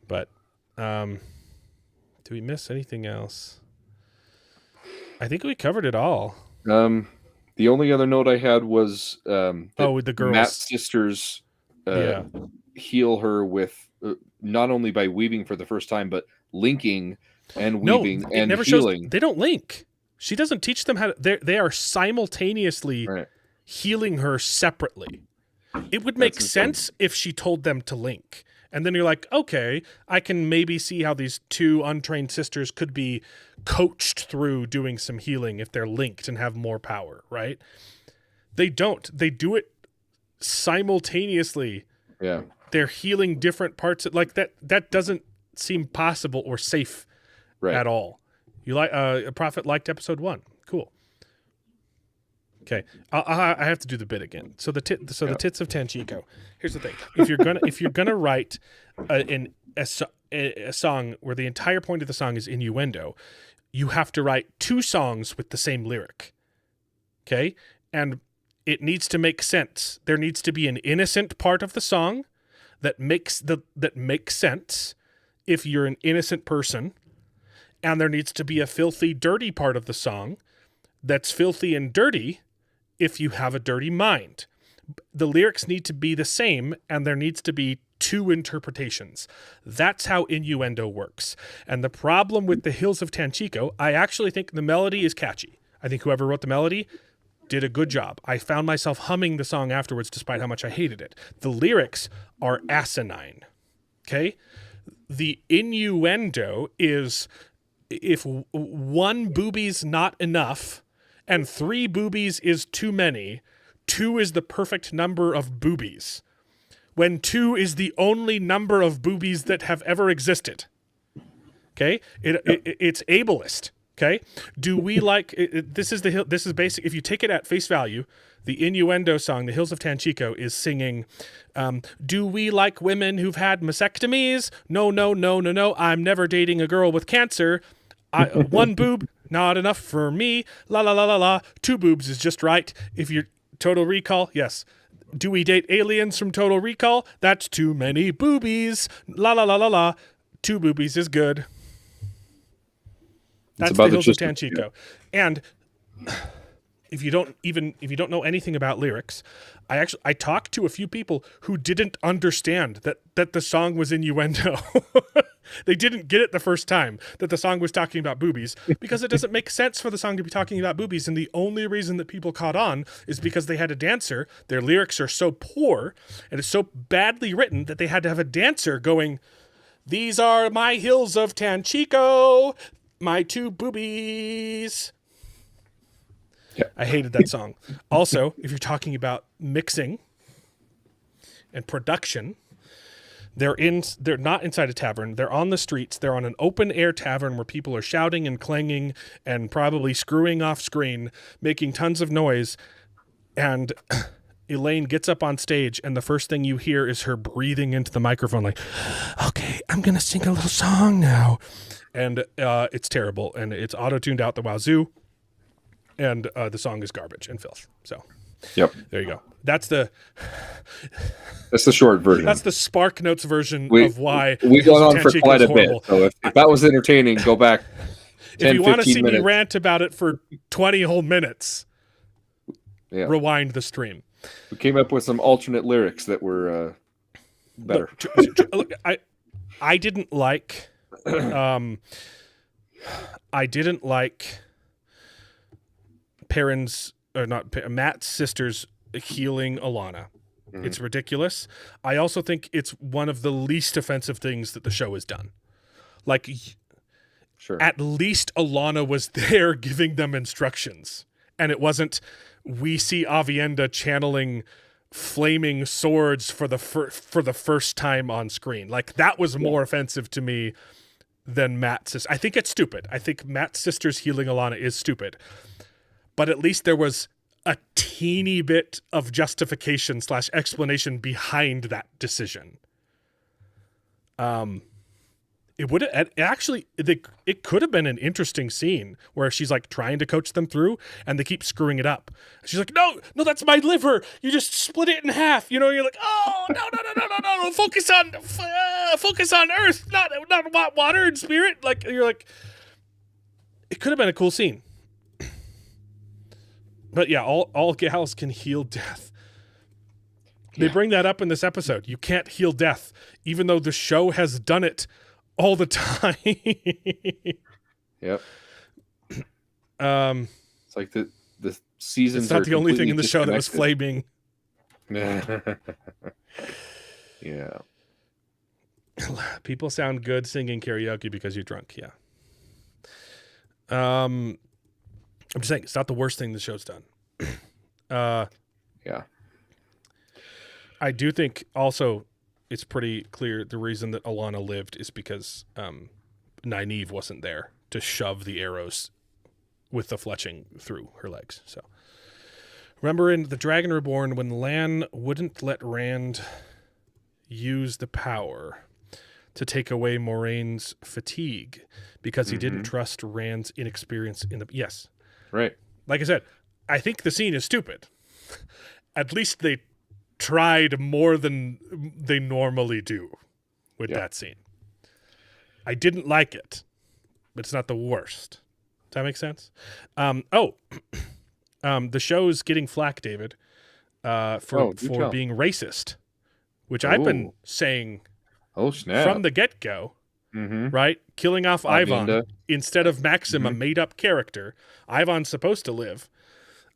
But do we miss anything else? I think we covered it all. The only other note I had was with the girls. Matt's sisters heal her with not only by weaving for the first time, but linking and weaving and healing. They don't link. She doesn't teach them how to. They are simultaneously healing her separately. It would make sense if she told them to link. And then you're like, okay, I can maybe see how these 2 untrained sisters could be coached through doing some healing if they're linked and have more power, right? They don't. They do it simultaneously. Yeah. They're healing different parts. Like that doesn't seem possible or safe at all. You like a prophet liked episode 1. Cool. Okay, I have to do the bit again. So the tits of Tanchico. Here's the thing: if you're gonna write a song where the entire point of the song is innuendo, you have to write 2 songs with the same lyric. Okay, and it needs to make sense. There needs to be an innocent part of the song that makes sense if you're an innocent person, and there needs to be a filthy, dirty part of the song that's filthy and dirty if you have a dirty mind. The lyrics need to be the same, and there needs to be 2 interpretations. That's how innuendo works. And the problem with The Hills of Tanchico, I actually think the melody is catchy. I think whoever wrote the melody did a good job. I found myself humming the song afterwards despite how much I hated it. The lyrics are asinine. Okay? The innuendo is if 1 boobie's not enough and 3 boobies is too many, 2 is the perfect number of boobies. When 2 is the only number of boobies that have ever existed. Okay? It's ableist. Okay? Do we like this is basic. If you take it at face value, the innuendo song, The Hills of Tanchico, is singing, do we like women who've had mastectomies? No. I'm never dating a girl with cancer. 1 boob, not enough for me. La la la la la. 2 boobs is just right. If you're Total Recall, yes. Do we date aliens from Total Recall? That's too many boobies. La la la la la. 2 boobies is good. That's The Hills of Tanchico. Yeah. And if you don't know anything about lyrics, I talked to a few people who didn't understand that the song was innuendo. They didn't get it the first time that the song was talking about boobies because it doesn't make sense for the song to be talking about boobies. And the only reason that people caught on is because they had a dancer. Their lyrics are so poor and it's so badly written that they had to have a dancer going, "These are my hills of Tanchico, my two boobies." Yeah. I hated that song. Also, if you're talking about mixing and production, they're not inside a tavern. They're on the streets. They're on an open air tavern where people are shouting and clanging and probably screwing off screen, making tons of noise. And Elaine gets up on stage, and the first thing you hear is her breathing into the microphone like, "Okay, I'm going to sing a little song now." And it's terrible, and it's auto-tuned out the wazoo, and the song is garbage and filth. So Yep. there you go. That's the short version. That's the Spark Notes version of why we've gone on for Tanchico quite is a bit. horrible. So if that was entertaining, go back 10, If you want to 15 see minutes. me rant about it for 20 whole minutes, Yeah. rewind the stream. We came up with some alternate lyrics that were better. Look, I didn't like Matt's sister's healing Alana. Mm-hmm. It's ridiculous. I also think it's one of the least offensive things that the show has done. Like, Sure. at least Alana was there giving them instructions, and it wasn't, we see Avienda channeling flaming swords for the first time on screen. Like, that was more offensive to me than Matt's sister. I think it's stupid. I think Matt's sister's healing Alana is stupid. But at least there was a teeny bit of justification / explanation behind that decision. It would actually, it could have been an interesting scene where she's like trying to coach them through and they keep screwing it up. She's like, no, that's my liver. You just split it in half. You know, you're like, oh, no. Focus on earth, not water and spirit. Like, you're like, it could have been a cool scene. But yeah, all gals can heal death. They bring that up in this episode. You can't heal death, even though the show has done it all the time. Yep. It's like the seasons. It's not are the only thing completely in the show that was disconnected. flaming. Yeah. People sound good singing karaoke because you're drunk. Yeah. I'm just saying, it's not the worst thing the show's done. Yeah. I do think also it's pretty clear the reason that Alana lived is because Nynaeve wasn't there to shove the arrows with the fletching through her legs. So remember in The Dragon Reborn when Lan wouldn't let Rand use the power to take away Moraine's fatigue because he didn't trust Rand's inexperience in the... Yes. Right. Like I said, I think the scene is stupid. At least they tried more than they normally do with that scene. I didn't like it, but it's not the worst. Does that make sense? The show's getting flack, David, for being racist, which I've been saying from the get-go, right? Killing off Ivan instead of Maxim, a made-up character. Ivan's supposed to live.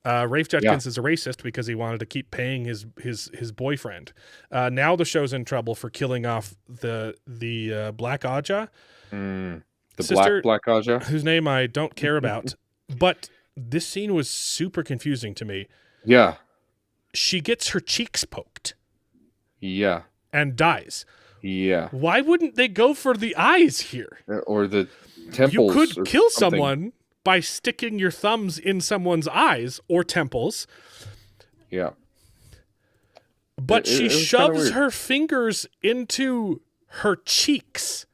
Rafe Judkins is a racist because he wanted to keep paying his boyfriend. Now the show's in trouble for killing off the Black Aja. The sister, Black Aja, whose name I don't care about. But this scene was super confusing to me. Yeah. She gets her cheeks poked. Yeah. And dies. Yeah. Why wouldn't they go for the eyes here? Or the temples. You could kill someone by sticking your thumbs in someone's eyes or temples. Yeah. But she shoves her fingers into her cheeks,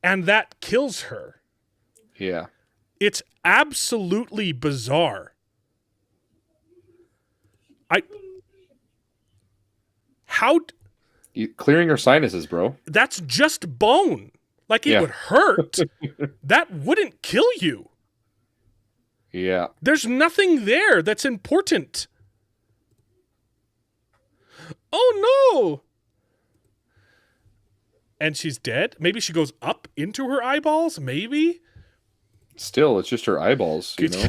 and that kills her. Yeah. It's absolutely bizarre. Clearing her sinuses, bro. That's just bone. Like, it would hurt. That wouldn't kill you. Yeah. There's nothing there that's important. Oh, no. and she's dead. Maybe she goes up into her eyeballs. Maybe. Still, it's just her eyeballs, you know.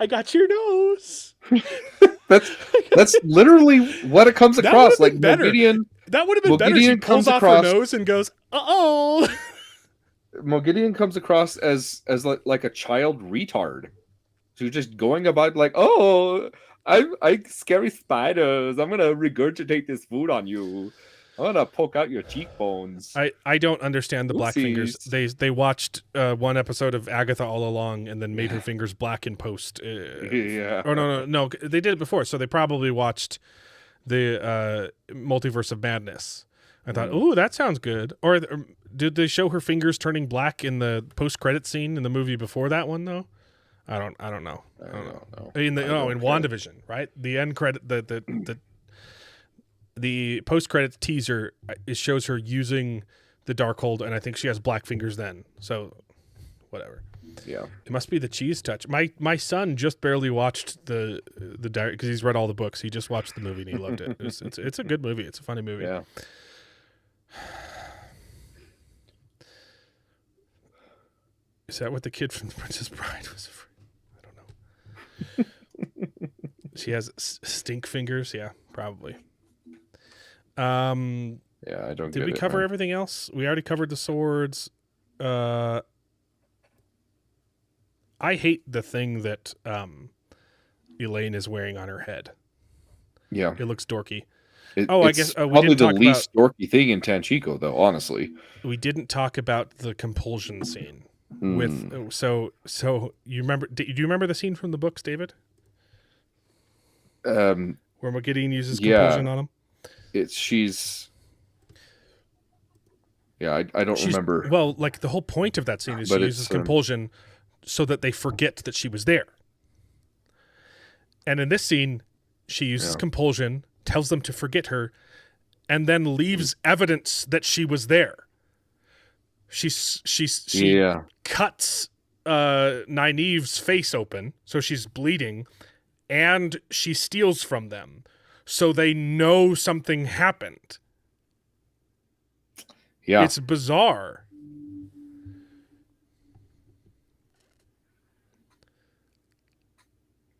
I got your nose. That's literally what it comes across. Like Mogideon, That would have been better. She Mogideon pulls comes off her across- nose and goes, "Uh-oh." Mogideon comes across as like a child retard, who's just going about like, oh, I scary spiders. I'm gonna regurgitate this food on you. I'm gonna poke out your cheekbones. I don't understand the black fingers. Oopsies. They watched one episode of Agatha All Along and then made her fingers black in post. Yeah. Oh no, they did it before, so they probably watched the Multiverse of Madness. I thought, ooh, that sounds good. Or did they show her fingers turning black in the post-credit scene in the movie before that one though? I don't know. I don't know. In WandaVision, right? The end credit, the post-credits teaser, it shows her using the Darkhold, and I think she has black fingers then. So, whatever. Yeah. It must be the cheese touch. My son just barely watched the because he's read all the books. He just watched the movie and he loved it. It's a good movie. It's a funny movie. Yeah. Is that what the kid from The Princess Bride was afraid? I don't know. She has stink fingers. Yeah, probably. Yeah, I don't. Did we cover everything else? We already covered the swords. I hate the thing that Elaine is wearing on her head. Yeah, it looks dorky. I guess we probably the least dorky thing in Tanchico, though. Honestly, we didn't talk about the compulsion scene. With so you remember? Do you remember the scene from the books, David? Where Mogideon uses compulsion on him. I don't remember. Well, like the whole point of that scene is she uses compulsion so that they forget that she was there. And in this scene, she uses compulsion, tells them to forget her, and then leaves evidence that she was there. She cuts Nynaeve's face open, so she's bleeding, and she steals from them, so they know something happened. Yeah, it's bizarre.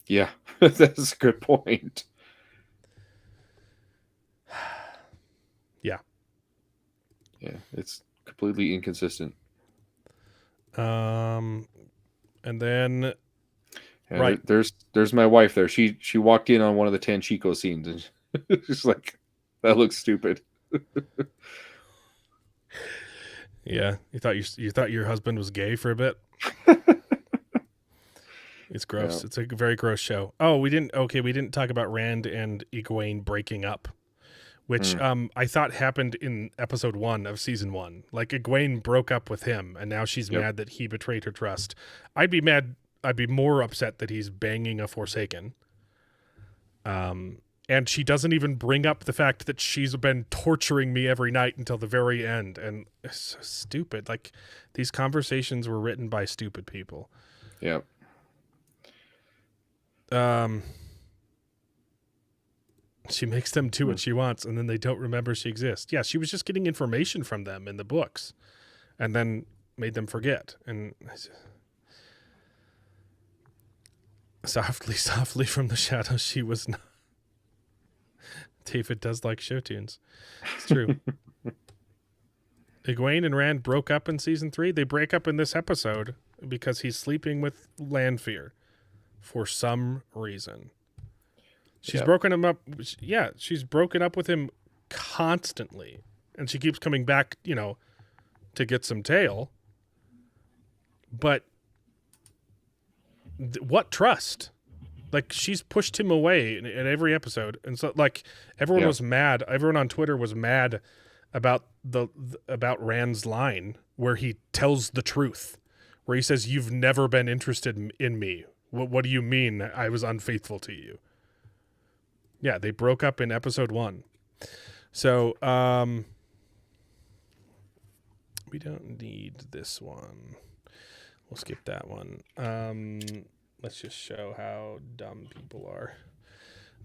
Yeah, that's a good point. Yeah. Yeah, it's completely inconsistent. And then there's my wife there. She walked in on one of the Tanchico scenes and she's like, that looks stupid. Yeah, you thought your husband was gay for a bit. It's gross. Yeah. It's a very gross show. Oh, we didn't talk about Rand and Egwene breaking up, which I thought happened in episode 1 of season 1. Like Egwene broke up with him, and now she's mad that he betrayed her trust. I'd be more upset that he's banging a Forsaken. And she doesn't even bring up the fact that she's been torturing me every night until the very end. And it's so stupid. Like, these conversations were written by stupid people. Yeah. She makes them do what she wants, and then they don't remember she exists. Yeah, she was just getting information from them in the books, and then made them forget. And softly from the shadows, she was not. David does like show tunes. It's true. Egwene and Rand broke up in season 3. They break up in this episode because he's sleeping with Lanfear for some reason. She's broken him up. Yeah, she's broken up with him constantly. And she keeps coming back, to get some tail. But what trust? Like, she's pushed him away in every episode. And so, like, everyone was mad. Everyone on Twitter was mad about about Rand's line where he tells the truth, where he says, "You've never been interested in me. What do you mean I was unfaithful to you?" Yeah, they broke up in episode 1. So, we don't need this one. We'll skip that one. Let's just show how dumb people are.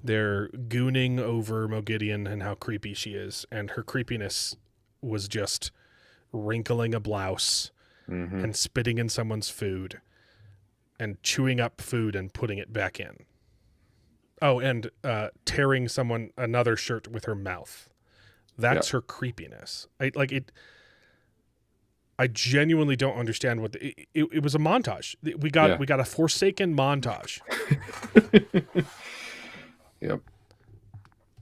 They're gooning over Mogideon and how creepy she is, and her creepiness was just wrinkling a blouse and spitting in someone's food and chewing up food and putting it back in. Oh, and tearing another shirt with her mouth. That's her creepiness. I genuinely don't understand what it was a montage. We got a Forsaken montage. Yep.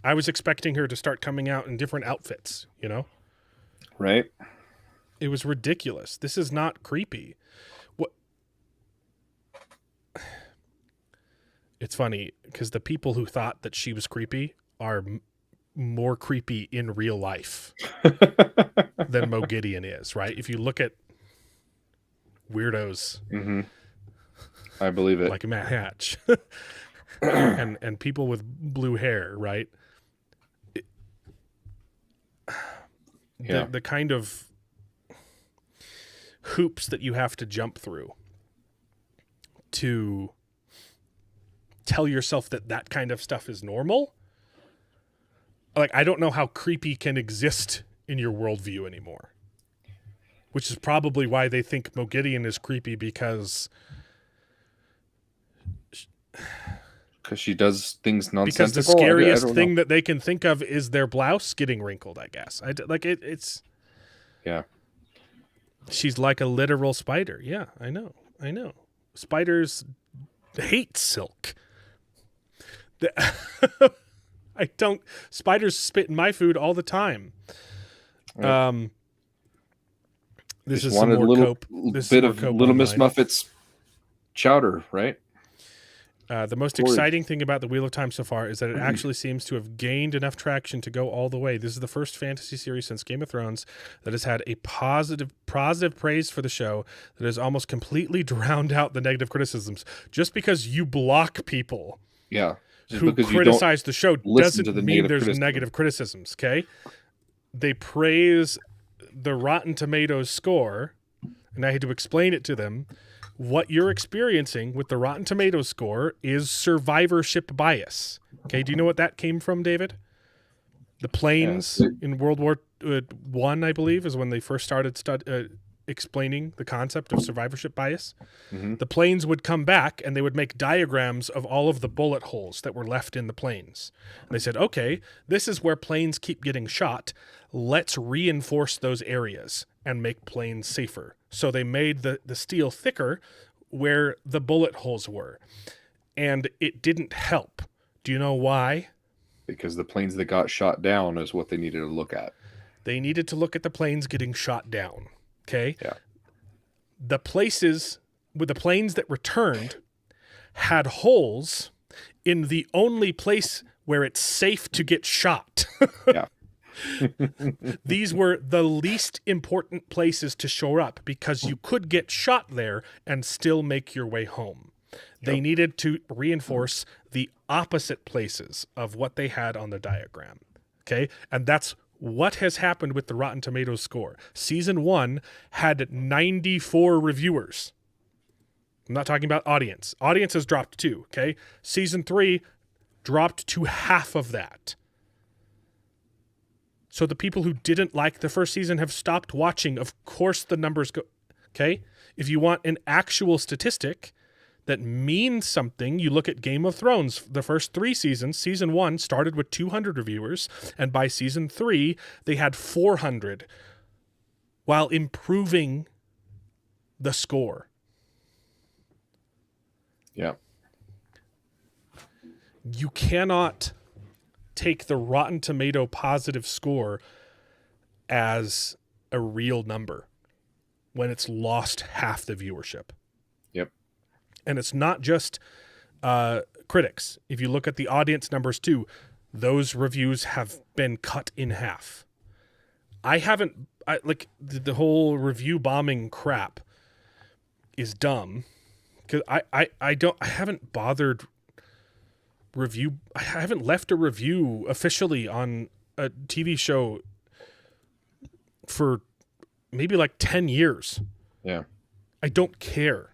I was expecting her to start coming out in different outfits, you know? Right. It was ridiculous. This is not creepy. What? It's funny because the people who thought that she was creepy are more creepy in real life than Mogideon is, right? If you look at weirdos, I believe it. like Matt Hatch, and people with blue hair, right? The kind of hoops that you have to jump through to tell yourself that kind of stuff is normal. Like, I don't know how creepy can exist in your worldview anymore, which is probably why they think Mogideon is creepy, because she does things nonsensical. Because the scariest thing that they can think of is their blouse getting wrinkled, I guess. It's... Yeah. She's like a literal spider. Yeah, I know. Spiders hate silk. Spiders spit in my food all the time. Right. This Just is some wanted more a little cope. This bit is of more cope Little Miss online. Muffet's chowder, right? The most exciting thing about the Wheel of Time so far is that it actually seems to have gained enough traction to go all the way. This is the first fantasy series since Game of Thrones that has had a positive praise for the show that has almost completely drowned out the negative criticisms. Just because you block people who criticize the show doesn't mean there's negative criticisms, okay? They praise the Rotten Tomatoes score, and I had to explain it to them. What you're experiencing with the Rotten Tomatoes score is survivorship bias. Okay, do you know what that came from, David? The planes in World War I, I believe, is when they first started explaining the concept of survivorship bias. The planes would come back and they would make diagrams of all of the bullet holes that were left in the planes. And they said, okay, this is where planes keep getting shot. Let's reinforce those areas and make planes safer. So they made the steel thicker where the bullet holes were. And it didn't help. Do you know why? Because the planes that got shot down is what they needed to look at. They needed to look at the planes getting shot down. Okay? Yeah. The places with the planes that returned had holes in the only place where it's safe to get shot. Yeah. These were the least important places to show up because you could get shot there and still make your way home. They needed to reinforce the opposite places of what they had on the diagram. Okay? And that's what has happened with the Rotten Tomatoes score. Season 1 had 94 reviewers. I'm not talking about audience. Audience has dropped too, okay? Season 3 dropped to half of that. So the people who didn't like the first season have stopped watching. Of course the numbers go... Okay? If you want an actual statistic that means something, you look at Game of Thrones. The first 3 seasons, season 1 started with 200 reviewers, and by season 3, they had 400, while improving the score. Yeah. You cannot take the Rotten Tomato positive score as a real number when it's lost half the viewership. Yep. And it's not just critics. If you look at the audience numbers too, those reviews have been cut in half. The whole review bombing crap is dumb because I haven't bothered I haven't left a review officially on a TV show for maybe like 10 years. Yeah. I don't care.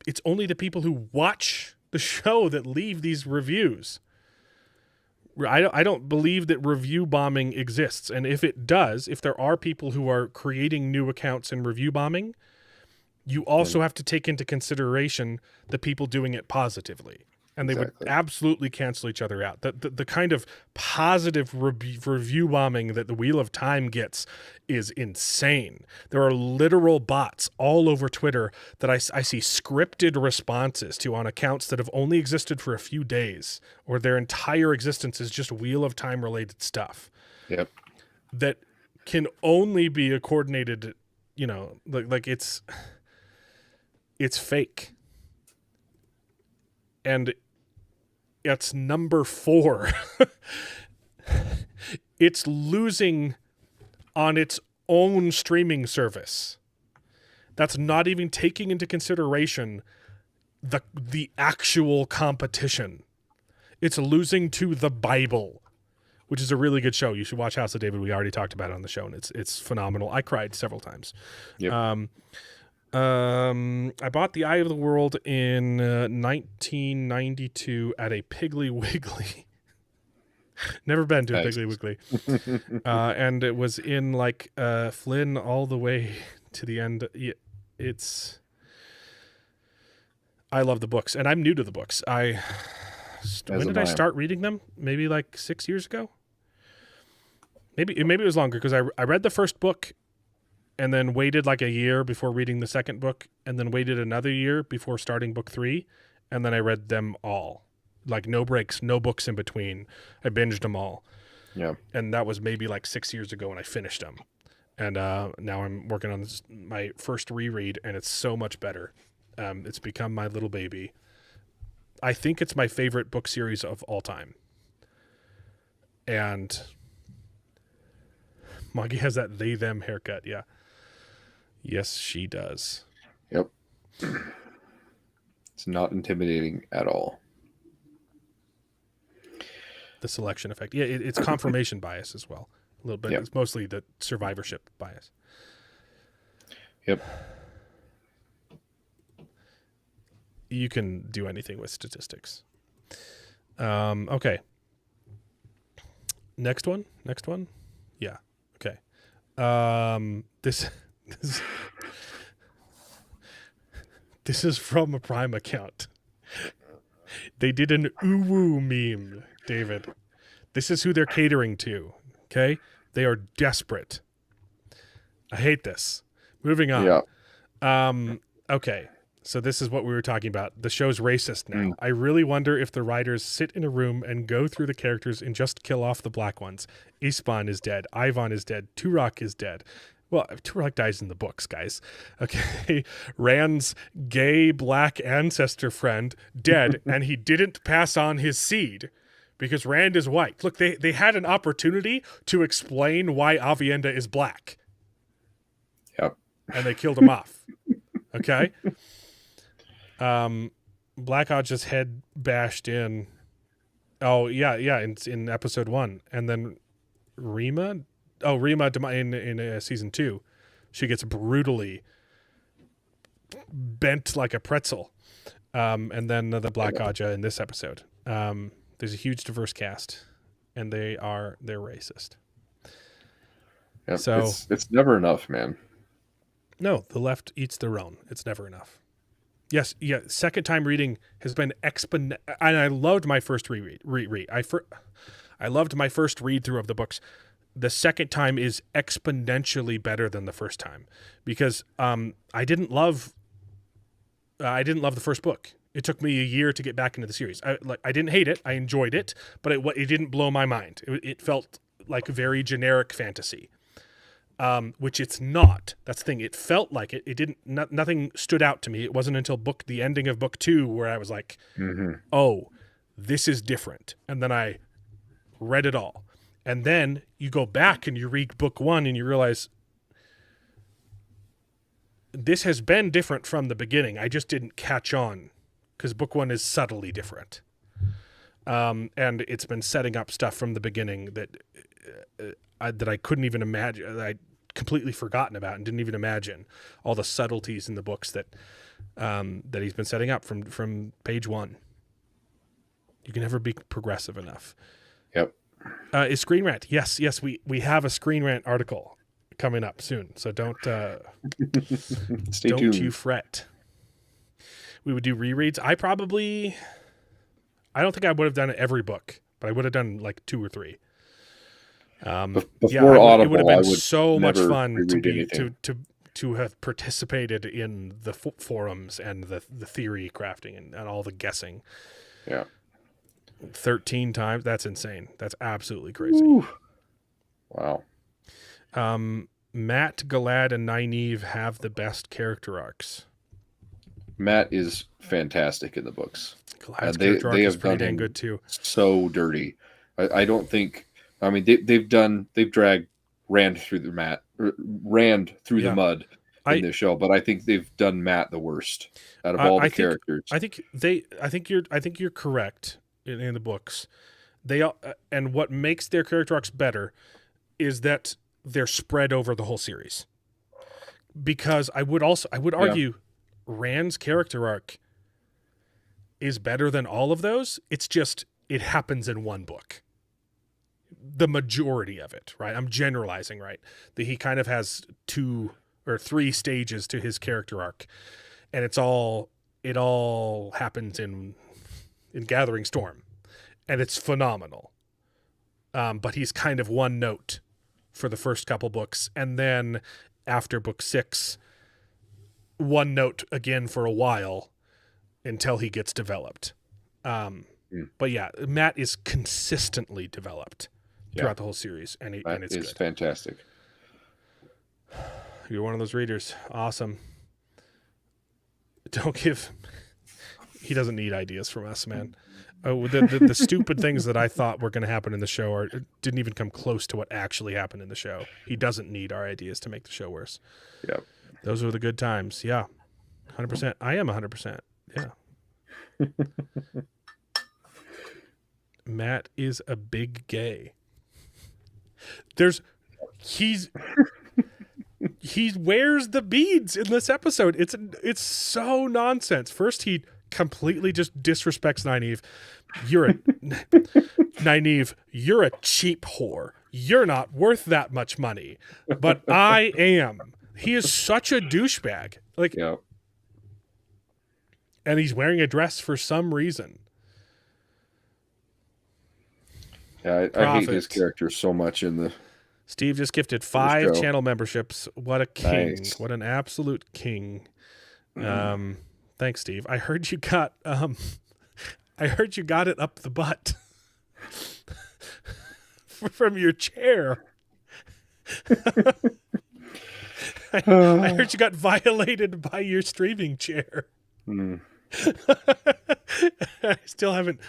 It's only the people who watch the show that leave these reviews. I don't believe that review bombing exists. And if it does, if there are people who are creating new accounts and review bombing, you also have to take into consideration the people doing it positively. And they would absolutely cancel each other out. The kind of positive review bombing that the Wheel of Time gets is insane. There are literal bots all over Twitter that I see scripted responses to on accounts that have only existed for a few days, or their entire existence is just Wheel of Time related stuff. Yep. That can only be a coordinated, like it's fake. And it's number 4. It's losing on its own streaming service. That's not even taking into consideration the actual competition. It's losing to The Bible, which is a really good show. You should watch House of David. We already talked about it on the show, and it's phenomenal. I cried several times. Yep. I bought The Eye of the World in 1992 at a Piggly Wiggly. Never been to a Piggly Wiggly. And it was in like Flynn all the way to the end. I love the books, and I'm new to the books. When did I start reading them? Maybe like 6 years ago? Maybe it was longer, because I read the first book and then waited like a year before reading the second book, and then waited another year before starting book 3, and then I read them all. Like no breaks, no books in between. I binged them all. Yeah. And that was maybe like 6 years ago when I finished them. And now I'm working on my first reread, and it's so much better. It's become my little baby. I think it's my favorite book series of all time. And Moggy has that they them haircut, yeah. Yes, she does. Yep. It's not intimidating at all. The selection effect. Yeah, it's confirmation bias as well. A little bit. Yep. It's mostly the survivorship bias. Yep. You can do anything with statistics. Okay. Next one. Yeah. Okay. This is from a Prime account. They did an uwu meme, David. This is who they're catering to. Okay? They are desperate. I hate this. Moving on. Yeah. Okay. So this is what we were talking about. The show's racist now. I really wonder if the writers sit in a room and go through the characters and just kill off the black ones. Ispan is dead. Ivan is dead. Turok is dead. Well, Turok dies in the books, guys. Okay. Rand's gay black ancestor friend dead, and he didn't pass on his seed because Rand is white. Look, they had an opportunity to explain why Avienda is black. Yep. And they killed him off. Okay. Black Hodge's head bashed in. Oh yeah, in episode 1, and then Rima in season 2, she gets brutally bent like a pretzel. And then the Black Hodge in this episode. There's a huge diverse cast, and they're racist. Yep. So it's never enough, man. No, the left eats their own. It's never enough. Yes, yeah. Second time reading has been exponential, and I loved my first reread. I loved my first read through of the books. The second time is exponentially better than the first time, because I didn't love the first book. It took me a year to get back into the series. I didn't hate it. I enjoyed it, but it didn't blow my mind. It felt like very generic fantasy. Which it's not. That's the thing. It felt like it. It didn't. Nothing stood out to me. It wasn't until the ending of book 2 where I was like, "Oh, this is different." And then I read it all, and then you go back and you read book 1 and you realize this has been different from the beginning. I just didn't catch on because book 1 is subtly different, and it's been setting up stuff from the beginning that I couldn't even imagine. I'd completely forgotten about and didn't even imagine all the subtleties in the books that he's been setting up from page 1. You can never be progressive enough. Yep. Is Screen Rant? Yes, we have a Screen Rant article coming up soon, so don't Stay don't tuned. you fret. We would do rereads. I don't think I would have done every book, but I would have done like 2 or 3. Before Audible, it would have I been would so much never fun to reread be anything. to have participated in the forums and the theory crafting and all the guessing. Yeah. 13 times. That's insane. That's absolutely crazy. Ooh. Wow. Matt, Galad, and Nynaeve have the best character arcs. Matt is fantastic in the books. Galad's They character arc is have pretty done dang him good too. so dirty. I don't think. I mean, they've dragged Rand through the mud in this show, but I think they've done Matt the worst out of all the characters. I think you're correct in the books. And what makes their character arcs better is that they're spread over the whole series. Because I would argue Rand's character arc is better than all of those. It's just it happens in one book. The majority of it, right? I'm generalizing, right? That he kind of has 2 or 3 stages to his character arc, and it all happens in Gathering Storm, and it's phenomenal. But he's kind of one note for the first couple books, and then after book 6, one note again for a while until he gets developed. But yeah, Matt is consistently developed throughout the whole series, and it's good. Fantastic. You're one of those readers. Awesome. He doesn't need ideas from us, man. The stupid things that I thought were going to happen in the show didn't even come close to what actually happened in the show. He doesn't need our ideas to make the show worse. Yep. Those were the good times. Yeah. 100%. I am 100%. Yeah. Matt is a big gay. He wears the beads in this episode. It's so nonsense. First, he completely just disrespects Nynaeve. Nynaeve, you're a cheap whore. You're not worth that much money, but I am. He is such a douchebag. And he's wearing a dress for some reason. Yeah, I hate his character so much in the. Steve just gifted 5 show. channel memberships. What a king. Nice. What an absolute king. Thanks, Steve. I heard you got it up the butt from your chair. I heard you got violated by your streaming chair. I still haven't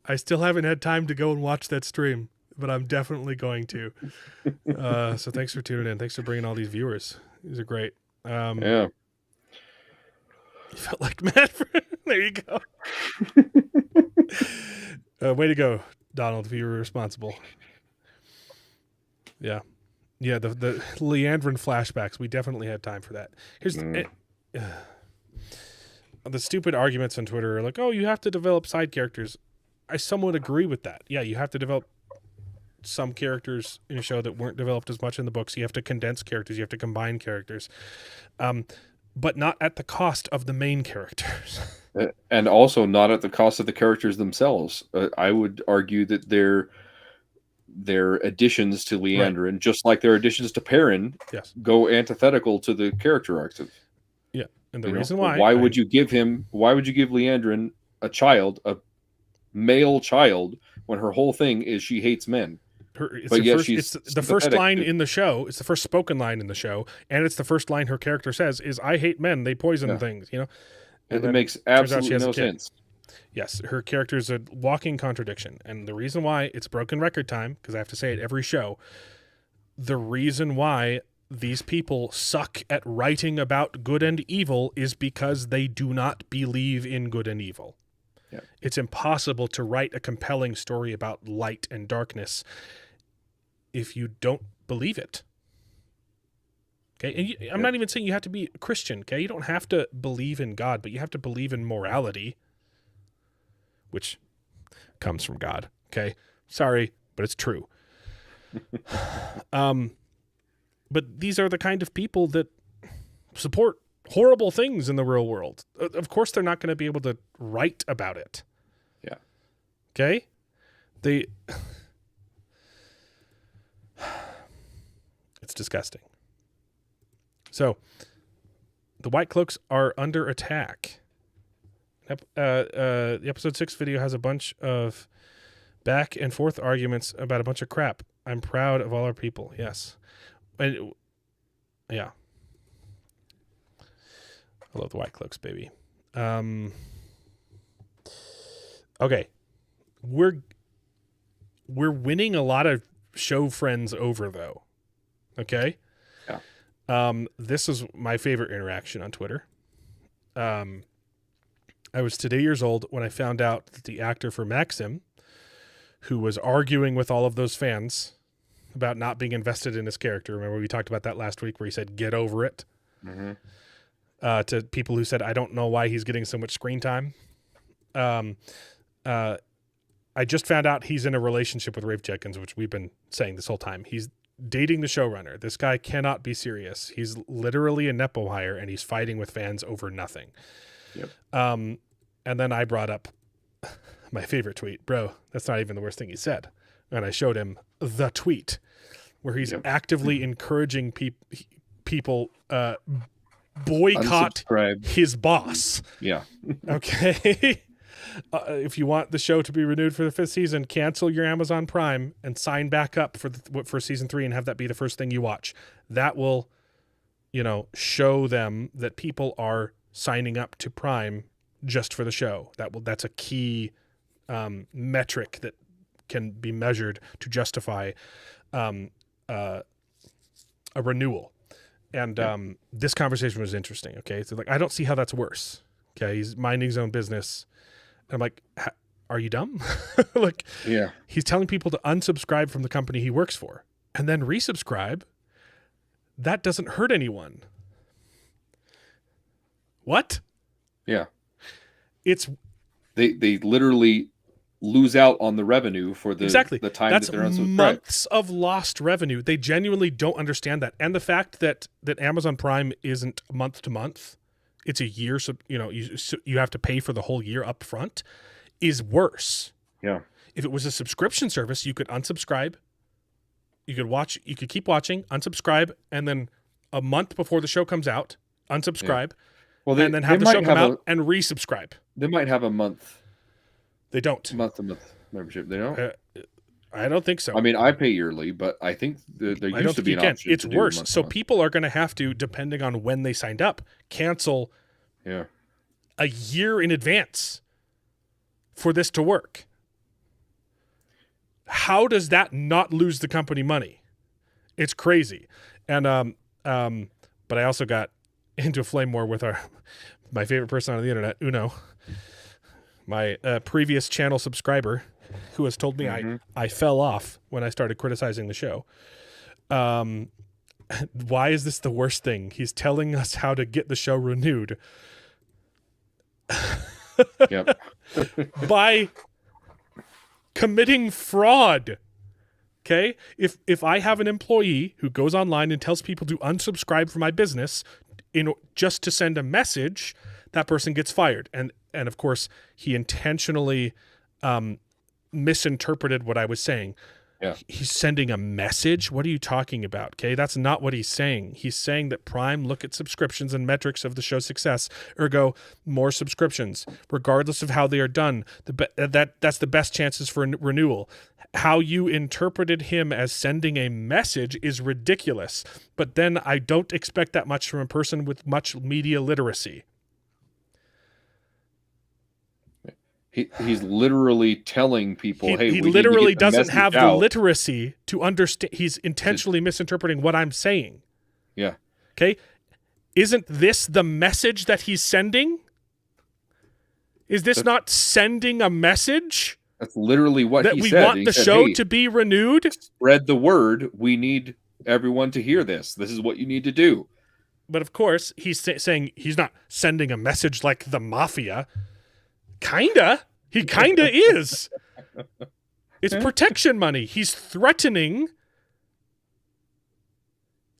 I still haven't had time to go and watch that stream, but I'm definitely going to. So thanks for tuning in. Thanks for bringing all these viewers. These are great. Yeah. You felt like Matt. There you go. Way to go, Donald, if you were responsible. Yeah. Yeah, the Leandrin flashbacks, we definitely had time for that. Here's the stupid arguments on Twitter are like, oh, you have to develop side characters. I somewhat agree with that. Yeah, you have to develop some characters in a show that weren't developed as much in the books. You have to condense characters. You have to combine characters. But not at the cost of the main characters. And also not at the cost of the characters themselves. I would argue that their additions to Leandrin, just like their additions to Perrin, go antithetical to the character arcs. Yeah, and the reason why... Why would you give Leandrin a male child, when her whole thing is she hates men? It's the first line in the show. It's the first spoken line in the show, and it's the first line her character says is, "I hate men. They poison things." And it makes absolutely no sense. Yes, her character is a walking contradiction, and the reason why it's broken record time, because I have to say it every show. The reason why these people suck at writing about good and evil is because they do not believe in good and evil. Yeah. It's impossible to write a compelling story about light and darkness if you don't believe it. Okay, and I'm not even saying you have to be a Christian. Okay, you don't have to believe in God, but you have to believe in morality. which comes from God. Okay, sorry, but it's true. But these are the kind of people that support horrible things in the real world. Of course, they're not going to be able to write about it. Yeah. Okay? It's disgusting. So, the White Cloaks are under attack. The episode 6 video has a bunch of back and forth arguments about a bunch of crap. I'm proud of all our people. Yes. And, yeah. I love the White Cloaks, baby. Okay. We're winning a lot of show friends over, though. Okay? Yeah. This is my favorite interaction on Twitter. I was today years old when I found out that the actor for Maxim, who was arguing with all of those fans about not being invested in his character. Remember we talked about that last week where he said, get over it. Mm-hmm. To people who said, I don't know why he's getting so much screen time. I just found out he's in a relationship with Rafe Judkins, which we've been saying this whole time. He's dating the showrunner. This guy cannot be serious. He's literally a Nepo hire, and he's fighting with fans over nothing. Yep. And then I brought up my favorite tweet. Bro, that's not even the worst thing he said. And I showed him the tweet where he's actively encouraging people boycott Unsubscribe. his boss. Yeah. Okay. If you want the show to be renewed for the 5th season, cancel your Amazon Prime and sign back up for season 3 and have that be the first thing you watch. That will, show them that people are signing up to Prime just for the show. That's a key metric that can be measured to justify a renewal. And this conversation was interesting. Okay, so I don't see how that's worse. Okay, he's minding his own business. And I'm like, are you dumb? Yeah. He's telling people to unsubscribe from the company he works for and then resubscribe. That doesn't hurt anyone. What? Yeah. It's they literally lose out on the revenue for the time That's that they're unsubscribed. months of lost revenue. They genuinely don't understand that. And the fact that Amazon Prime isn't month to month, it's a year. So, you have to pay for the whole year up front is worse. Yeah. If it was a subscription service, you could unsubscribe. You could keep watching, unsubscribe, and then a month before the show comes out, unsubscribe, and then have the show come out and resubscribe. They might have a month. They don't. Month-to-month membership. They don't? I don't think so. I mean, I pay yearly, but I think there used to be an option. It's worse. So people are going to have to, depending on when they signed up, cancel a year in advance for this to work. How does that not lose the company money? It's crazy. And but I also got into a flame war with my favorite person on the internet, Uno, my previous channel subscriber, who has told me I fell off when I started criticizing the show. Why is this the worst thing? He's telling us how to get the show renewed. Yep. By committing fraud. Okay? If I have an employee who goes online and tells people to unsubscribe from my business just to send a message, that person gets fired. And of course, he intentionally misinterpreted what I was saying. Yeah. He's sending a message? What are you talking about? Okay, that's not what he's saying. He's saying that Prime look at subscriptions and metrics of the show's success, ergo more subscriptions, regardless of how they are done. That's the best chances for renewal. How you interpreted him as sending a message is ridiculous. But then I don't expect that much from a person with much media literacy. He's literally telling people, hey, he we literally need to get the doesn't have the out. literacy to understand. He's intentionally misinterpreting what I'm saying. Yeah. Okay. Isn't this the message that he's sending? Is this not sending a message? That's literally what that he we said. want He the said, show hey, to be renewed? spread the word. We need everyone to hear this. This is what you need to do. But of course, he's saying he's not sending a message like the mafia. Kinda. He kind of is. It's protection money. He's threatening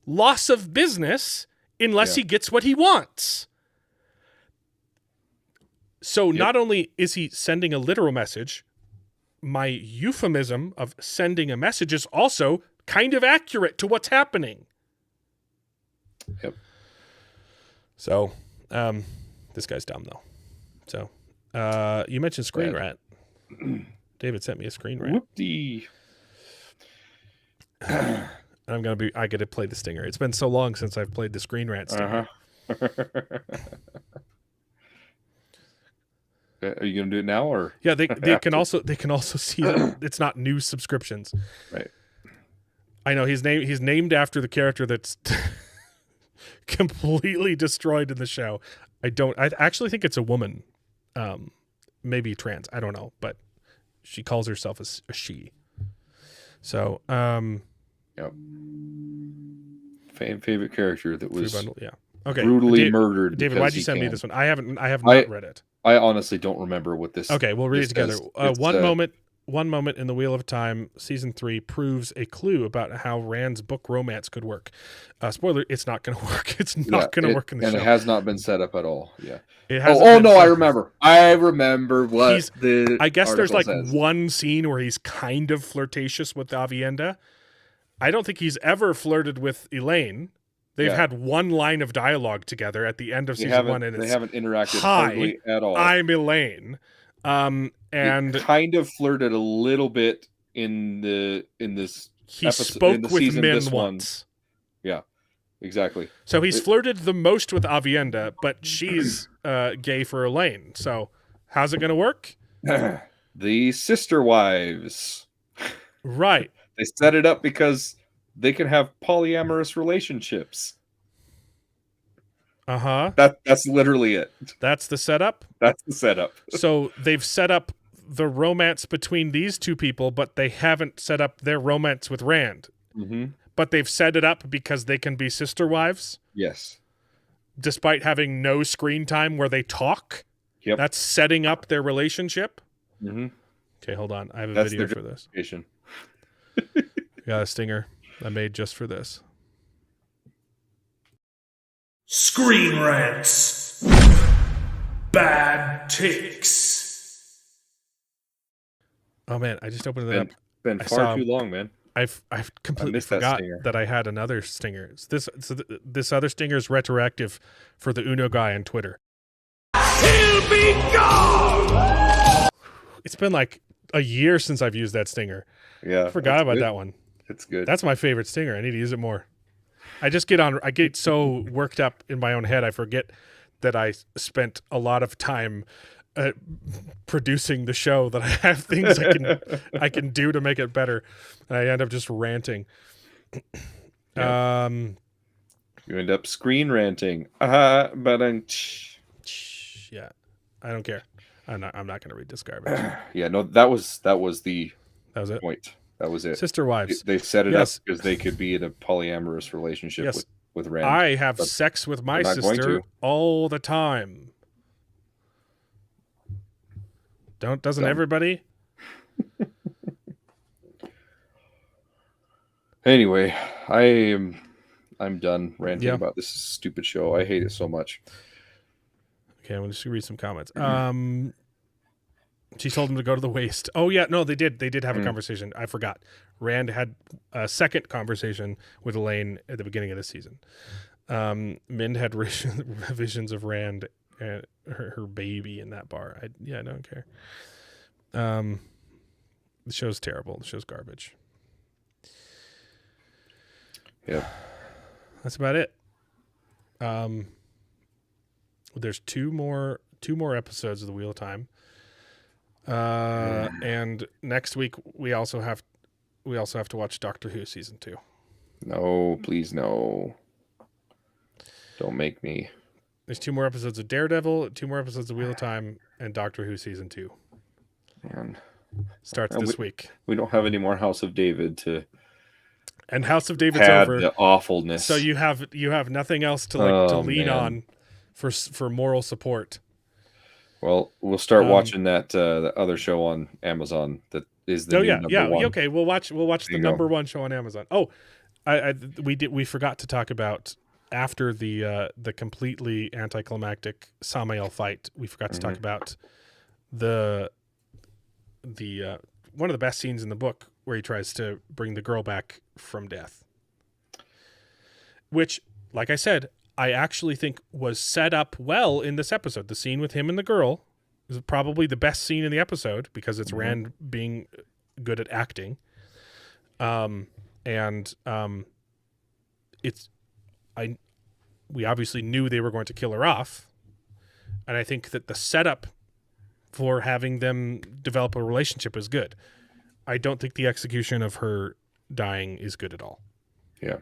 loss of business unless he gets what he wants. So not only is he sending a literal message, my euphemism of sending a message is also kind of accurate to what's happening. Yep. So, this guy's dumb though. So, you mentioned Screen Rat. David sent me a Screen Rat. Whoop-dee. I get to play the stinger. It's been so long since I've played the Screen Rat stinger. Are you gonna do it now, or Yeah, they can also see that it's not new subscriptions. right? I know he's named after the character that's completely destroyed in the show. I actually think it's a woman, maybe trans. I don't know, but she calls herself a she. So, Yep. Favorite character that was okay. brutally murdered. David, because why'd you he send me can. this one? I have not read it. I honestly don't remember what this. Okay, we'll read it together. says. It's, One moment in the Wheel of Time, season 3 proves a clue about how Rand's book romance could work. Spoiler: it's not going to work. It's not going to work in the show. And it has not been set up at all. Yeah. It hasn't Oh been no! set I up. remember. I remember what the. I guess there's article like says. one scene where he's kind of flirtatious with Avienda. I don't think he's ever flirted with Elaine. They've had one line of dialogue together at the end of season 1, and they haven't interacted "Hi, hardly at all. I'm Elaine." And it kind of flirted a little bit in this. he episode, spoke in the with season, men this one. once. Yeah, exactly. So he's flirted the most with Avienda, but she's gay for Elaine. So how's it going to work? The sister wives. Right. They set it up because they can have polyamorous relationships. Uh-huh. That's literally it. That's the setup? That's the setup. So they've set up the romance between these two people, but they haven't set up their romance with Rand. Mm-hmm. But they've set it up because they can be sister wives, Yes. despite having no screen time where they talk. Yep. That's setting up their relationship. Mm-hmm. Okay, hold on. I have a That's video their for this. justification. Got a stinger I made just for this. Screen rants. Bad takes. Oh man, I just opened it up. Been I far saw- too long, man. I've completely missed that forgot stinger. that I had another stinger. This other stinger is retroactive for the Uno guy on Twitter. He'll be gone. It's been like a year since I've used that stinger. Yeah. I forgot about that one. It's good. That's my favorite stinger. I need to use it more. I get so worked up in my own head. I forget that I spent a lot of time producing the show, that I have things I can do to make it better. And I end up just ranting. Yeah. You end up screen ranting. But Yeah, I don't care. I'm not going to read this garbage. yeah, no, that was the That was it. point. That was it. Sister wives. They set it Yes. up because they could be in a polyamorous relationship Yes. with Rand. I have but sex with my they're not going sister to. all the time. Doesn't Dumb. everybody? Anyway, I'm done ranting Yeah. about this stupid show. I hate it so much. Okay, I'm going to read some comments. She told him to go to the waist. Oh yeah, no, they did have a conversation. I forgot. Rand had a second conversation with Elaine at the beginning of the season. Mind had visions of Rand and her baby in that bar. I don't care. The show's terrible. The show's garbage. Yeah. That's about it. There's two more episodes of the Wheel of Time. And next week we also have to watch Doctor Who season 2. No, please no. Don't make me. There's 2 more episodes of Daredevil, 2 more episodes of Wheel of Time, and Doctor Who season 2 Man. starts this week. We don't have any more House of David to And House of David's pad over. the awfulness. So you have nothing else to lean man. on for moral support. Well, we'll start watching that the other show on Amazon that is the new number one. Okay. We'll watch the you number one show on Amazon. Oh, we forgot to talk about after the completely anticlimactic Samael fight. We forgot to talk about the one of the best scenes in the book where he tries to bring the girl back from death, which, like I said, I actually think was set up well in this episode. The scene with him and the girl is probably the best scene in the episode because it's Rand being good at acting. We obviously knew they were going to kill her off. And I think that the setup for having them develop a relationship is good. I don't think the execution of her dying is good at all. Yeah.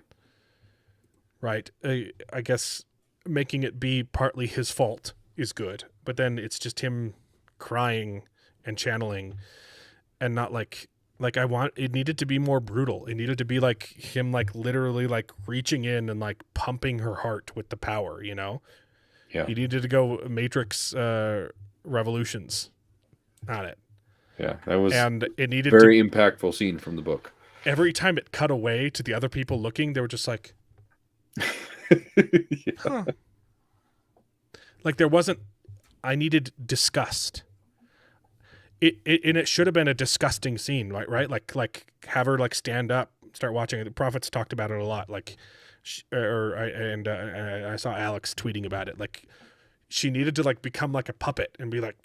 Right. I guess making it be partly his fault is good, but then it's just him crying and channeling and not like it needed to be more brutal. It needed to be like him, like literally like reaching in and like pumping her heart with the power, you know? Yeah. He needed to go Matrix Revolutions on it. Yeah. That was and it needed very impactful scene from the book. Every time it cut away to the other people looking, they were just like, huh. Like there wasn't, I needed disgust. It should have been a disgusting scene, right? Like have her like stand up, start watching it. The prophets talked about it a lot. Like, I saw Alex tweeting about it. Like she needed to like become like a puppet and be like,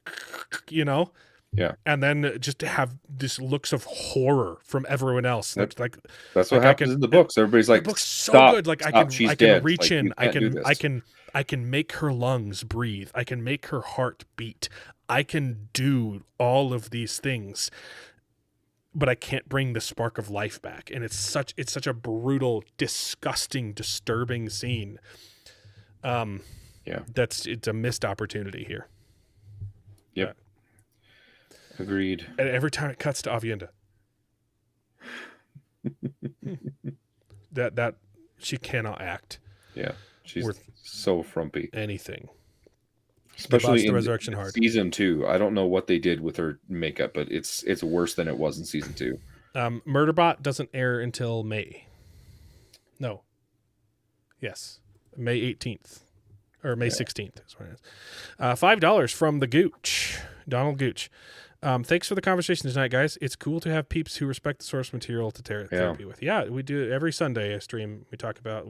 you know? Yeah. And then just to have this looks of horror from everyone else. That's what happens in the books. Everybody's like, the book's so stop, good. Like stop, I can dead. reach like, in. I can make her lungs breathe. I can make her heart beat. I can do all of these things, but I can't bring the spark of life back. And it's such a brutal, disgusting, disturbing scene. It's a missed opportunity here. Yep. Agreed. And every time it cuts to Avienda, that she cannot act. Yeah, she's so frumpy. Anything, especially in the Resurrection Heart. Season 2. I don't know what they did with her makeup, but it's worse than it was in season 2. Murderbot doesn't air until May. No. Yes, May 18th or May 16th is what it is. $5 from the Gooch, Donald Gooch. Thanks for the conversation tonight, guys. It's cool to have peeps who respect the source material to therapy with. Yeah, we do it every Sunday. I stream. We talk about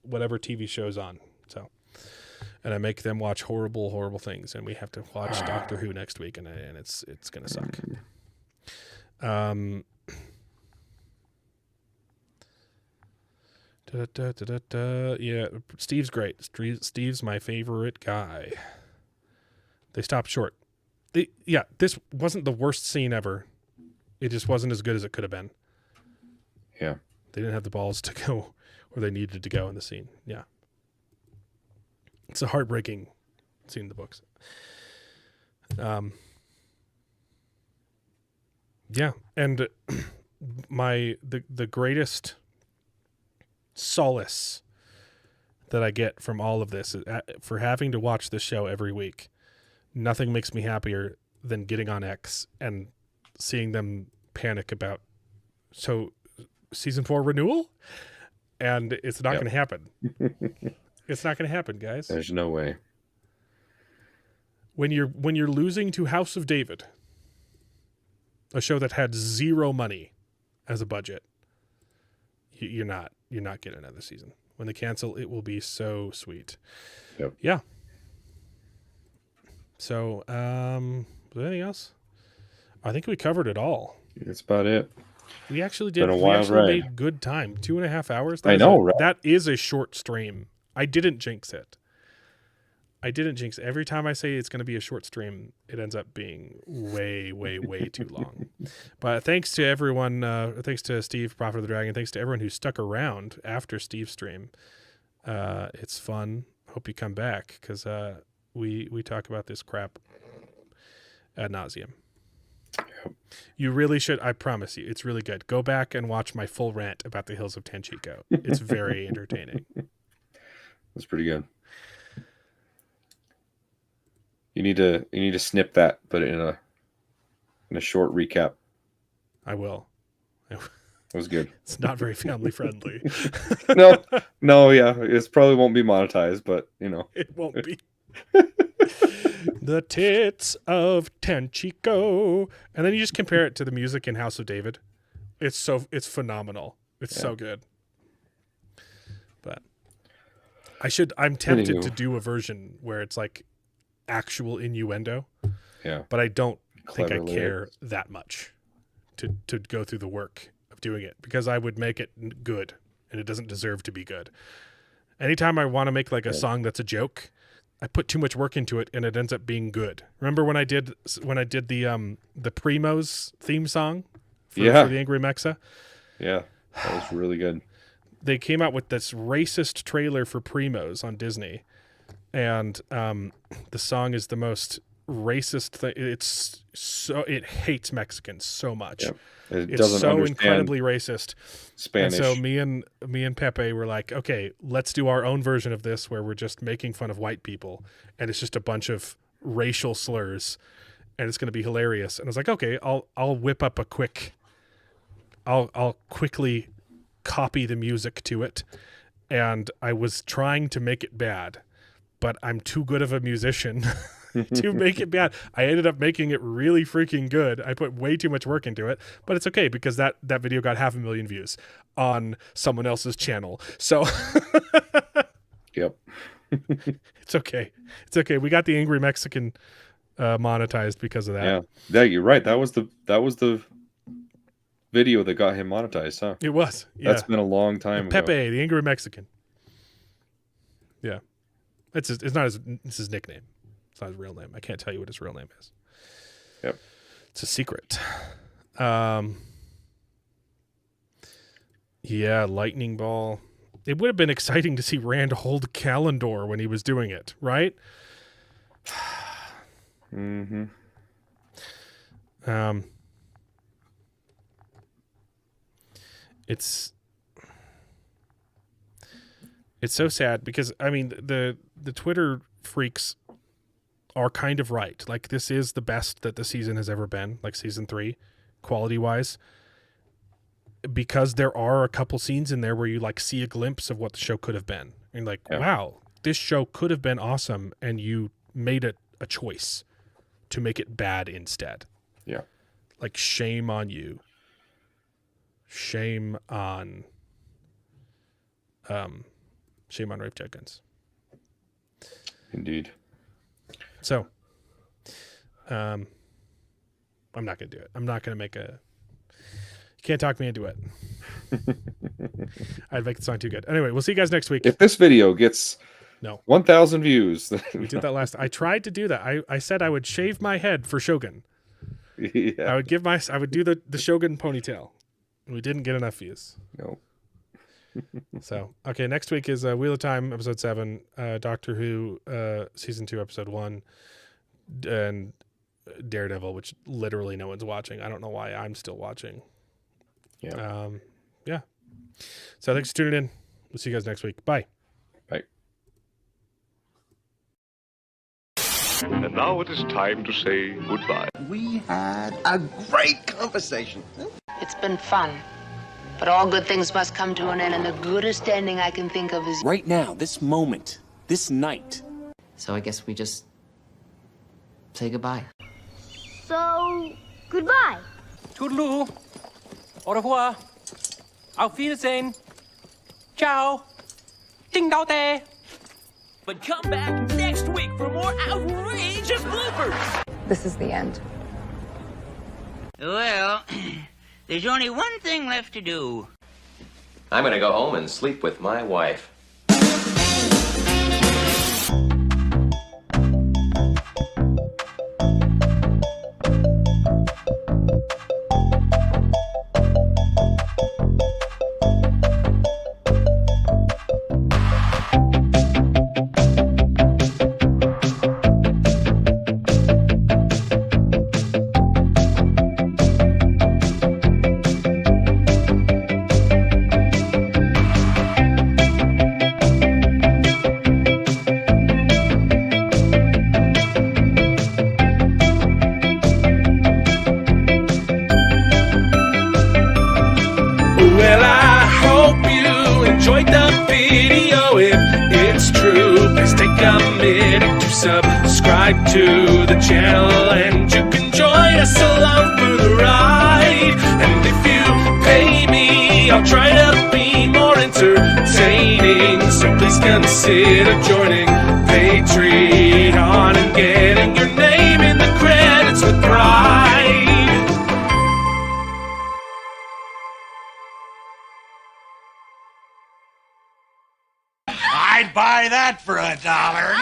whatever TV show's on. So, and I make them watch horrible, horrible things, and we have to watch Doctor Who next week, and it's gonna suck. Yeah, Steve's great. Steve's my favorite guy. They stopped short. This wasn't the worst scene ever. It just wasn't as good as it could have been. Yeah. They didn't have the balls to go where they needed to go in the scene. Yeah. It's a heartbreaking scene in the books. Yeah. And the greatest solace that I get from all of this is for having to watch this show every week. Nothing makes me happier than getting on X and seeing them panic about season 4 renewal, and it's not going to happen. It's not going to happen, guys. There's no way. When you're losing to House of David, a show that had zero money as a budget, you're not getting another season. When they cancel, it will be so sweet. Yep. Yeah. So, was there anything else? I think we covered it all. That's about it. We actually did. We actually made good time. 2.5 hours. I know, right? That is a short stream. I didn't jinx it. Every time I say it's going to be a short stream, it ends up being way, way, way too long. But thanks to everyone. Thanks to Steve, Prophet of the Dragon. Thanks to everyone who stuck around after Steve's stream. It's fun. Hope you come back because we talk about this crap ad nauseum. Yep. You really should. I promise you, it's really good. Go back and watch my full rant about the Hills of Tenchiko. It's very entertaining. That's pretty good. You need to snip that, put it in a short recap. I will. It was good. It's not very family friendly. No, yeah, it probably won't be monetized, but It won't be. The tits of Tenchico, and then you just compare it to the music in House of David. It's phenomenal. It's so good. But I'm tempted to do a version where it's like actual innuendo. Yeah. But I don't think I Clever care lyrics. that much to go through the work of doing it, because I would make it good, and it doesn't deserve to be good. Anytime I want to make like a song that's a joke, I put too much work into it and it ends up being good. Remember when I did the Primos theme song for the Angry Mexa? Yeah, that was really good. They came out with this racist trailer for Primos on Disney, and the song is the most racist thing. It hates Mexicans so much. Yep. It It's doesn't so understand incredibly racist. Spanish. And so me and Pepe were like, okay, let's do our own version of this where we're just making fun of white people, and it's just a bunch of racial slurs, and it's going to be hilarious. And I was like, okay, I'll whip up I'll quickly copy the music to it. And I was trying to make it bad, but I'm too good of a musician to make it bad. I ended up making it really freaking good. I put way too much work into it, but it's okay because that video got 500,000 views on someone else's channel. So Yep. it's okay. It's okay. We got the Angry Mexican monetized because of that. Yeah, you're right. That was the video that got him monetized, huh? It was. Yeah. That's been a long time ago. Pepe, the Angry Mexican. Yeah. It's his nickname. It's not his real name. I can't tell you what his real name is. Yep. It's a secret. Yeah, lightning ball. It would have been exciting to see Rand hold Kalendor when he was doing it, right? Mm-hmm. It's so sad because I mean the Twitter freaks are kind of right. Like, this is the best that the season has ever been, like season 3, quality wise, because there are a couple scenes in there where you like see a glimpse of what the show could have been. And like, wow, this show could have been awesome, and you made it a choice to make it bad instead. Yeah. Like, shame on you. Shame on Rafe Judkins. Indeed. So, I'm not going to do it. I'm not going to make a... You can't talk me into it. I'd make the song too good. Anyway, we'll see you guys next week. If this video gets 1,000 views... We did that last... I tried to do that. I said I would shave my head for Shogun. Yeah. I would do the Shogun ponytail. We didn't get enough views. No. So, okay, next week is Wheel of Time, episode 7, Doctor Who, season 2, episode 1, and Daredevil, which literally no one's watching. I don't know why I'm still watching. Yeah. Yeah. So thanks for tuning in. We'll see you guys next week. Bye. Bye. And now it is time to say goodbye. We had a great conversation. It's been fun. But all good things must come to an end, and the goodest ending I can think of is... Right now, this moment, this night. So I guess we just say goodbye. So, goodbye. Toodaloo. Au revoir. Auf Wiedersehen. Ciao. Ding dao day. But come back next week for more outrageous bloopers. This is the end. Well, there's only one thing left to do. I'm gonna go home and sleep with my wife. enjoyed the video. If it's true, please take a minute to subscribe to the channel, and you can join us along for the ride. And if you pay me, I'll try to be more entertaining, so please consider joining Patreon and getting your name in the credits with pride. I'd buy that for $1.